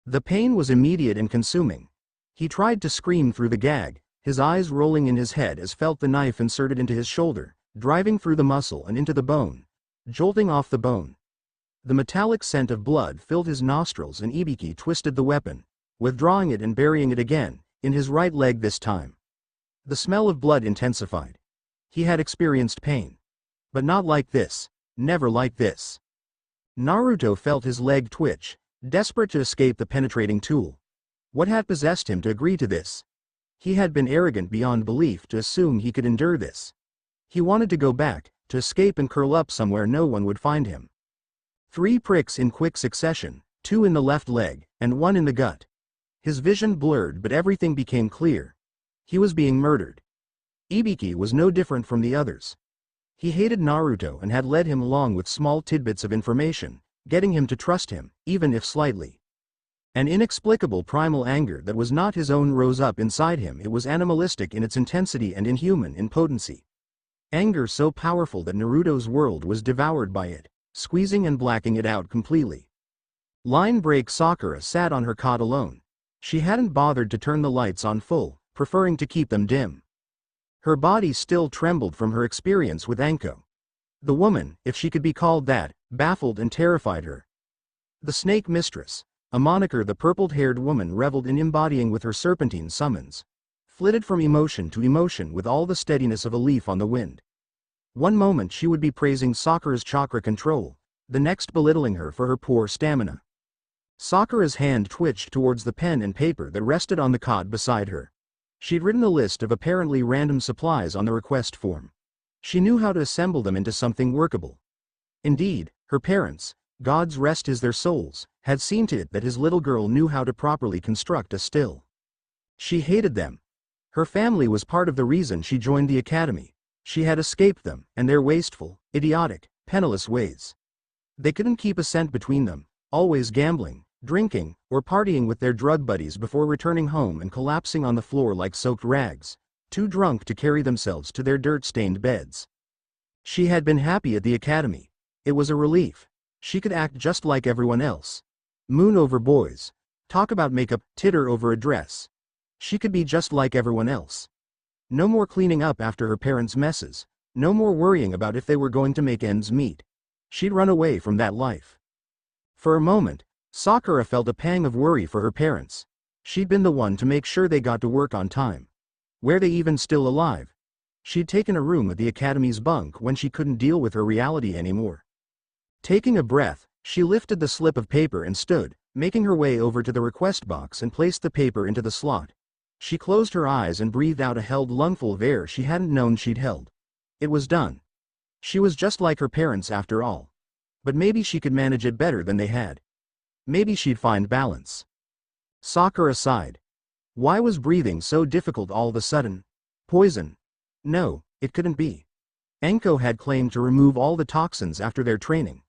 The pain was immediate and consuming. He tried to scream through the gag, his eyes rolling in his head as felt the knife inserted into his shoulder, driving through the muscle and into the bone, jolting off the bone. The metallic scent of blood filled his nostrils and Ibiki twisted the weapon, withdrawing it and burying it again, in his right leg this time. The smell of blood intensified. He had experienced pain. But not like this, never like this. Naruto felt his leg twitch, desperate to escape the penetrating tool. What had possessed him to agree to this? He had been arrogant beyond belief to assume he could endure this. He wanted to go back, to escape and curl up somewhere no one would find him. 3 pricks in quick succession, 2 in the left leg, and 1 in the gut. His vision blurred but everything became clear. He was being murdered. Ibiki was no different from the others. He hated Naruto and had led him along with small tidbits of information, getting him to trust him, even if slightly. An inexplicable primal anger that was not his own rose up inside him. It was animalistic in its intensity and inhuman in potency. Anger so powerful that Naruto's world was devoured by it, squeezing and blacking it out completely. Line break. Sakura sat on her cot alone. She hadn't bothered to turn the lights on full, preferring to keep them dim. Her body still trembled from her experience with Anko. The woman, if she could be called that, baffled and terrified her. The Snake Mistress, a moniker the purple-haired woman reveled in embodying with her serpentine summons, flitted from emotion to emotion with all the steadiness of a leaf on the wind. One moment she would be praising Sakura's chakra control, the next belittling her for her poor stamina. Sakura's hand twitched towards the pen and paper that rested on the cot beside her. She'd written a list of apparently random supplies on the request form. She knew how to assemble them into something workable. Indeed, her parents, God's rest is their souls, had seen to it that his little girl knew how to properly construct a still. She hated them. Her family was part of the reason she joined the academy. She had escaped them and their wasteful, idiotic, penniless ways. They couldn't keep a cent between them, always gambling, drinking, or partying with their drug buddies before returning home and collapsing on the floor like soaked rags, too drunk to carry themselves to their dirt-stained beds. She had been happy at the academy. It was a relief. She could act just like everyone else. Moon over boys. Talk about makeup, titter over a dress. She could be just like everyone else. No more cleaning up after her parents' messes. No more worrying about if they were going to make ends meet. She'd run away from that life. For a moment, Sakura felt a pang of worry for her parents. She'd been the one to make sure they got to work on time. Were they even still alive? She'd taken a room at the academy's bunk when she couldn't deal with her reality anymore. Taking a breath, she lifted the slip of paper and stood, making her way over to the request box and placed the paper into the slot. She closed her eyes and breathed out a held lungful of air she hadn't known she'd held. It was done. She was just like her parents after all. But maybe she could manage it better than they had. Maybe she'd find balance. Sakura sighed. Why was breathing so difficult all of a sudden? Poison? No, it couldn't be. Anko had claimed to remove all the toxins after their training.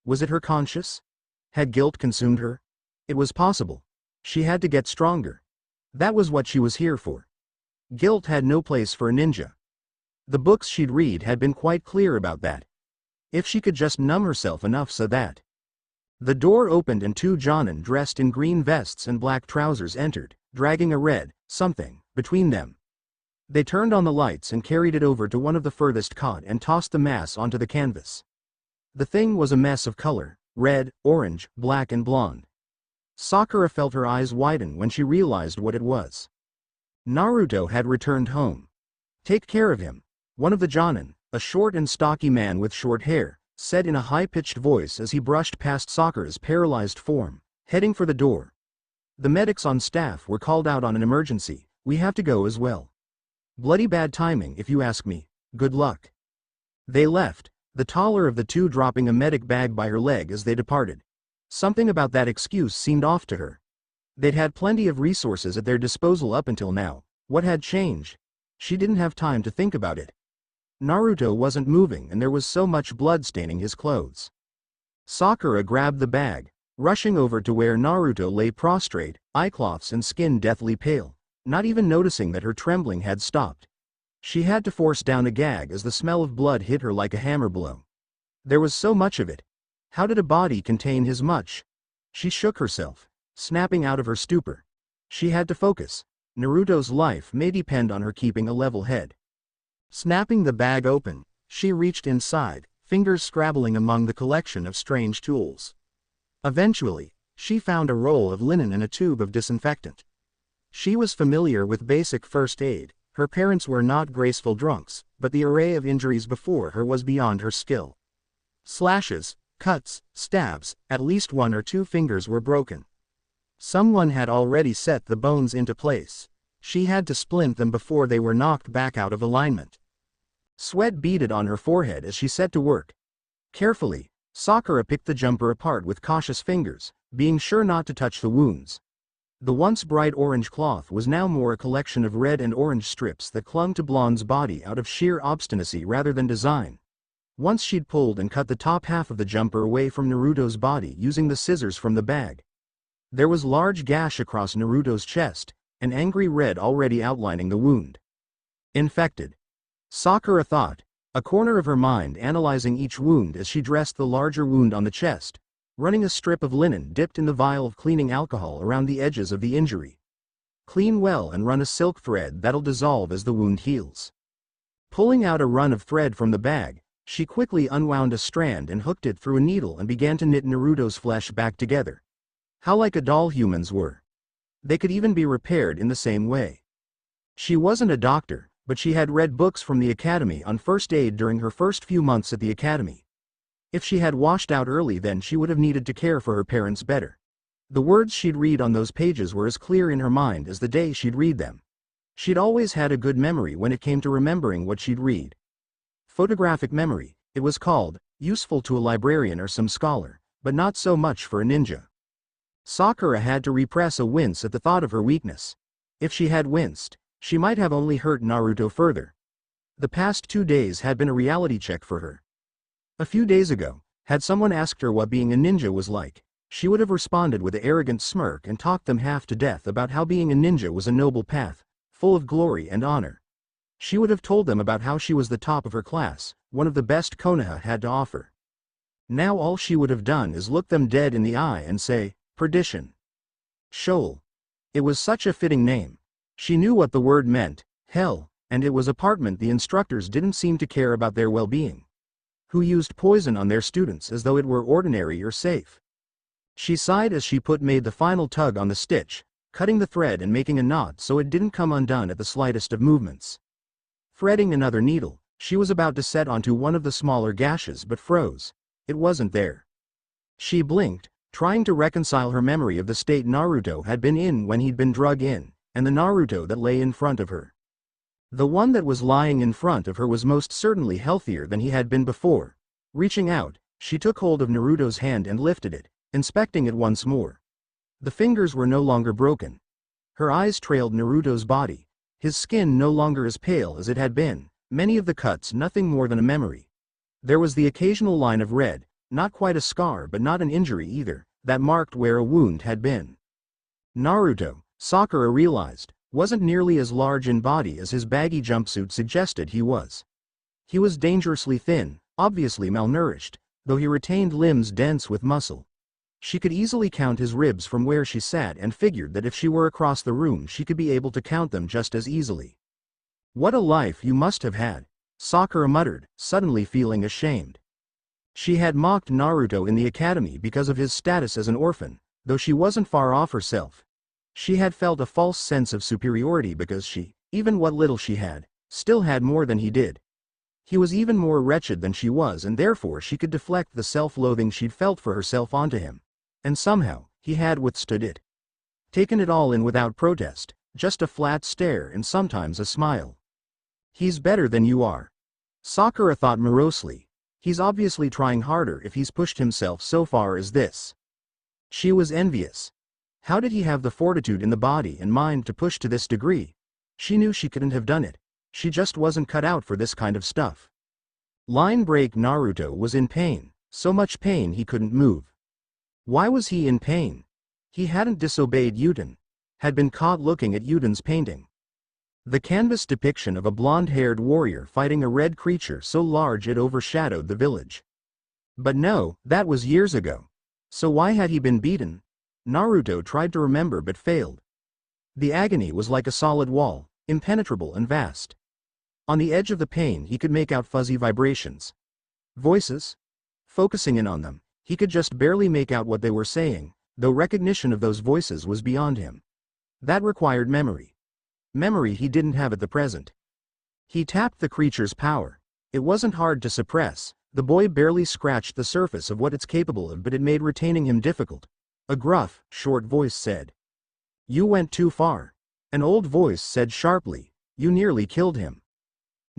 Was it her conscience? Had guilt consumed her? It was possible. She had to get stronger. That was what she was here for. Guilt had no place for a ninja. The books she'd read had been quite clear about that. If she could just numb herself enough so that. The door opened and 2 jonin dressed in green vests and black trousers entered, dragging a red something between them. They turned on the lights and carried it over to one of the furthest cot and tossed the mass onto the canvas. The thing was a mess of color, red, orange, black and blonde. Sakura felt her eyes widen when she realized what it was. Naruto had returned home. Take care of him, one of the jonin, a short and stocky man with short hair, said in a high-pitched voice as he brushed past Sakura's paralyzed form, heading for the door. The medics on staff were called out on an emergency. We have to go as well. Bloody bad timing if you ask me. Good luck. They left, the taller of the 2 dropping a medic bag by her leg as they departed. Something about that excuse seemed off to her. They'd had plenty of resources at their disposal up until now. What had changed? She didn't have time to think about it. Naruto wasn't moving and there was so much blood staining his clothes. Sakura grabbed the bag, rushing over to where Naruto lay prostrate, eyecloths and skin deathly pale, not even noticing that her trembling had stopped. She had to force down a gag as the smell of blood hit her like a hammer blow. There was so much of it. How did a body contain his much? She shook herself, snapping out of her stupor. She had to focus. Naruto's life may depend on her keeping a level head. Snapping the bag open, she reached inside, fingers scrabbling among the collection of strange tools. Eventually, she found a roll of linen and a tube of disinfectant. She was familiar with basic first aid. Her parents were not graceful drunks, but the array of injuries before her was beyond her skill. Slashes, cuts, stabs, at least 1 or 2 fingers were broken. Someone had already set the bones into place. She had to splint them before they were knocked back out of alignment. Sweat beaded on her forehead as she set to work. Carefully, Sakura picked the jumper apart with cautious fingers, being sure not to touch the wounds. The once bright orange cloth was now more a collection of red and orange strips that clung to Blonde's body out of sheer obstinacy rather than design. Once she'd pulled and cut the top half of the jumper away from Naruto's body using the scissors from the bag. There was large gash across Naruto's chest, an angry red already outlining the wound. Infected. Sakura thought, a corner of her mind analyzing each wound as she dressed the larger wound on the chest, running a strip of linen dipped in the vial of cleaning alcohol around the edges of the injury. Clean well and run a silk thread that'll dissolve as the wound heals. Pulling out a run of thread from the bag, she quickly unwound a strand and hooked it through a needle and began to knit Naruto's flesh back together. How like a doll humans were. They could even be repaired in the same way. She wasn't a doctor, but she had read books from the academy on first aid during her first few months at the academy. If she had washed out early then she would have needed to care for her parents better. The words she'd read on those pages were as clear in her mind as the day she'd read them. She'd always had a good memory when it came to remembering what she'd read. Photographic memory, it was called, useful to a librarian or some scholar, but not so much for a ninja. Sakura had to repress a wince at the thought of her weakness. If she had winced, she might have only hurt Naruto further. The past 2 days had been a reality check for her. A few days ago, had someone asked her what being a ninja was like, she would have responded with an arrogant smirk and talked them half to death about how being a ninja was a noble path, full of glory and honor. She would have told them about how she was the top of her class, one of the best Konoha had to offer. Now all she would have done is look them dead in the eye and say, perdition. Sheol. It was such a fitting name. She knew what the word meant, hell, and it was apartment the instructors didn't seem to care about their well-being. Who used poison on their students as though it were ordinary or safe. She sighed as she made the final tug on the stitch, cutting the thread and making a knot so it didn't come undone at the slightest of movements. Threading another needle, she was about to set onto one of the smaller gashes but froze. It wasn't there. She blinked, trying to reconcile her memory of the state Naruto had been in when he'd been drug in, and the Naruto that lay in front of her. The one that was lying in front of her was most certainly healthier than he had been before. Reaching out, she took hold of Naruto's hand and lifted it, inspecting it once more. The fingers were no longer broken. Her eyes trailed Naruto's body, his skin no longer as pale as it had been, many of the cuts nothing more than a memory. There was the occasional line of red, not quite a scar but not an injury either, that marked where a wound had been. Naruto, Sakura realized, wasn't nearly as large in body as his baggy jumpsuit suggested he was. He was dangerously thin, obviously malnourished, though he retained limbs dense with muscle. She could easily count his ribs from where she sat and figured that if she were across the room she could be able to count them just as easily. What a life you must have had, Sakura muttered, suddenly feeling ashamed. She had mocked Naruto in the academy because of his status as an orphan, though she wasn't far off herself. She had felt a false sense of superiority because she, even what little she had, still had more than he did. He was even more wretched than she was and therefore she could deflect the self-loathing she'd felt for herself onto him. And somehow, he had withstood it. Taken it all in without protest, just a flat stare and sometimes a smile. He's better than you are. Sakura thought morosely. He's obviously trying harder if he's pushed himself so far as this. She was envious. How did he have the fortitude in the body and mind to push to this degree? She knew she couldn't have done it. she just wasn't cut out for this kind of stuff. Line break. Naruto was in pain, so much pain he couldn't move. Why was he in pain? He hadn't disobeyed Yuten, had been caught looking at Yuten's painting. The canvas depiction of a blonde-haired warrior fighting a red creature so large it overshadowed the village. But no, that was years ago. So why had he been beaten? Naruto tried to remember but failed. The agony was like a solid wall, impenetrable and vast. On the edge of the pain he could make out fuzzy vibrations. Voices? Focusing in on them, he could just barely make out what they were saying, though recognition of those voices was beyond him. That required memory. Memory he didn't have at the present. He tapped the creature's power. It wasn't hard to suppress. The boy barely scratched the surface of what it's capable of, but it made retaining him difficult. A gruff, short voice said, "You went too far." An old voice said sharply, "You nearly killed him."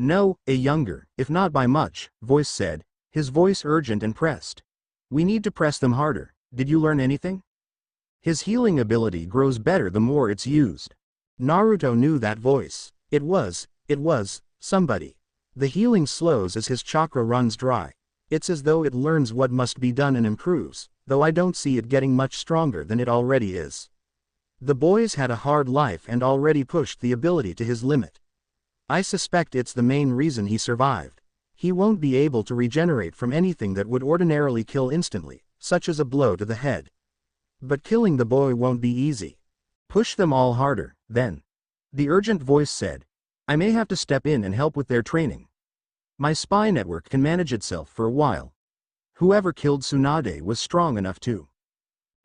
"No," a younger, if not by much, voice said, his voice urgent and pressed. "We need to press them harder. Did you learn anything?" His healing ability grows better the more it's used. Naruto knew that voice. It was somebody. The healing slows as his chakra runs dry. It's as though it learns what must be done and improves, though I don't see it getting much stronger than it already is. The boy's had a hard life and already pushed the ability to his limit. I suspect it's the main reason he survived. He won't be able to regenerate from anything that would ordinarily kill instantly, such as a blow to the head. But killing the boy won't be easy. Push them all harder, then. The urgent voice said, "I may have to step in and help with their training. My spy network can manage itself for a while." Whoever killed Tsunade was strong enough to.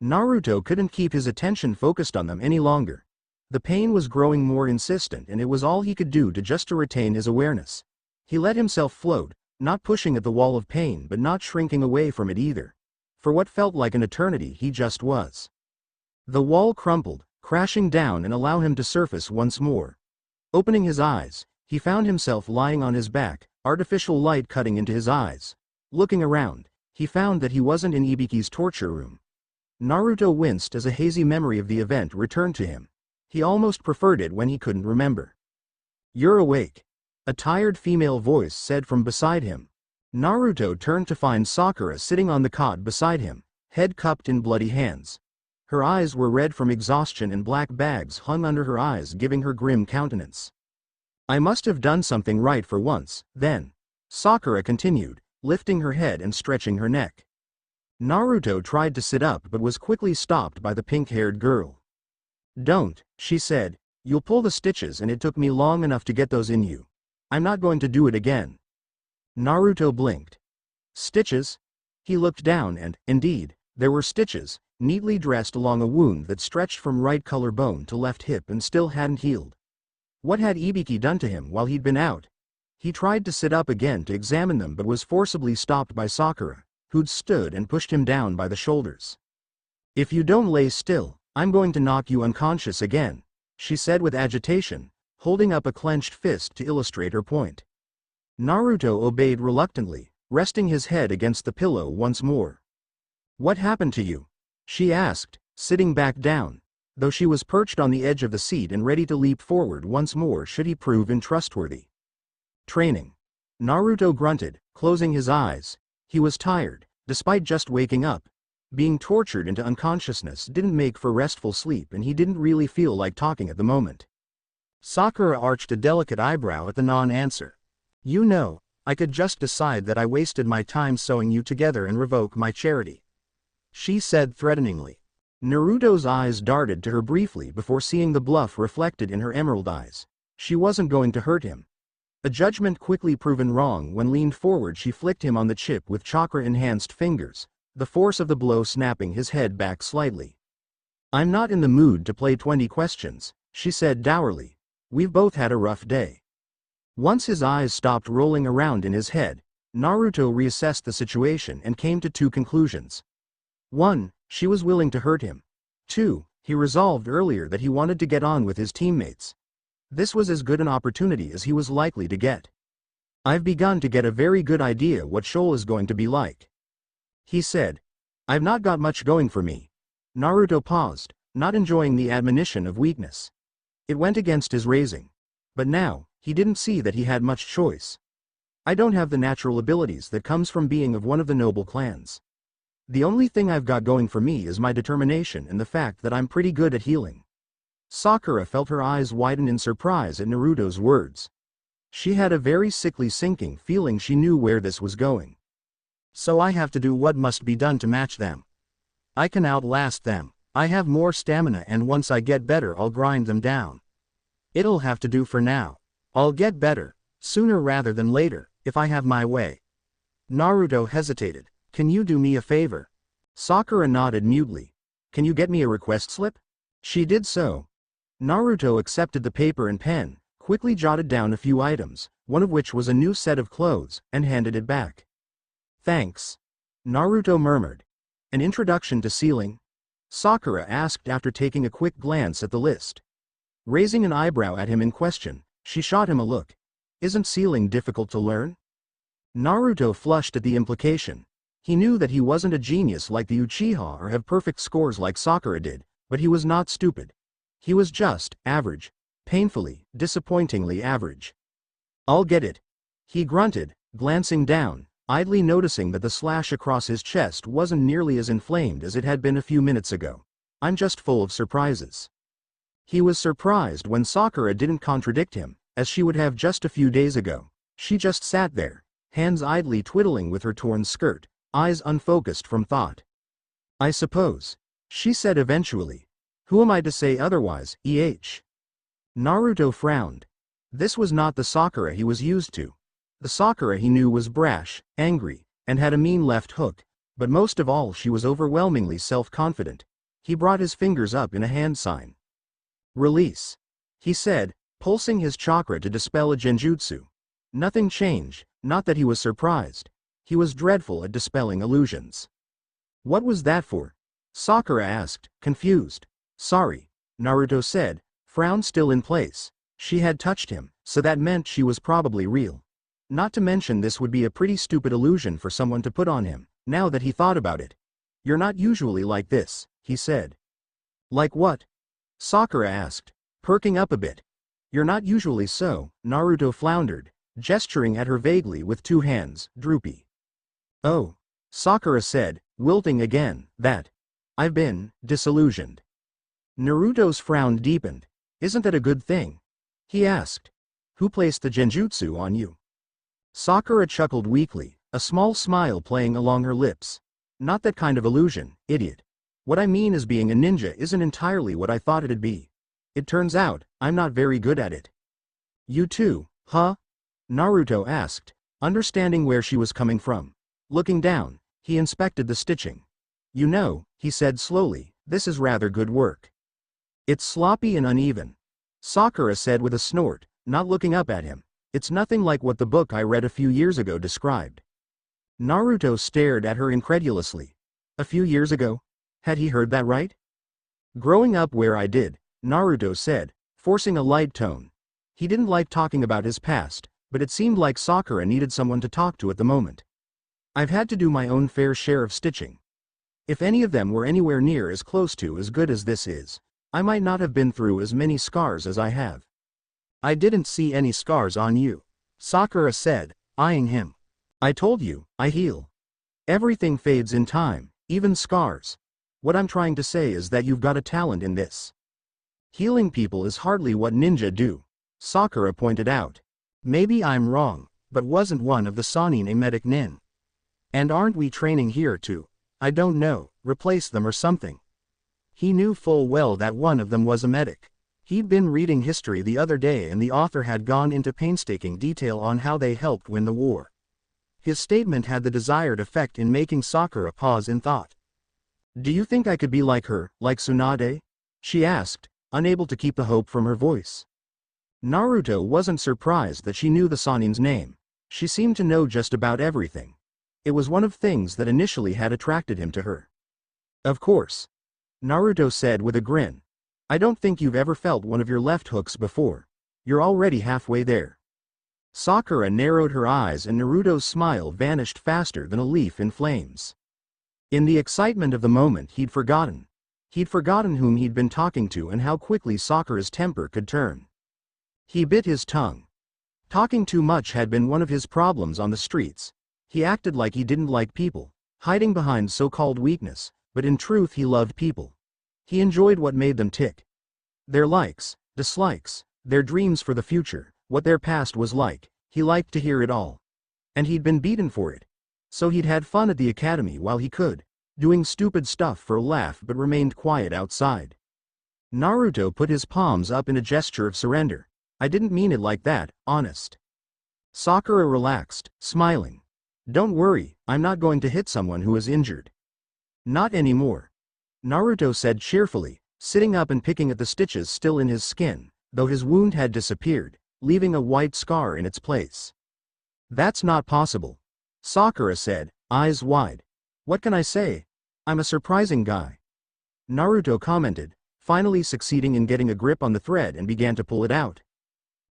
Naruto couldn't keep his attention focused on them any longer. The pain was growing more insistent and it was all he could do to retain his awareness. He let himself float, not pushing at the wall of pain but not shrinking away from it either. For what felt like an eternity he just was. The wall crumpled, crashing down and allow him to surface once more. Opening his eyes, he found himself lying on his back, artificial light cutting into his eyes. Looking around, he found that he wasn't in Ibiki's torture room. Naruto winced as a hazy memory of the event returned to him. He almost preferred it when he couldn't remember. "You're awake," a tired female voice said from beside him. Naruto turned to find Sakura sitting on the cot beside him, head cupped in bloody hands. Her eyes were red from exhaustion and black bags hung under her eyes giving her grim countenance. "I must have done something right for once, then," Sakura continued, lifting her head and stretching her neck. Naruto tried to sit up but was quickly stopped by the pink-haired girl. "Don't," she said, "you'll pull the stitches and it took me long enough to get those in you. I'm not going to do it again." Naruto blinked. Stitches? He looked down and, indeed, there were stitches, neatly dressed along a wound that stretched from right collarbone to left hip and still hadn't healed. What had Ibiki done to him while he'd been out? He tried to sit up again to examine them but was forcibly stopped by Sakura, who'd stood and pushed him down by the shoulders. "If you don't lay still, I'm going to knock you unconscious again," she said with agitation, holding up a clenched fist to illustrate her point. Naruto obeyed reluctantly, resting his head against the pillow once more. "What happened to you?" she asked, sitting back down, though she was perched on the edge of the seat and ready to leap forward once more should he prove untrustworthy. "Training." Naruto grunted, closing his eyes. He was tired, despite just waking up. Being tortured into unconsciousness didn't make for restful sleep and he didn't really feel like talking at the moment. Sakura arched a delicate eyebrow at the non-answer. "You know, I could just decide that I wasted my time sewing you together and revoke my charity," she said threateningly. Naruto's eyes darted to her briefly before seeing the bluff reflected in her emerald eyes. She wasn't going to hurt him. A judgment quickly proven wrong when leaned forward she flicked him on the chip with chakra-enhanced fingers, the force of the blow snapping his head back slightly. "I'm not in the mood to play 20 questions, she said dourly. "We've both had a rough day." Once his eyes stopped rolling around in his head, Naruto reassessed the situation and came to two conclusions. 1. She was willing to hurt him. 2. He resolved earlier that he wanted to get on with his teammates. This was as good an opportunity as he was likely to get. "I've begun to get a very good idea what Shoal is going to be like," he said. "I've not got much going for me." Naruto paused, not enjoying the admonition of weakness. It went against his raising. But now, He didn't see that he had much choice. I don't have the natural abilities that comes from being of one of the noble clans. The only thing I've got going for me is my determination and the fact that I'm pretty good at healing. Sakura felt her eyes widen in surprise at Naruto's words. She had a very sickly sinking feeling she knew where this was going. So I have to do what must be done to match them. I can outlast them. I have more stamina, and once I get better I'll grind them down. It'll have to do for now. I'll get better, sooner rather than later, if I have my way. Naruto hesitated. Can you do me a favor? Sakura nodded mutely. Can you get me a request slip? She did so. Naruto accepted the paper and pen, quickly jotted down a few items, one of which was a new set of clothes, and handed it back. Thanks. Naruto murmured. An introduction to sealing? Sakura asked after taking a quick glance at the list. Raising an eyebrow at him in question, she shot him a look. Isn't sealing difficult to learn? Naruto flushed at the implication. He knew that he wasn't a genius like the Uchiha or have perfect scores like Sakura did, but he was not stupid. He was just average. Painfully, disappointingly average. I'll get it. He grunted, glancing down, idly noticing that the slash across his chest wasn't nearly as inflamed as it had been a few minutes ago. I'm just full of surprises. He was surprised when Sakura didn't contradict him, as she would have just a few days ago. She just sat there, hands idly twiddling with her torn skirt, eyes unfocused from thought. I suppose, she said eventually. Who am I to say otherwise, Naruto frowned. This was not the Sakura he was used to. The Sakura he knew was brash, angry, and had a mean left hook, but most of all she was overwhelmingly self-confident. He brought his fingers up in a hand sign. Release, he said, pulsing his chakra to dispel a genjutsu. Nothing changed, not that he was surprised. He was dreadful at dispelling illusions. What was that for? Sakura asked, confused. Sorry, Naruto said, frown still in place. She had touched him, so that meant she was probably real. Not to mention this would be a pretty stupid illusion for someone to put on him, now that he thought about it. You're not usually like this, he said. Like what? Sakura asked, perking up a bit. You're not usually so, Naruto floundered, gesturing at her vaguely with two hands, droopy. Oh, Sakura said, wilting again, that. I've been disillusioned. Naruto's frown deepened. Isn't that a good thing? He asked. Who placed the genjutsu on you? Sakura chuckled weakly, a small smile playing along her lips. Not that kind of illusion, idiot. What I mean is being a ninja isn't entirely what I thought it'd be. It turns out, I'm not very good at it. You too, huh? Naruto asked, understanding where she was coming from. Looking down, he inspected the stitching. You know, he said slowly, this is rather good work. It's sloppy and uneven. Sakura said with a snort, not looking up at him. It's nothing like what the book I read a few years ago described. Naruto stared at her incredulously. A few years ago? Had he heard that right? Growing up where I did, Naruto said, forcing a light tone. He didn't like talking about his past, but it seemed like Sakura needed someone to talk to at the moment. I've had to do my own fair share of stitching. If any of them were anywhere near as close to as good as this is, I might not have been through as many scars as I have. I didn't see any scars on you, Sakura said, eyeing him. I told you, I heal. Everything fades in time, even scars. What I'm trying to say is that you've got a talent in this. Healing people is hardly what ninja do, Sakura pointed out. Maybe I'm wrong, but wasn't one of the Sannin a medic nin? And aren't we training here to, I don't know, replace them or something? He knew full well that one of them was a medic. He'd been reading history the other day and the author had gone into painstaking detail on how they helped win the war. His statement had the desired effect in making Sakura pause in thought. Do you think I could be like her, like Tsunade? She asked, unable to keep the hope from her voice. Naruto wasn't surprised that she knew the Sannin's name. She seemed to know just about everything. It was one of things that initially had attracted him to her. Of course. Naruto said with a grin. I don't think you've ever felt one of your left hooks before. You're already halfway there. Sakura narrowed her eyes and Naruto's smile vanished faster than a leaf in flames. In the excitement of the moment he'd forgotten. He'd forgotten whom he'd been talking to and how quickly Sakura's temper could turn. He bit his tongue. Talking too much had been one of his problems on the streets. He acted like he didn't like people, hiding behind so-called weakness, but in truth he loved people. He enjoyed what made them tick. Their likes, dislikes, their dreams for the future, what their past was like, he liked to hear it all. And he'd been beaten for it. So he'd had fun at the academy while he could, doing stupid stuff for a laugh but remained quiet outside. Naruto put his palms up in a gesture of surrender. I didn't mean it like that, honest. Sakura relaxed, smiling. Don't worry, I'm not going to hit someone who is injured. Not anymore. Naruto said cheerfully, sitting up and picking at the stitches still in his skin, though his wound had disappeared, leaving a white scar in its place. That's not possible. Sakura said, eyes wide. What can I say? I'm a surprising guy. Naruto commented, finally succeeding in getting a grip on the thread and began to pull it out.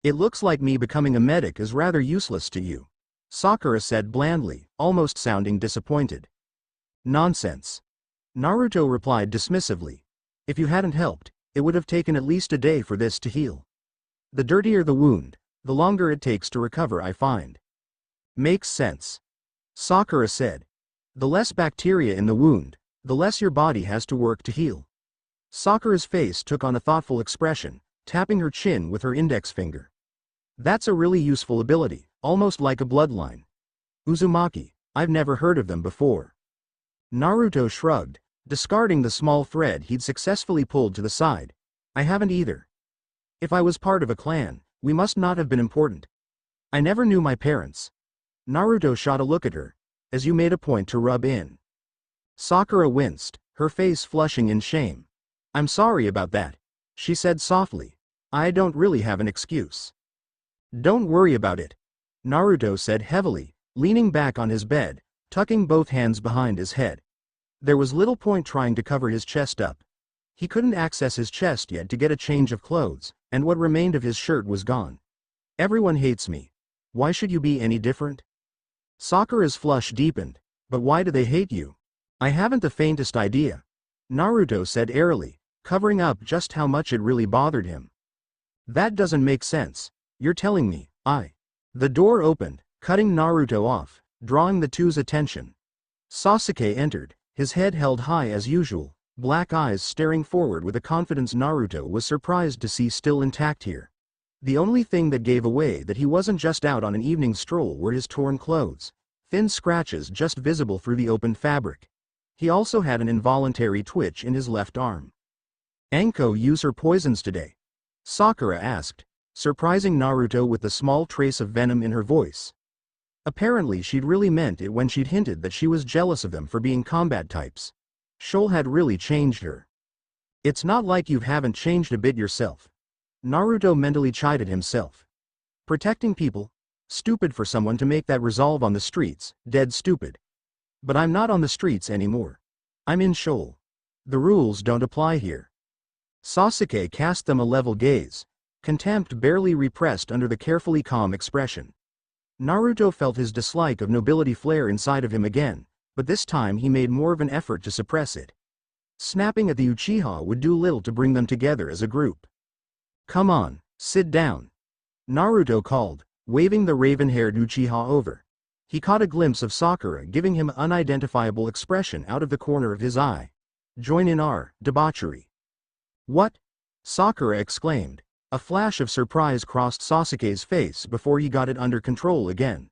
It looks like me becoming a medic is rather useless to you. Sakura said blandly, almost sounding disappointed. Nonsense. Naruto replied dismissively. If you hadn't helped, it would have taken at least a day for this to heal. The dirtier the wound, the longer it takes to recover, I find. Makes sense. Sakura said. The less bacteria in the wound, the less your body has to work to heal. Sakura's face took on a thoughtful expression, tapping her chin with her index finger. That's a really useful ability, almost like a bloodline. Uzumaki, I've never heard of them before. Naruto shrugged, discarding the small thread he'd successfully pulled to the side. I haven't either. If I was part of a clan, we must not have been important. I never knew my parents. Naruto shot a look at her, as you made a point to rub in. Sakura winced, her face flushing in shame. I'm sorry about that, she said softly. I don't really have an excuse. Don't worry about it, Naruto said heavily, leaning back on his bed, tucking both hands behind his head. There was little point trying to cover his chest up. He couldn't access his chest yet to get a change of clothes, and what remained of his shirt was gone. Everyone hates me. Why should you be any different? Sakura's flush deepened. But why do they hate you? I haven't the faintest idea, Naruto said airily, covering up just how much it really bothered him. That doesn't make sense. You're telling me, The door opened, cutting Naruto off, drawing the two's attention. Sasuke entered, his head held high as usual, black eyes staring forward with a confidence Naruto was surprised to see still intact here. The only thing that gave away that he wasn't just out on an evening stroll were his torn clothes, thin scratches just visible through the open fabric. He also had an involuntary twitch in his left arm. Anko use her poisons today? Sakura asked, surprising Naruto with the small trace of venom in her voice. Apparently she'd really meant it when she'd hinted that she was jealous of them for being combat types. Shoal had really changed her. It's not like you haven't changed a bit yourself. Naruto mentally chided himself. Protecting people? Stupid for someone to make that resolve on the streets, dead stupid. But I'm not on the streets anymore. I'm in Shoal. The rules don't apply here. Sasuke cast them a level gaze, contempt barely repressed under the carefully calm expression. Naruto felt his dislike of nobility flare inside of him again, but this time he made more of an effort to suppress it. Snapping at the Uchiha would do little to bring them together as a group. Come on, sit down, Naruto called, waving the raven-haired Uchiha over. He caught a glimpse of Sakura giving him an unidentifiable expression out of the corner of his eye. Join in our debauchery. What? Sakura exclaimed. A flash of surprise crossed Sasuke's face before he got it under control again.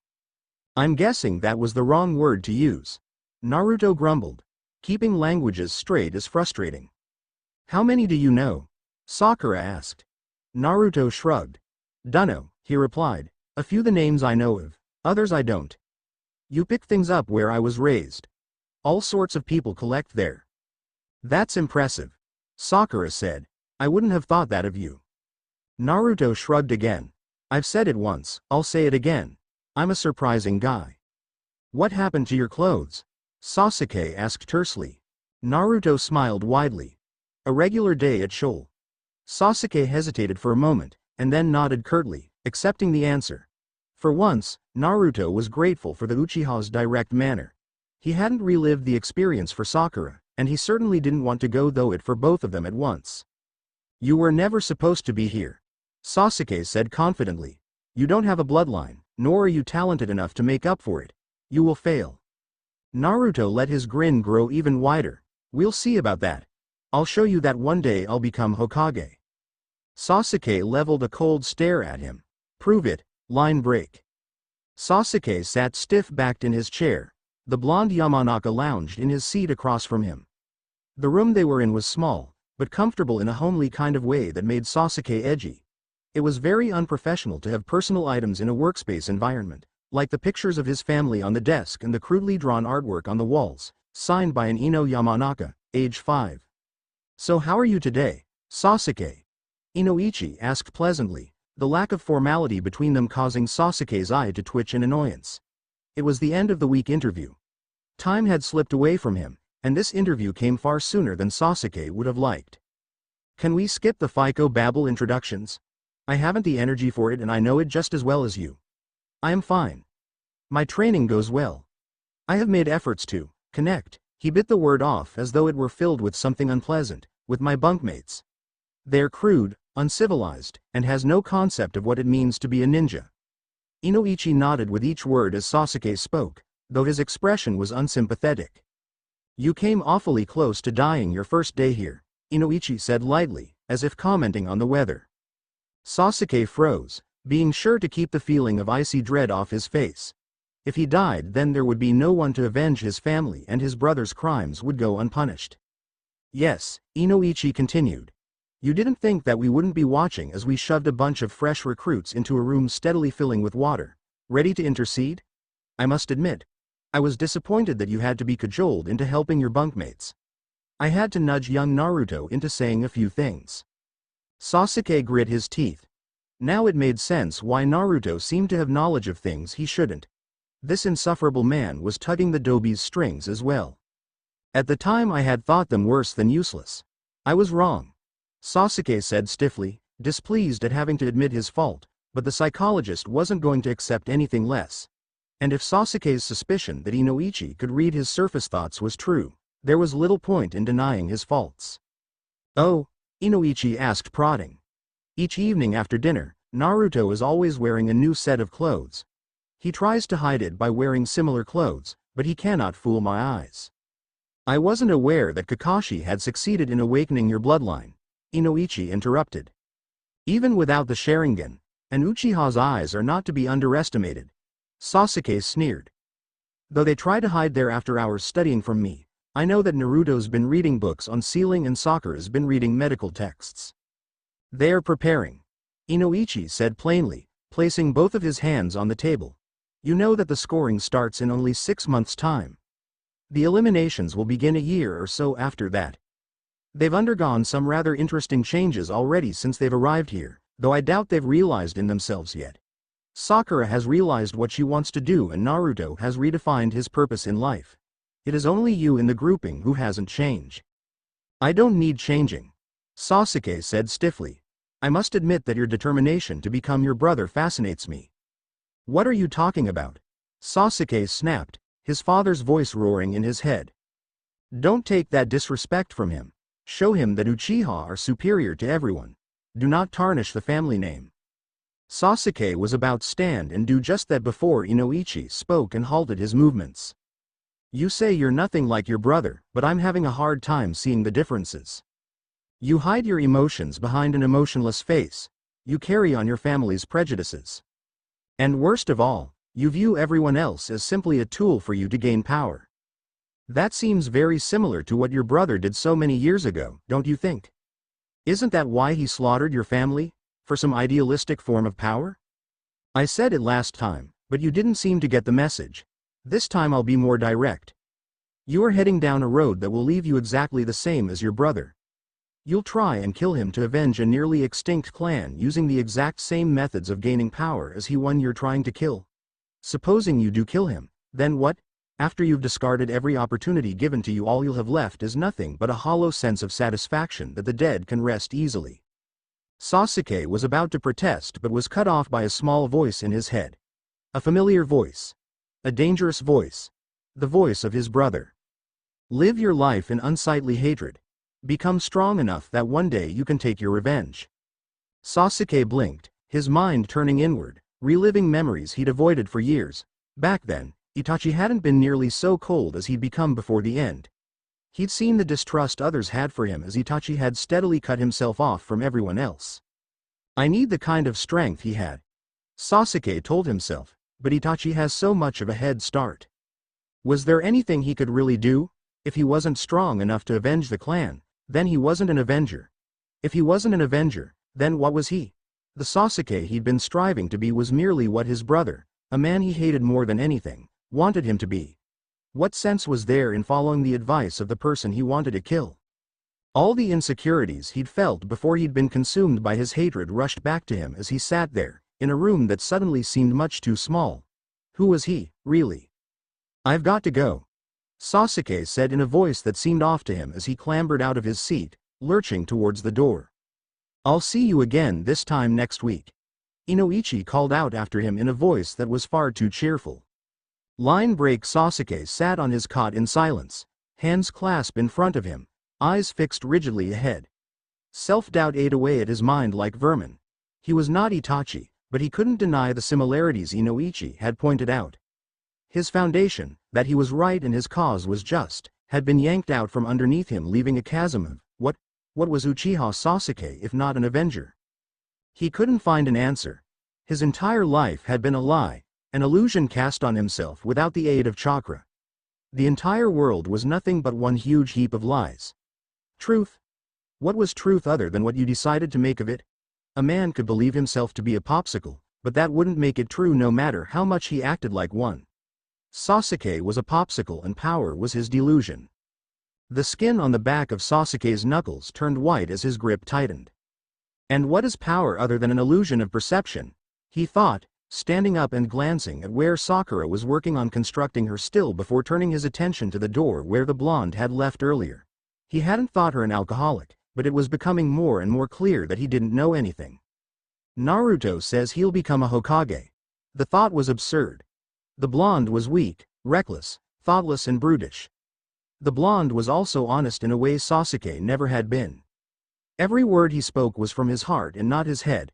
I'm guessing that was the wrong word to use, Naruto grumbled. Keeping languages straight is frustrating. How many do you know? Sakura asked. Naruto shrugged. Dunno, he replied. A few the names I know of, others I don't. You pick things up where I was raised. All sorts of people collect there. That's impressive, Sakura said. I wouldn't have thought that of you. Naruto shrugged again. I've said it once, I'll say it again. I'm a surprising guy. What happened to your clothes? Sasuke asked tersely. Naruto smiled widely. A regular day at Shoal. Sasuke hesitated for a moment, and then nodded curtly, accepting the answer. For once, Naruto was grateful for the Uchiha's direct manner. He hadn't relived the experience for Sakura, and he certainly didn't want to go through it for both of them at once. You were never supposed to be here, Sasuke said confidently. You don't have a bloodline, nor are you talented enough to make up for it. You will fail. Naruto let his grin grow even wider. We'll see about that. I'll show you that one day I'll become Hokage. Sasuke leveled a cold stare at him. Prove it, line break. Sasuke sat stiff-backed in his chair. The blonde Yamanaka lounged in his seat across from him. The room they were in was small, but comfortable in a homely kind of way that made Sasuke edgy. It was very unprofessional to have personal items in a workspace environment, like the pictures of his family on the desk and the crudely drawn artwork on the walls, signed by an Ino Yamanaka, age 5. So how are you today, Sasuke? Inoichi asked pleasantly, the lack of formality between them causing Sasuke's eye to twitch in annoyance. It was the end of the week interview. Time had slipped away from him, and this interview came far sooner than Sasuke would have liked. Can we skip the FICO babble introductions? I haven't the energy for it and I know it just as well as you. I am fine. My training goes well. I have made efforts to connect. He bit the word off as though it were filled with something unpleasant, with my bunkmates. They're crude, uncivilized, and has no concept of what it means to be a ninja. Inoichi nodded with each word as Sasuke spoke, though his expression was unsympathetic. You came awfully close to dying your first day here, Inoichi said lightly, as if commenting on the weather. Sasuke froze, being sure to keep the feeling of icy dread off his face. If he died, then there would be no one to avenge his family and his brother's crimes would go unpunished. Yes, Inoichi continued. You didn't think that we wouldn't be watching as we shoved a bunch of fresh recruits into a room steadily filling with water, ready to intercede? I must admit, I was disappointed that you had to be cajoled into helping your bunkmates. I had to nudge young Naruto into saying a few things. Sasuke grit his teeth. Now it made sense why Naruto seemed to have knowledge of things he shouldn't. This insufferable man was tugging the Dobi's strings as well. At the time I had thought them worse than useless. I was wrong. Sasuke said stiffly, displeased at having to admit his fault, but the psychologist wasn't going to accept anything less. And if Sasuke's suspicion that Inoichi could read his surface thoughts was true, there was little point in denying his faults. Oh? Inoichi asked, prodding. Each evening after dinner, Naruto is always wearing a new set of clothes. He tries to hide it by wearing similar clothes, but he cannot fool my eyes. I wasn't aware that Kakashi had succeeded in awakening your bloodline, Inoichi interrupted. Even without the Sharingan, an Uchiha's eyes are not to be underestimated. Sasuke sneered. Though they try to hide their after-hours studying from me, I know that Naruto's been reading books on sealing and Sakura's been reading medical texts. They are preparing, Inoichi said plainly, placing both of his hands on the table. You know that the scoring starts in only 6 months' time. The eliminations will begin a year or so after that. They've undergone some rather interesting changes already since they've arrived here, though I doubt they've realized in themselves yet. Sakura has realized what she wants to do and Naruto has redefined his purpose in life. It is only you in the grouping who hasn't changed. I don't need changing, Sasuke said stiffly. I must admit that your determination to become your brother fascinates me. What are you talking about? Sasuke snapped, his father's voice roaring in his head. Don't take that disrespect from him. Show him that Uchiha are superior to everyone. Do not tarnish the family name. Sasuke was about to stand and do just that before Inoichi spoke and halted his movements. You say you're nothing like your brother, but I'm having a hard time seeing the differences. You hide your emotions behind an emotionless face. You carry on your family's prejudices. And worst of all, you view everyone else as simply a tool for you to gain power. That seems very similar to what your brother did so many years ago, don't you think? Isn't that why he slaughtered your family? For some idealistic form of power? I said it last time, but you didn't seem to get the message. This time I'll be more direct. You are heading down a road that will leave you exactly the same as your brother. You'll try and kill him to avenge a nearly extinct clan using the exact same methods of gaining power as he one you're trying to kill. Supposing you do kill him, then what? After you've discarded every opportunity given to you, all you'll have left is nothing but a hollow sense of satisfaction that the dead can rest easily. Sasuke was about to protest but was cut off by a small voice in his head. A familiar voice. A dangerous voice. The voice of his brother. Live your life in unsightly hatred. Become strong enough that one day you can take your revenge. Sasuke blinked, his mind turning inward, reliving memories he'd avoided for years. Back then, Itachi hadn't been nearly so cold as he'd become before the end. He'd seen the distrust others had for him as Itachi had steadily cut himself off from everyone else. I need the kind of strength he had, Sasuke told himself, but Itachi has so much of a head start. Was there anything he could really do? If he wasn't strong enough to avenge the clan, then he wasn't an avenger. If he wasn't an avenger, then what was he? The Sasuke he'd been striving to be was merely what his brother, a man he hated more than anything, wanted him to be. What sense was there in following the advice of the person he wanted to kill? All the insecurities he'd felt before he'd been consumed by his hatred rushed back to him as he sat there, in a room that suddenly seemed much too small. Who was he, really? I've got to go, Sasuke said in a voice that seemed off to him as he clambered out of his seat, lurching towards the door. I'll see you again this time next week, Inoichi called out after him in a voice that was far too cheerful. Line break. Sasuke sat on his cot in silence, hands clasped in front of him, eyes fixed rigidly ahead. Self-doubt ate away at his mind like vermin. He was not Itachi, but he couldn't deny the similarities Inoichi had pointed out. His foundation, that he was right and his cause was just, had been yanked out from underneath him, leaving a chasm of, what was Uchiha Sasuke if not an avenger? He couldn't find an answer. His entire life had been a lie, an illusion cast on himself without the aid of Chakra. The entire world was nothing but one huge heap of lies. Truth? What was truth other than what you decided to make of it? A man could believe himself to be a popsicle, but that wouldn't make it true no matter how much he acted like one. Sasuke was a popsicle and power was his delusion. The skin on the back of Sasuke's knuckles turned white as his grip tightened. And what is power other than an illusion of perception? He thought, standing up and glancing at where Sakura was working on constructing her still before turning his attention to the door where the blonde had left earlier. He hadn't thought her an alcoholic, but it was becoming more and more clear that he didn't know anything. Naruto says he'll become a Hokage. The thought was absurd. The blonde was weak, reckless, thoughtless and brutish. The blonde was also honest in a way Sasuke never had been. Every word he spoke was from his heart and not his head.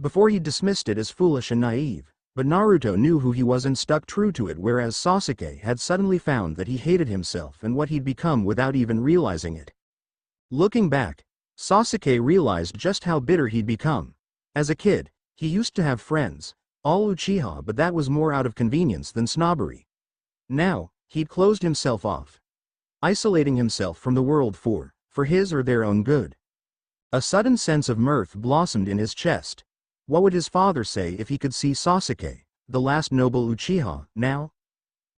Before he dismissed it as foolish and naive, but Naruto knew who he was and stuck true to it, whereas Sasuke had suddenly found that he hated himself and what he'd become without even realizing it. Looking back, Sasuke realized just how bitter he'd become. As a kid, he used to have friends, all Uchiha, but that was more out of convenience than snobbery. Now, he'd closed himself off, isolating himself from the world for his or their own good. A sudden sense of mirth blossomed in his chest. What would his father say if he could see Sasuke, the last noble Uchiha, now?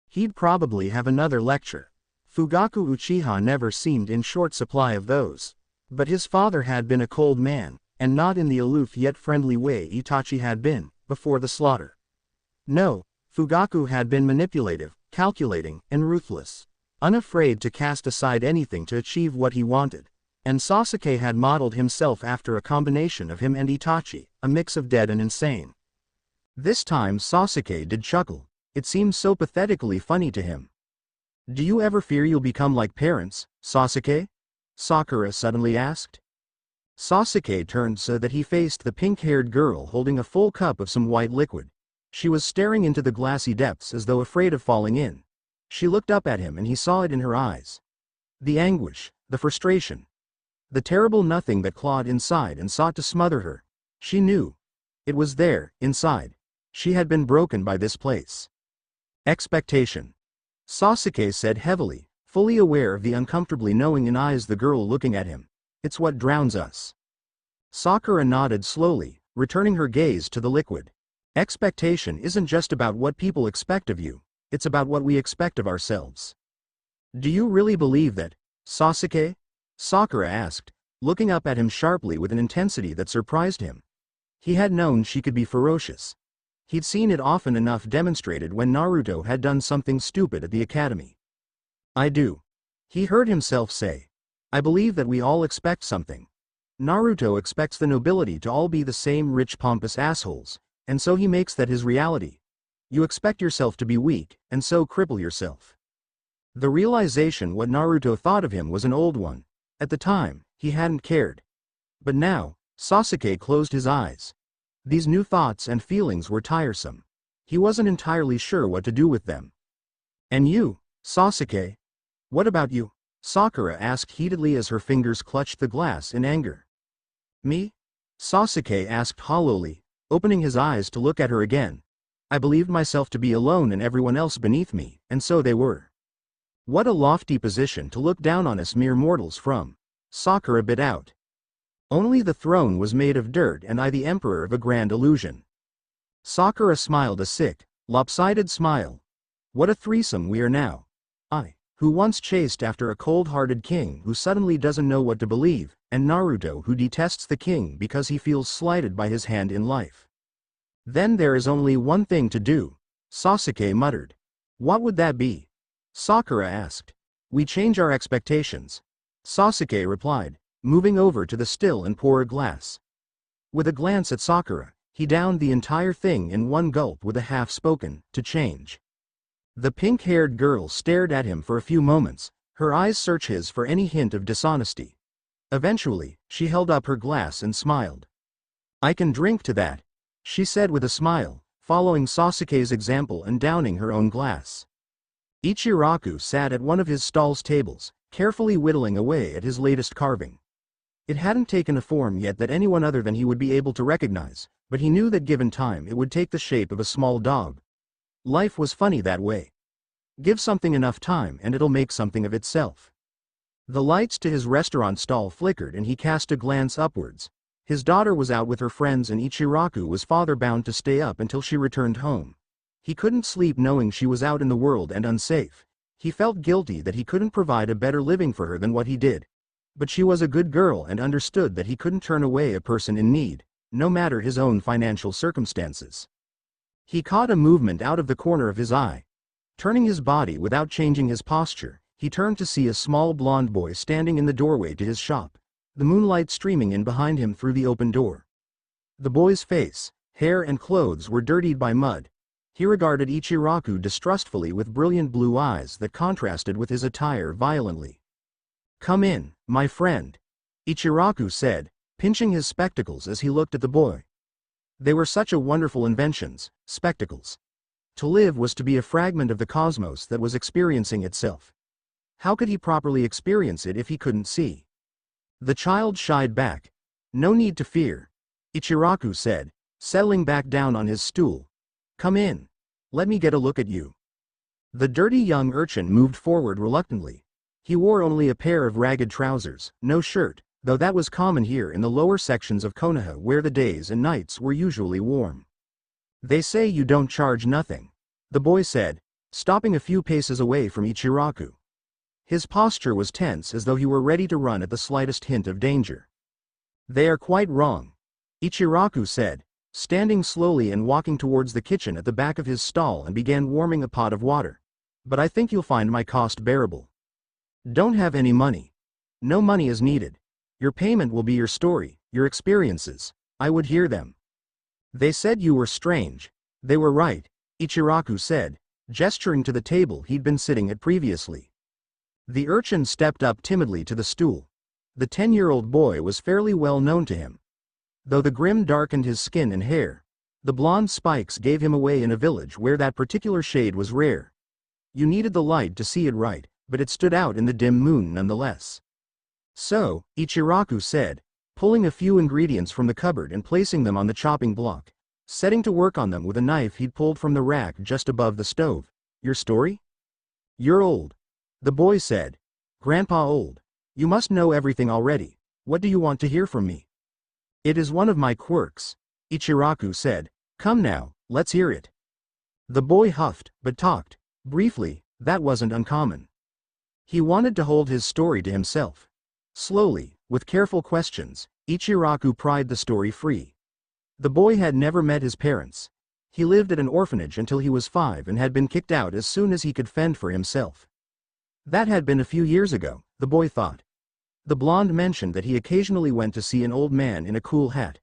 He'd probably have another lecture. Fugaku Uchiha never seemed in short supply of those. But his father had been a cold man, and not in the aloof yet friendly way Itachi had been, before the slaughter. No, Fugaku had been manipulative, calculating, and ruthless, unafraid to cast aside anything to achieve what he wanted. And Sasuke had modeled himself after a combination of him and Itachi, a mix of dead and insane. This time Sasuke did chuckle. It seemed so pathetically funny to him. Do you ever fear you'll become like parents, Sasuke? Sakura suddenly asked. Sasuke turned so that he faced the pink-haired girl holding a full cup of some white liquid. She was staring into the glassy depths as though afraid of falling in. She looked up at him and he saw it in her eyes. The anguish, the frustration. The terrible nothing that clawed inside and sought to smother her. She knew. It was there, inside. She had been broken by this place. Expectation. Sasuke said heavily, fully aware of the uncomfortably knowing in eyes the girl looking at him. It's what drowns us. Sakura nodded slowly, returning her gaze to the liquid. Expectation isn't just about what people expect of you, it's about what we expect of ourselves. Do you really believe that, Sasuke? Sakura asked, looking up at him sharply with an intensity that surprised him. He had known she could be ferocious. He'd seen it often enough demonstrated when Naruto had done something stupid at the academy. I do. He heard himself say. I believe that we all expect something. Naruto expects the nobility to all be the same rich pompous assholes, and so he makes that his reality. You expect yourself to be weak, and so cripple yourself. The realization what Naruto thought of him was an old one. At the time, he hadn't cared. But now, Sasuke closed his eyes. These new thoughts and feelings were tiresome. He wasn't entirely sure what to do with them. And you, Sasuke? What about you? Sakura asked heatedly as her fingers clutched the glass in anger. Me? Sasuke asked hollowly, opening his eyes to look at her again. I believed myself to be alone and everyone else beneath me, and so they were. What a lofty position to look down on us mere mortals from. Sakura bit out. Only the throne was made of dirt and I the emperor of a grand illusion. Sakura smiled a sick, lopsided smile. What a threesome we are now. I, who once chased after a cold-hearted king who suddenly doesn't know what to believe, and Naruto who detests the king because he feels slighted by his hand in life. Then there is only one thing to do, Sasuke muttered. What would that be? Sakura asked. We change our expectations. Sasuke replied, moving over to the still and pour a glass. With a glance at Sakura, he downed the entire thing in one gulp with a half-spoken, to change. The pink-haired girl stared at him for a few moments, her eyes searched his for any hint of dishonesty. Eventually, she held up her glass and smiled. I can drink to that, she said with a smile, following Sasuke's example and downing her own glass. Ichiraku sat at one of his stall's tables, carefully whittling away at his latest carving. It hadn't taken a form yet that anyone other than he would be able to recognize, but he knew that given time it would take the shape of a small dog. Life was funny that way. Give something enough time and it'll make something of itself. The lights to his restaurant stall flickered and he cast a glance upwards. His daughter was out with her friends and Ichiraku was father-bound to stay up until she returned home. He couldn't sleep knowing she was out in the world and unsafe. He felt guilty that he couldn't provide a better living for her than what he did. But she was a good girl and understood that he couldn't turn away a person in need, no matter his own financial circumstances. He caught a movement out of the corner of his eye. Turning his body without changing his posture, he turned to see a small blonde boy standing in the doorway to his shop, the moonlight streaming in behind him through the open door. The boy's face, hair and clothes were dirtied by mud. He regarded Ichiraku distrustfully with brilliant blue eyes that contrasted with his attire violently. Come in, my friend, Ichiraku said, pinching his spectacles as he looked at the boy. They were such a wonderful inventions, spectacles. To live was to be a fragment of the cosmos that was experiencing itself. How could he properly experience it if he couldn't see? The child shied back. No need to fear, Ichiraku said, settling back down on his stool. Come in. Let me get a look at you. The dirty young urchin moved forward reluctantly. He wore only a pair of ragged trousers, no shirt, though that was common here in the lower sections of Konoha where the days and nights were usually warm. They say you don't charge nothing, the boy said, stopping a few paces away from Ichiraku. His posture was tense as though he were ready to run at the slightest hint of danger. They are quite wrong, Ichiraku said, standing slowly and walking towards the kitchen at the back of his stall and began warming a pot of water. But I think you'll find my cost bearable. Don't have any money. No money is needed. Your payment will be your story, your experiences. I would hear them. They said you were strange. They were right, Ichiraku said, gesturing to the table he'd been sitting at previously. The urchin stepped up timidly to the stool. The 10-year-old boy was fairly well known to him. Though the grim darkened his skin and hair, the blonde spikes gave him away in a village where that particular shade was rare. You needed the light to see it right, but it stood out in the dim moon nonetheless. So, Ichiraku said, pulling a few ingredients from the cupboard and placing them on the chopping block, setting to work on them with a knife he'd pulled from the rack just above the stove. Your story? You're old, the boy said. Grandpa old. You must know everything already. What do you want to hear from me? It is one of my quirks, Ichiraku said. Come now, let's hear it. The boy huffed, but talked. Briefly, that wasn't uncommon. He wanted to hold his story to himself. Slowly, with careful questions, Ichiraku pried the story free. The boy had never met his parents. He lived at an orphanage until he was 5 and had been kicked out as soon as he could fend for himself. That had been a few years ago, the boy thought. The blonde mentioned that he occasionally went to see an old man in a cool hat.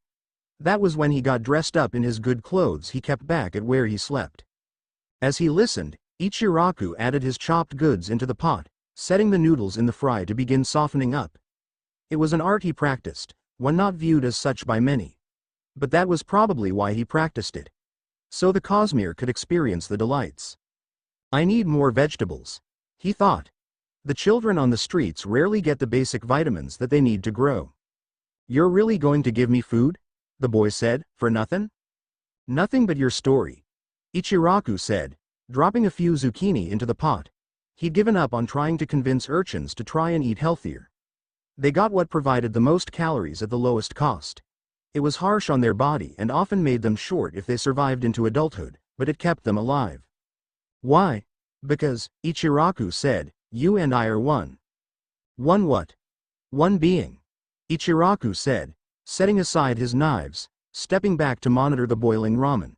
That was when he got dressed up in his good clothes he kept back at where he slept. As he listened, Ichiraku added his chopped goods into the pot, setting the noodles in the fry to begin softening up. It was an art he practiced, one not viewed as such by many. But that was probably why he practiced it. So the Cosmere could experience the delights. I need more vegetables, he thought. The children on the streets rarely get the basic vitamins that they need to grow. You're really going to give me food? The boy said, for nothing? Nothing but your story, Ichiraku said, dropping a few zucchini into the pot. He'd given up on trying to convince urchins to try and eat healthier. They got what provided the most calories at the lowest cost. It was harsh on their body and often made them short if they survived into adulthood, but it kept them alive. Why? Because, Ichiraku said, you and I are one. One what? One being, Ichiraku said, setting aside his knives, stepping back to monitor the boiling ramen.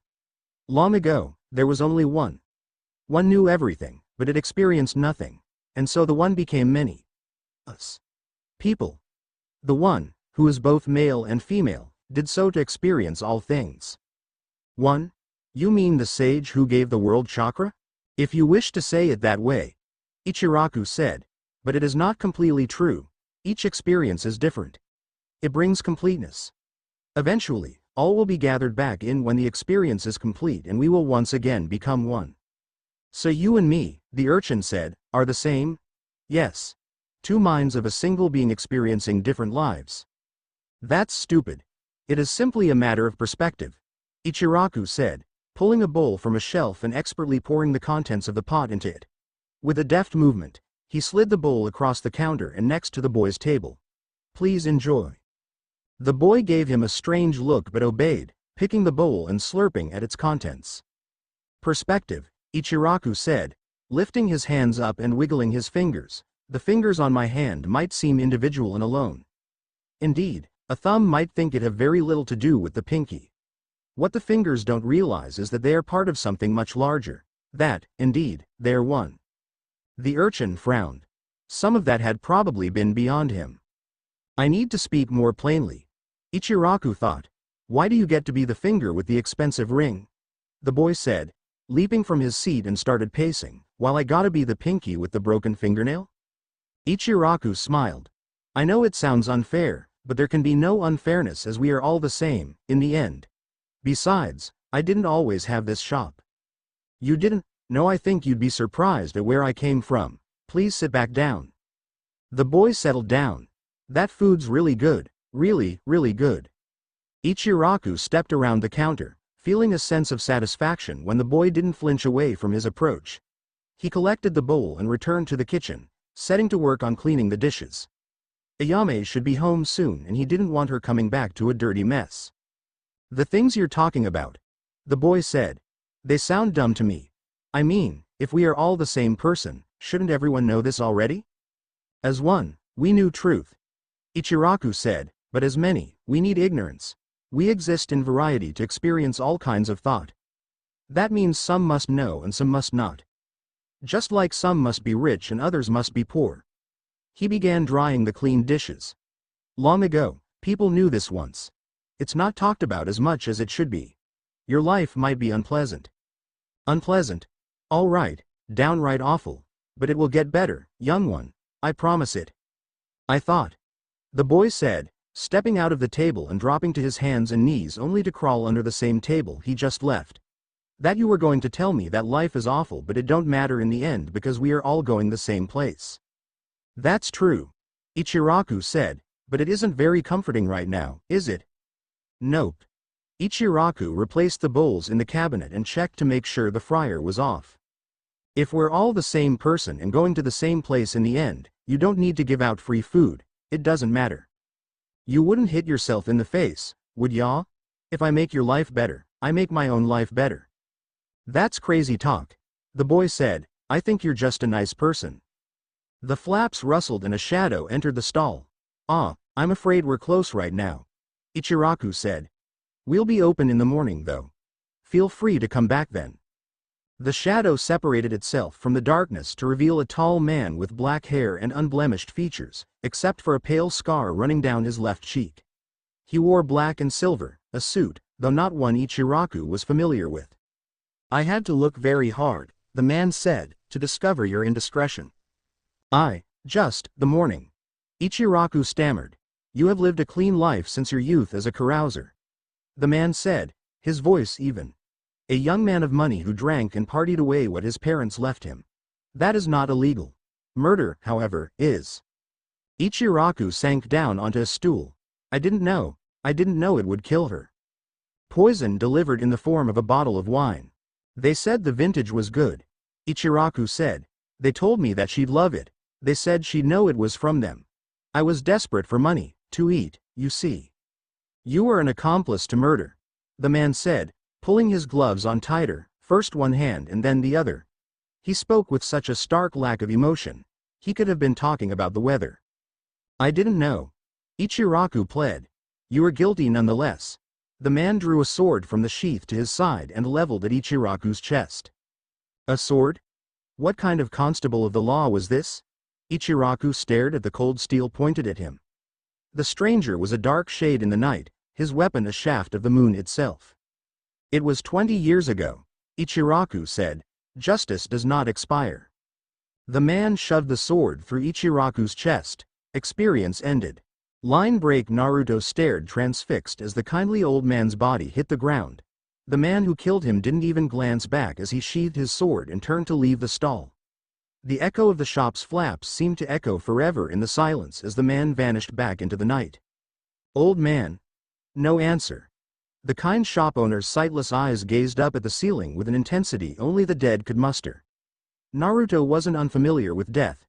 Long ago, there was only one. One knew everything, but it experienced nothing, and so the one became many. Us. People. The one, who is both male and female, did so to experience all things. One? You mean the sage who gave the world chakra? If you wish to say it that way, Ichiraku said, but it is not completely true. Each experience is different. It brings completeness. Eventually, all will be gathered back in when the experience is complete and we will once again become one. So you and me, the urchin said, are the same? Yes. Two minds of a single being experiencing different lives. That's stupid. It is simply a matter of perspective, Ichiraku said, pulling a bowl from a shelf and expertly pouring the contents of the pot into it. With a deft movement, he slid the bowl across the counter and next to the boy's table. Please enjoy. The boy gave him a strange look but obeyed, picking the bowl and slurping at its contents. Perspective, Ichiraku said, lifting his hands up and wiggling his fingers. The fingers on my hand might seem individual and alone. Indeed, a thumb might think it have very little to do with the pinky. What the fingers don't realize is that they are part of something much larger, that, indeed, they are one. The urchin frowned. Some of that had probably been beyond him. I need to speak more plainly, Ichiraku thought. Why do you get to be the finger with the expensive ring? The boy said, leaping from his seat and started pacing, while I gotta be the pinky with the broken fingernail? Ichiraku smiled. I know it sounds unfair, but there can be no unfairness as we are all the same, in the end. Besides, I didn't always have this shop. You didn't? No, I think you'd be surprised at where I came from. Please sit back down. The boy settled down. That food's really good, really, really good. Ichiraku stepped around the counter, feeling a sense of satisfaction when the boy didn't flinch away from his approach. He collected the bowl and returned to the kitchen, setting to work on cleaning the dishes. Ayame should be home soon and he didn't want her coming back to a dirty mess. The things you're talking about, the boy said, they sound dumb to me. I mean, if we are all the same person, shouldn't everyone know this already? As one, we knew truth, Ichiraku said, but as many, we need ignorance. We exist in variety to experience all kinds of thought. That means some must know and some must not. Just like some must be rich and others must be poor. He began drying the clean dishes. Long ago, people knew this once. It's not talked about as much as it should be. Your life might be unpleasant. Unpleasant? All right, downright awful. But it will get better, young one. I promise it. I thought. The boy said, stepping out of the table and dropping to his hands and knees only to crawl under the same table he just left. That you were going to tell me that life is awful but it don't matter in the end because we are all going the same place. That's true, Ichiraku said, but it isn't very comforting right now, is it? Nope. Ichiraku replaced the bowls in the cabinet and checked to make sure the fryer was off. If we're all the same person and going to the same place in the end, you don't need to give out free food, it doesn't matter. You wouldn't hit yourself in the face, would ya? If I make your life better, I make my own life better. That's crazy talk, the boy said, I think you're just a nice person. The flaps rustled and a shadow entered the stall. Ah, I'm afraid we're close right now, Ichiraku said. We'll be open in the morning though. Feel free to come back then. The shadow separated itself from the darkness to reveal a tall man with black hair and unblemished features, except for a pale scar running down his left cheek. He wore black and silver, a suit, though not one Ichiraku was familiar with. I had to look very hard, the man said, to discover your indiscretion. Just the morning. Ichiraku stammered. You have lived a clean life since your youth as a carouser. The man said, his voice even. A young man of money who drank and partied away what his parents left him. That is not illegal. Murder, however, is. Ichiraku sank down onto a stool. I didn't know it would kill her. Poison delivered in the form of a bottle of wine. They said the vintage was good. Ichiraku said. They told me that she'd love it. They said she'd know it was from them. I was desperate for money, to eat, you see. You were an accomplice to murder. The man said, pulling his gloves on tighter, first one hand and then the other. He spoke with such a stark lack of emotion. He could have been talking about the weather. I didn't know. Ichiraku pled. You were guilty nonetheless. The man drew a sword from the sheath to his side and leveled at Ichiraku's chest. A sword? What kind of constable of the law was this? Ichiraku stared at the cold steel pointed at him. The stranger was a dark shade in the night, his weapon a shaft of the moon itself. It was 20 years ago, Ichiraku said. Justice does not expire. The man shoved the sword through Ichiraku's chest. Experience ended. Line break. Naruto stared transfixed as the kindly old man's body hit the ground. The man who killed him didn't even glance back as he sheathed his sword and turned to leave the stall. The echo of the shop's flaps seemed to echo forever in the silence as the man vanished back into the night. Old man. No answer. The kind shop owner's sightless eyes gazed up at the ceiling with an intensity only the dead could muster. Naruto wasn't unfamiliar with death.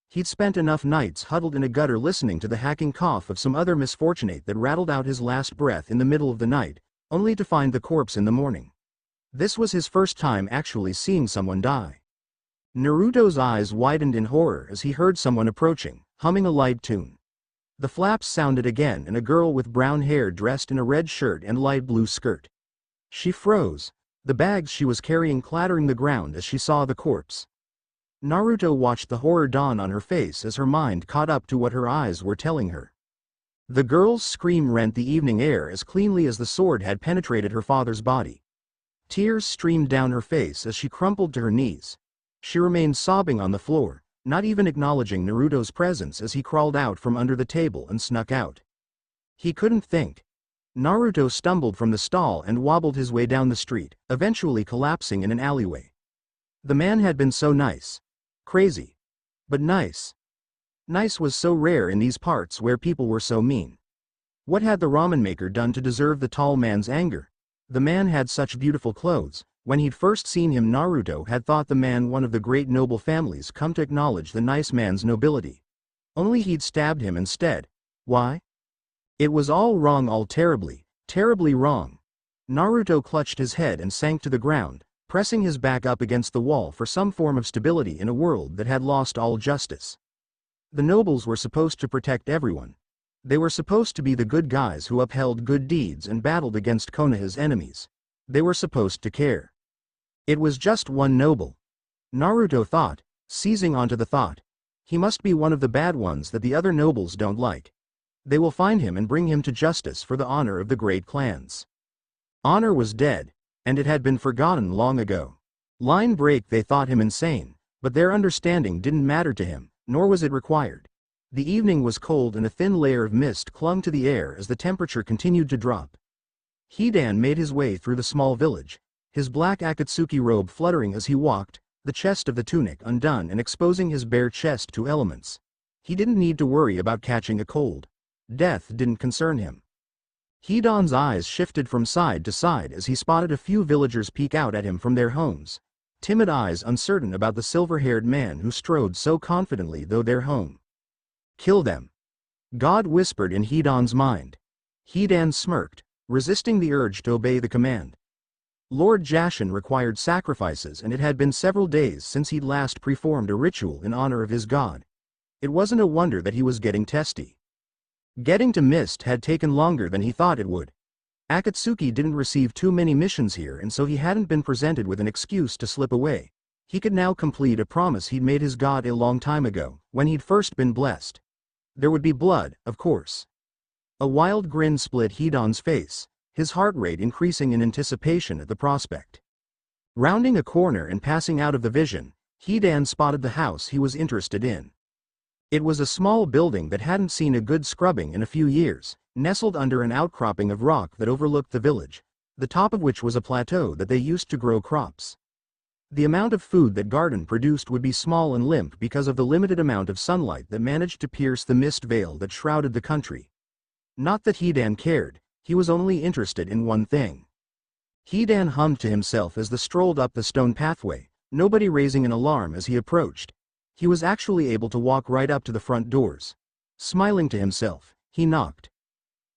He'd spent enough nights huddled in a gutter listening to the hacking cough of some other misfortunate that rattled out his last breath in the middle of the night, only to find the corpse in the morning. This was his first time actually seeing someone die. Naruto's eyes widened in horror as he heard someone approaching, humming a light tune. The flaps sounded again and a girl with brown hair dressed in a red shirt and light blue skirt. She froze, the bags she was carrying clattering the ground as she saw the corpse. Naruto watched the horror dawn on her face as her mind caught up to what her eyes were telling her. The girl's scream rent the evening air as cleanly as the sword had penetrated her father's body. Tears streamed down her face as she crumpled to her knees. She remained sobbing on the floor, not even acknowledging Naruto's presence as he crawled out from under the table and snuck out. He couldn't think. Naruto stumbled from the stall and wobbled his way down the street, eventually collapsing in an alleyway. The man had been so nice. Crazy. But nice. Nice was so rare in these parts where people were so mean. What had the ramen maker done to deserve the tall man's anger? The man had such beautiful clothes. When he'd first seen him, Naruto had thought the man one of the great noble families come to acknowledge the nice man's nobility. Only he'd stabbed him instead. Why? It was all wrong, all terribly, terribly wrong. Naruto clutched his head and sank to the ground, pressing his back up against the wall for some form of stability in a world that had lost all justice. The nobles were supposed to protect everyone. They were supposed to be the good guys who upheld good deeds and battled against Konoha's enemies. They were supposed to care. It was just one noble. Naruto thought, seizing onto the thought. He must be one of the bad ones that the other nobles don't like. They will find him and bring him to justice for the honor of the great clans. Honor was dead, and it had been forgotten long ago. Line break. They thought him insane, but their understanding didn't matter to him, nor was it required. The evening was cold and a thin layer of mist clung to the air as the temperature continued to drop. Hidan made his way through the small village, his black Akatsuki robe fluttering as he walked, the chest of the tunic undone and exposing his bare chest to elements. He didn't need to worry about catching a cold. Death didn't concern him. Hidan's eyes shifted from side to side as he spotted a few villagers peek out at him from their homes, timid eyes uncertain about the silver-haired man who strode so confidently through their home. Kill them. God whispered in Hidan's mind. Hidan smirked, resisting the urge to obey the command. Lord Jashin required sacrifices and it had been several days since he'd last performed a ritual in honor of his god. It wasn't a wonder that he was getting testy. Getting to Mist had taken longer than he thought it would. Akatsuki didn't receive too many missions here and so he hadn't been presented with an excuse to slip away. He could now complete a promise he'd made his god a long time ago, when he'd first been blessed. There would be blood, of course. A wild grin split Hidan's face, his heart rate increasing in anticipation at the prospect. Rounding a corner and passing out of the vision, Hidan spotted the house he was interested in. It was a small building that hadn't seen a good scrubbing in a few years, nestled under an outcropping of rock that overlooked the village, the top of which was a plateau that they used to grow crops. The amount of food that garden produced would be small and limp because of the limited amount of sunlight that managed to pierce the mist veil that shrouded the country. Not that Hidan cared, he was only interested in one thing. Hidan hummed to himself as they strolled up the stone pathway, nobody raising an alarm as he approached. He was actually able to walk right up to the front doors. Smiling to himself, he knocked.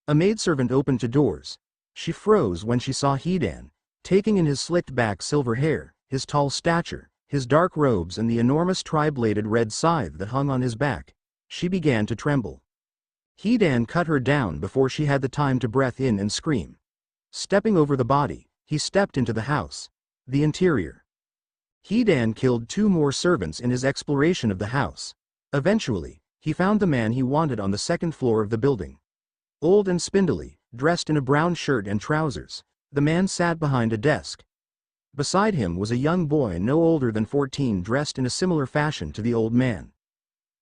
A maidservant opened to doors. She froze when she saw Hidan, taking in his slicked-back silver hair, his tall stature, his dark robes and the enormous tri-bladed red scythe that hung on his back. She began to tremble. Hidan cut her down before she had the time to breathe in and scream. Stepping over the body, he stepped into the house. The interior. Hidan killed 2 more servants in his exploration of the house. Eventually, he found the man he wanted on the 2nd floor of the building. Old and spindly, dressed in a brown shirt and trousers, the man sat behind a desk. Beside him was a young boy no older than 14 dressed in a similar fashion to the old man.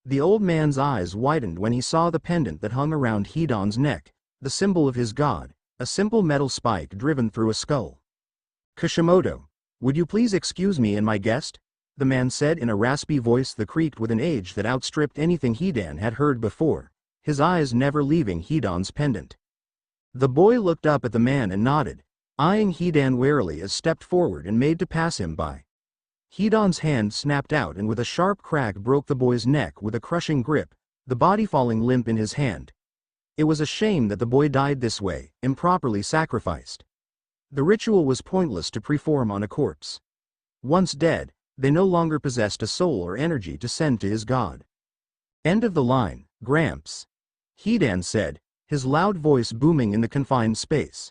The old man's eyes widened when he saw the pendant that hung around Hidan's neck, the symbol of his god, a simple metal spike driven through a skull. "Kishimoto, would you please excuse me and my guest?" the man said in a raspy voice that creaked with an age that outstripped anything Hidan had heard before, his eyes never leaving Hidan's pendant. The boy looked up at the man and nodded, eyeing Hidan warily as stepped forward and made to pass him by. Hidan's hand snapped out and with a sharp crack broke the boy's neck with a crushing grip, the body falling limp in his hand. It was a shame that the boy died this way, improperly sacrificed. The ritual was pointless to perform on a corpse. Once dead, they no longer possessed a soul or energy to send to his god. "End of the line, Gramps," Hidan said, his loud voice booming in the confined space.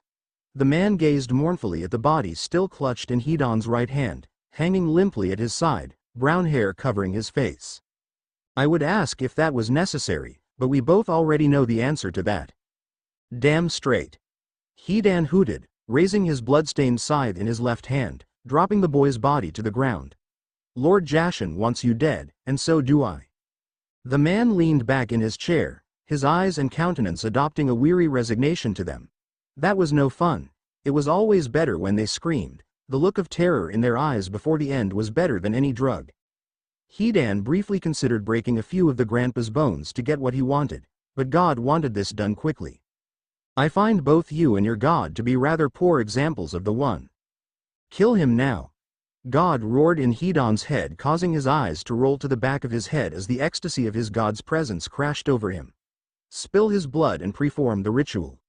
The man gazed mournfully at the body still clutched in Hidan's right hand, hanging limply at his side, brown hair covering his face. "I would ask if that was necessary, but we both already know the answer to that." "Damn straight," Hidan hooted, raising his blood-stained scythe in his left hand, dropping the boy's body to the ground. "Lord Jashin wants you dead, and so do I." The man leaned back in his chair, his eyes and countenance adopting a weary resignation to them. That was no fun. It was always better when they screamed. The look of terror in their eyes before the end was better than any drug. Hidan briefly considered breaking a few of the grandpa's bones to get what he wanted, but God wanted this done quickly. "I find both you and your god to be rather poor examples of the one." "Kill him now." God roared in Hidan's head, causing his eyes to roll to the back of his head as the ecstasy of his god's presence crashed over him. "Spill his blood and perform the ritual."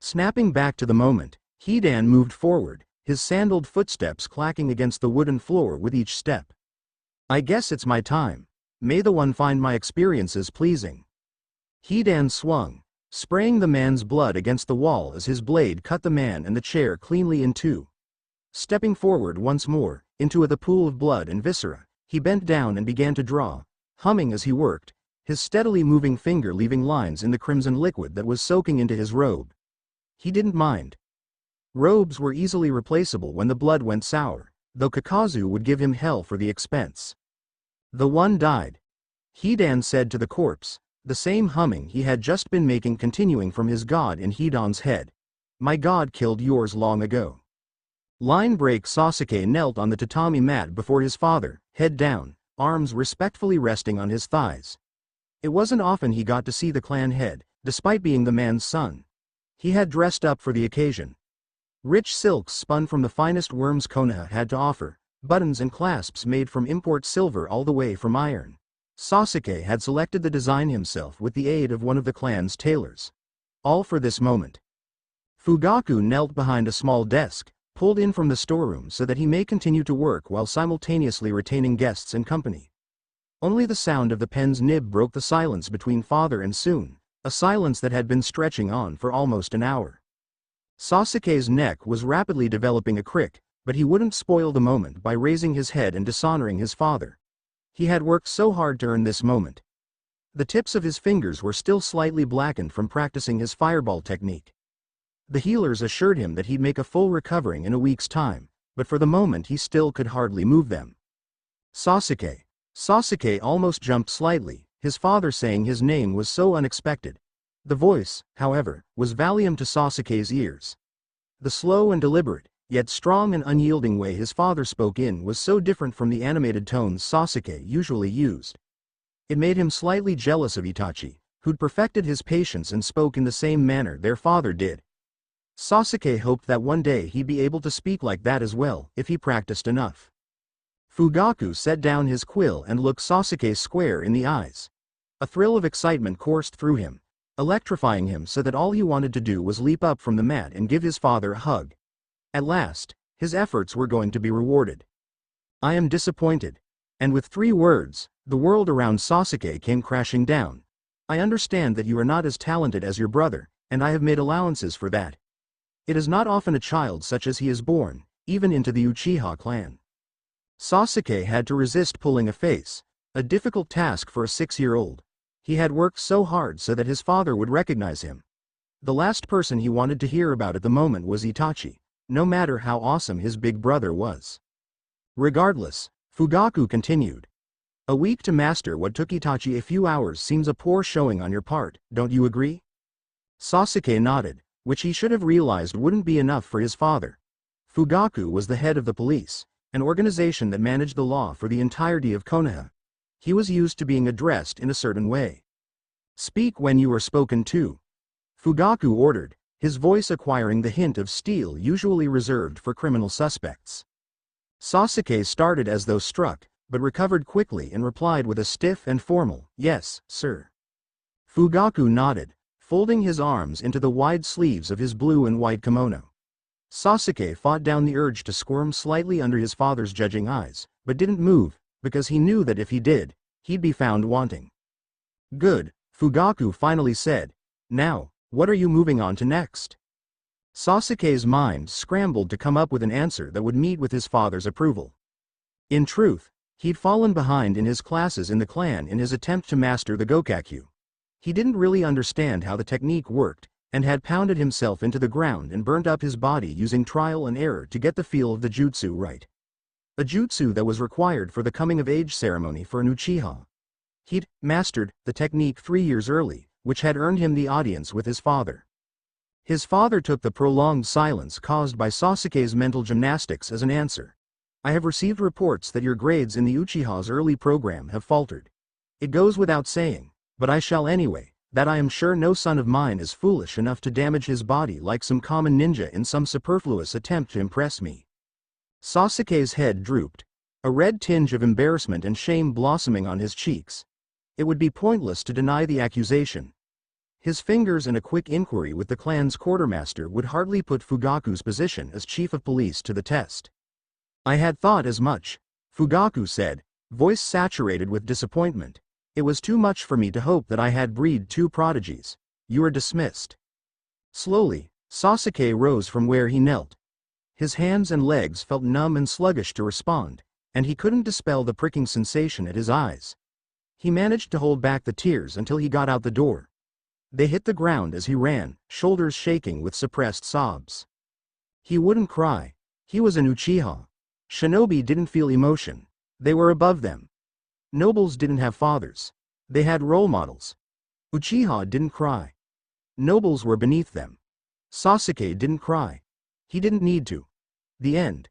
Snapping back to the moment, Hidan moved forward, his sandaled footsteps clacking against the wooden floor with each step. "I guess it's my time. May the one find my experiences pleasing." Hidan swung, spraying the man's blood against the wall as his blade cut the man and the chair cleanly in two. Stepping forward once more, into the pool of blood and viscera, he bent down and began to draw, humming as he worked, his steadily moving finger leaving lines in the crimson liquid that was soaking into his robe. He didn't mind. Robes were easily replaceable when the blood went sour, though Kakazu would give him hell for the expense. "The one died," Hidan said to the corpse, the same humming he had just been making continuing from his god in Hidan's head. "My god killed yours long ago." Line break. Sasuke knelt on the tatami mat before his father, head down, arms respectfully resting on his thighs. It wasn't often he got to see the clan head, despite being the man's son. He had dressed up for the occasion. Rich silks spun from the finest worms Konoha had to offer, buttons and clasps made from import silver all the way from iron. Sasuke had selected the design himself with the aid of one of the clan's tailors. All for this moment. Fugaku knelt behind a small desk, pulled in from the storeroom so that he may continue to work while simultaneously retaining guests and company. Only the sound of the pen's nib broke the silence between father and son, a silence that had been stretching on for almost an hour. Sasuke's neck was rapidly developing a crick, but he wouldn't spoil the moment by raising his head and dishonoring his father. He had worked so hard to earn this moment. The tips of his fingers were still slightly blackened from practicing his fireball technique. The healers assured him that he'd make a full recovering in a week's time, but for the moment he still could hardly move them. Sasuke almost jumped slightly, his father saying his name was so unexpected. The voice, however, was Valium to Sasuke's ears. The slow and deliberate, yet strong and unyielding way his father spoke in was so different from the animated tones Sasuke usually used. It made him slightly jealous of Itachi, who'd perfected his patience and spoke in the same manner their father did. Sasuke hoped that one day he'd be able to speak like that as well, if he practiced enough. Fugaku set down his quill and looked Sasuke square in the eyes. A thrill of excitement coursed through him, electrifying him so that all he wanted to do was leap up from the mat and give his father a hug. At last, his efforts were going to be rewarded. "I am disappointed." And with 3 words, the world around Sasuke came crashing down. "I understand that you are not as talented as your brother, and I have made allowances for that. It is not often a child such as he is born, even into the Uchiha clan." Sasuke had to resist pulling a face, a difficult task for a 6-year-old. He had worked so hard so that his father would recognize him. The last person he wanted to hear about at the moment was Itachi, no matter how awesome his big brother was. Regardless, Fugaku continued. "A week to master what took Itachi a few hours seems a poor showing on your part, don't you agree?" Sasuke nodded, which he should have realized wouldn't be enough for his father. Fugaku was the head of the police, an organization that managed the law for the entirety of Konoha. He was used to being addressed in a certain way. "Speak when you are spoken to," Fugaku ordered, his voice acquiring the hint of steel usually reserved for criminal suspects. Sasuke started as though struck, but recovered quickly and replied with a stiff and formal, "Yes, sir." Fugaku nodded, folding his arms into the wide sleeves of his blue and white kimono. Sasuke fought down the urge to squirm slightly under his father's judging eyes, but didn't move, because he knew that if he did, he'd be found wanting. "Good," Fugaku finally said. "Now, what are you moving on to next?" Sasuke's mind scrambled to come up with an answer that would meet with his father's approval. In truth, he'd fallen behind in his classes in the clan in his attempt to master the Gokakyu. He didn't really understand how the technique worked, and had pounded himself into the ground and burned up his body using trial and error to get the feel of the jutsu right. A jutsu that was required for the coming-of-age ceremony for an Uchiha. He'd mastered the technique 3 years early, which had earned him the audience with his father. His father took the prolonged silence caused by Sasuke's mental gymnastics as an answer. "I have received reports that your grades in the Uchiha's early program have faltered. It goes without saying, but I shall anyway, that I am sure no son of mine is foolish enough to damage his body like some common ninja in some superfluous attempt to impress me." Sasuke's head drooped, a red tinge of embarrassment and shame blossoming on his cheeks. It would be pointless to deny the accusation. His fingers and a quick inquiry with the clan's quartermaster would hardly put Fugaku's position as chief of police to the test. "I had thought as much," Fugaku said, voice saturated with disappointment. "It was too much for me to hope that I had breed 2 prodigies. You are dismissed." Slowly, Sasuke rose from where he knelt. His hands and legs felt numb and sluggish to respond, and he couldn't dispel the pricking sensation at his eyes. He managed to hold back the tears until he got out the door. They hit the ground as he ran, shoulders shaking with suppressed sobs. He wouldn't cry. He was an Uchiha. Shinobi didn't feel emotion. They were above them. Nobles didn't have fathers. They had role models. Uchiha didn't cry. Nobles were beneath them. Sasuke didn't cry. He didn't need to. The end.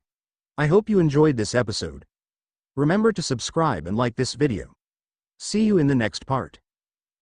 I hope you enjoyed this episode. Remember to subscribe and like this video. See you in the next part.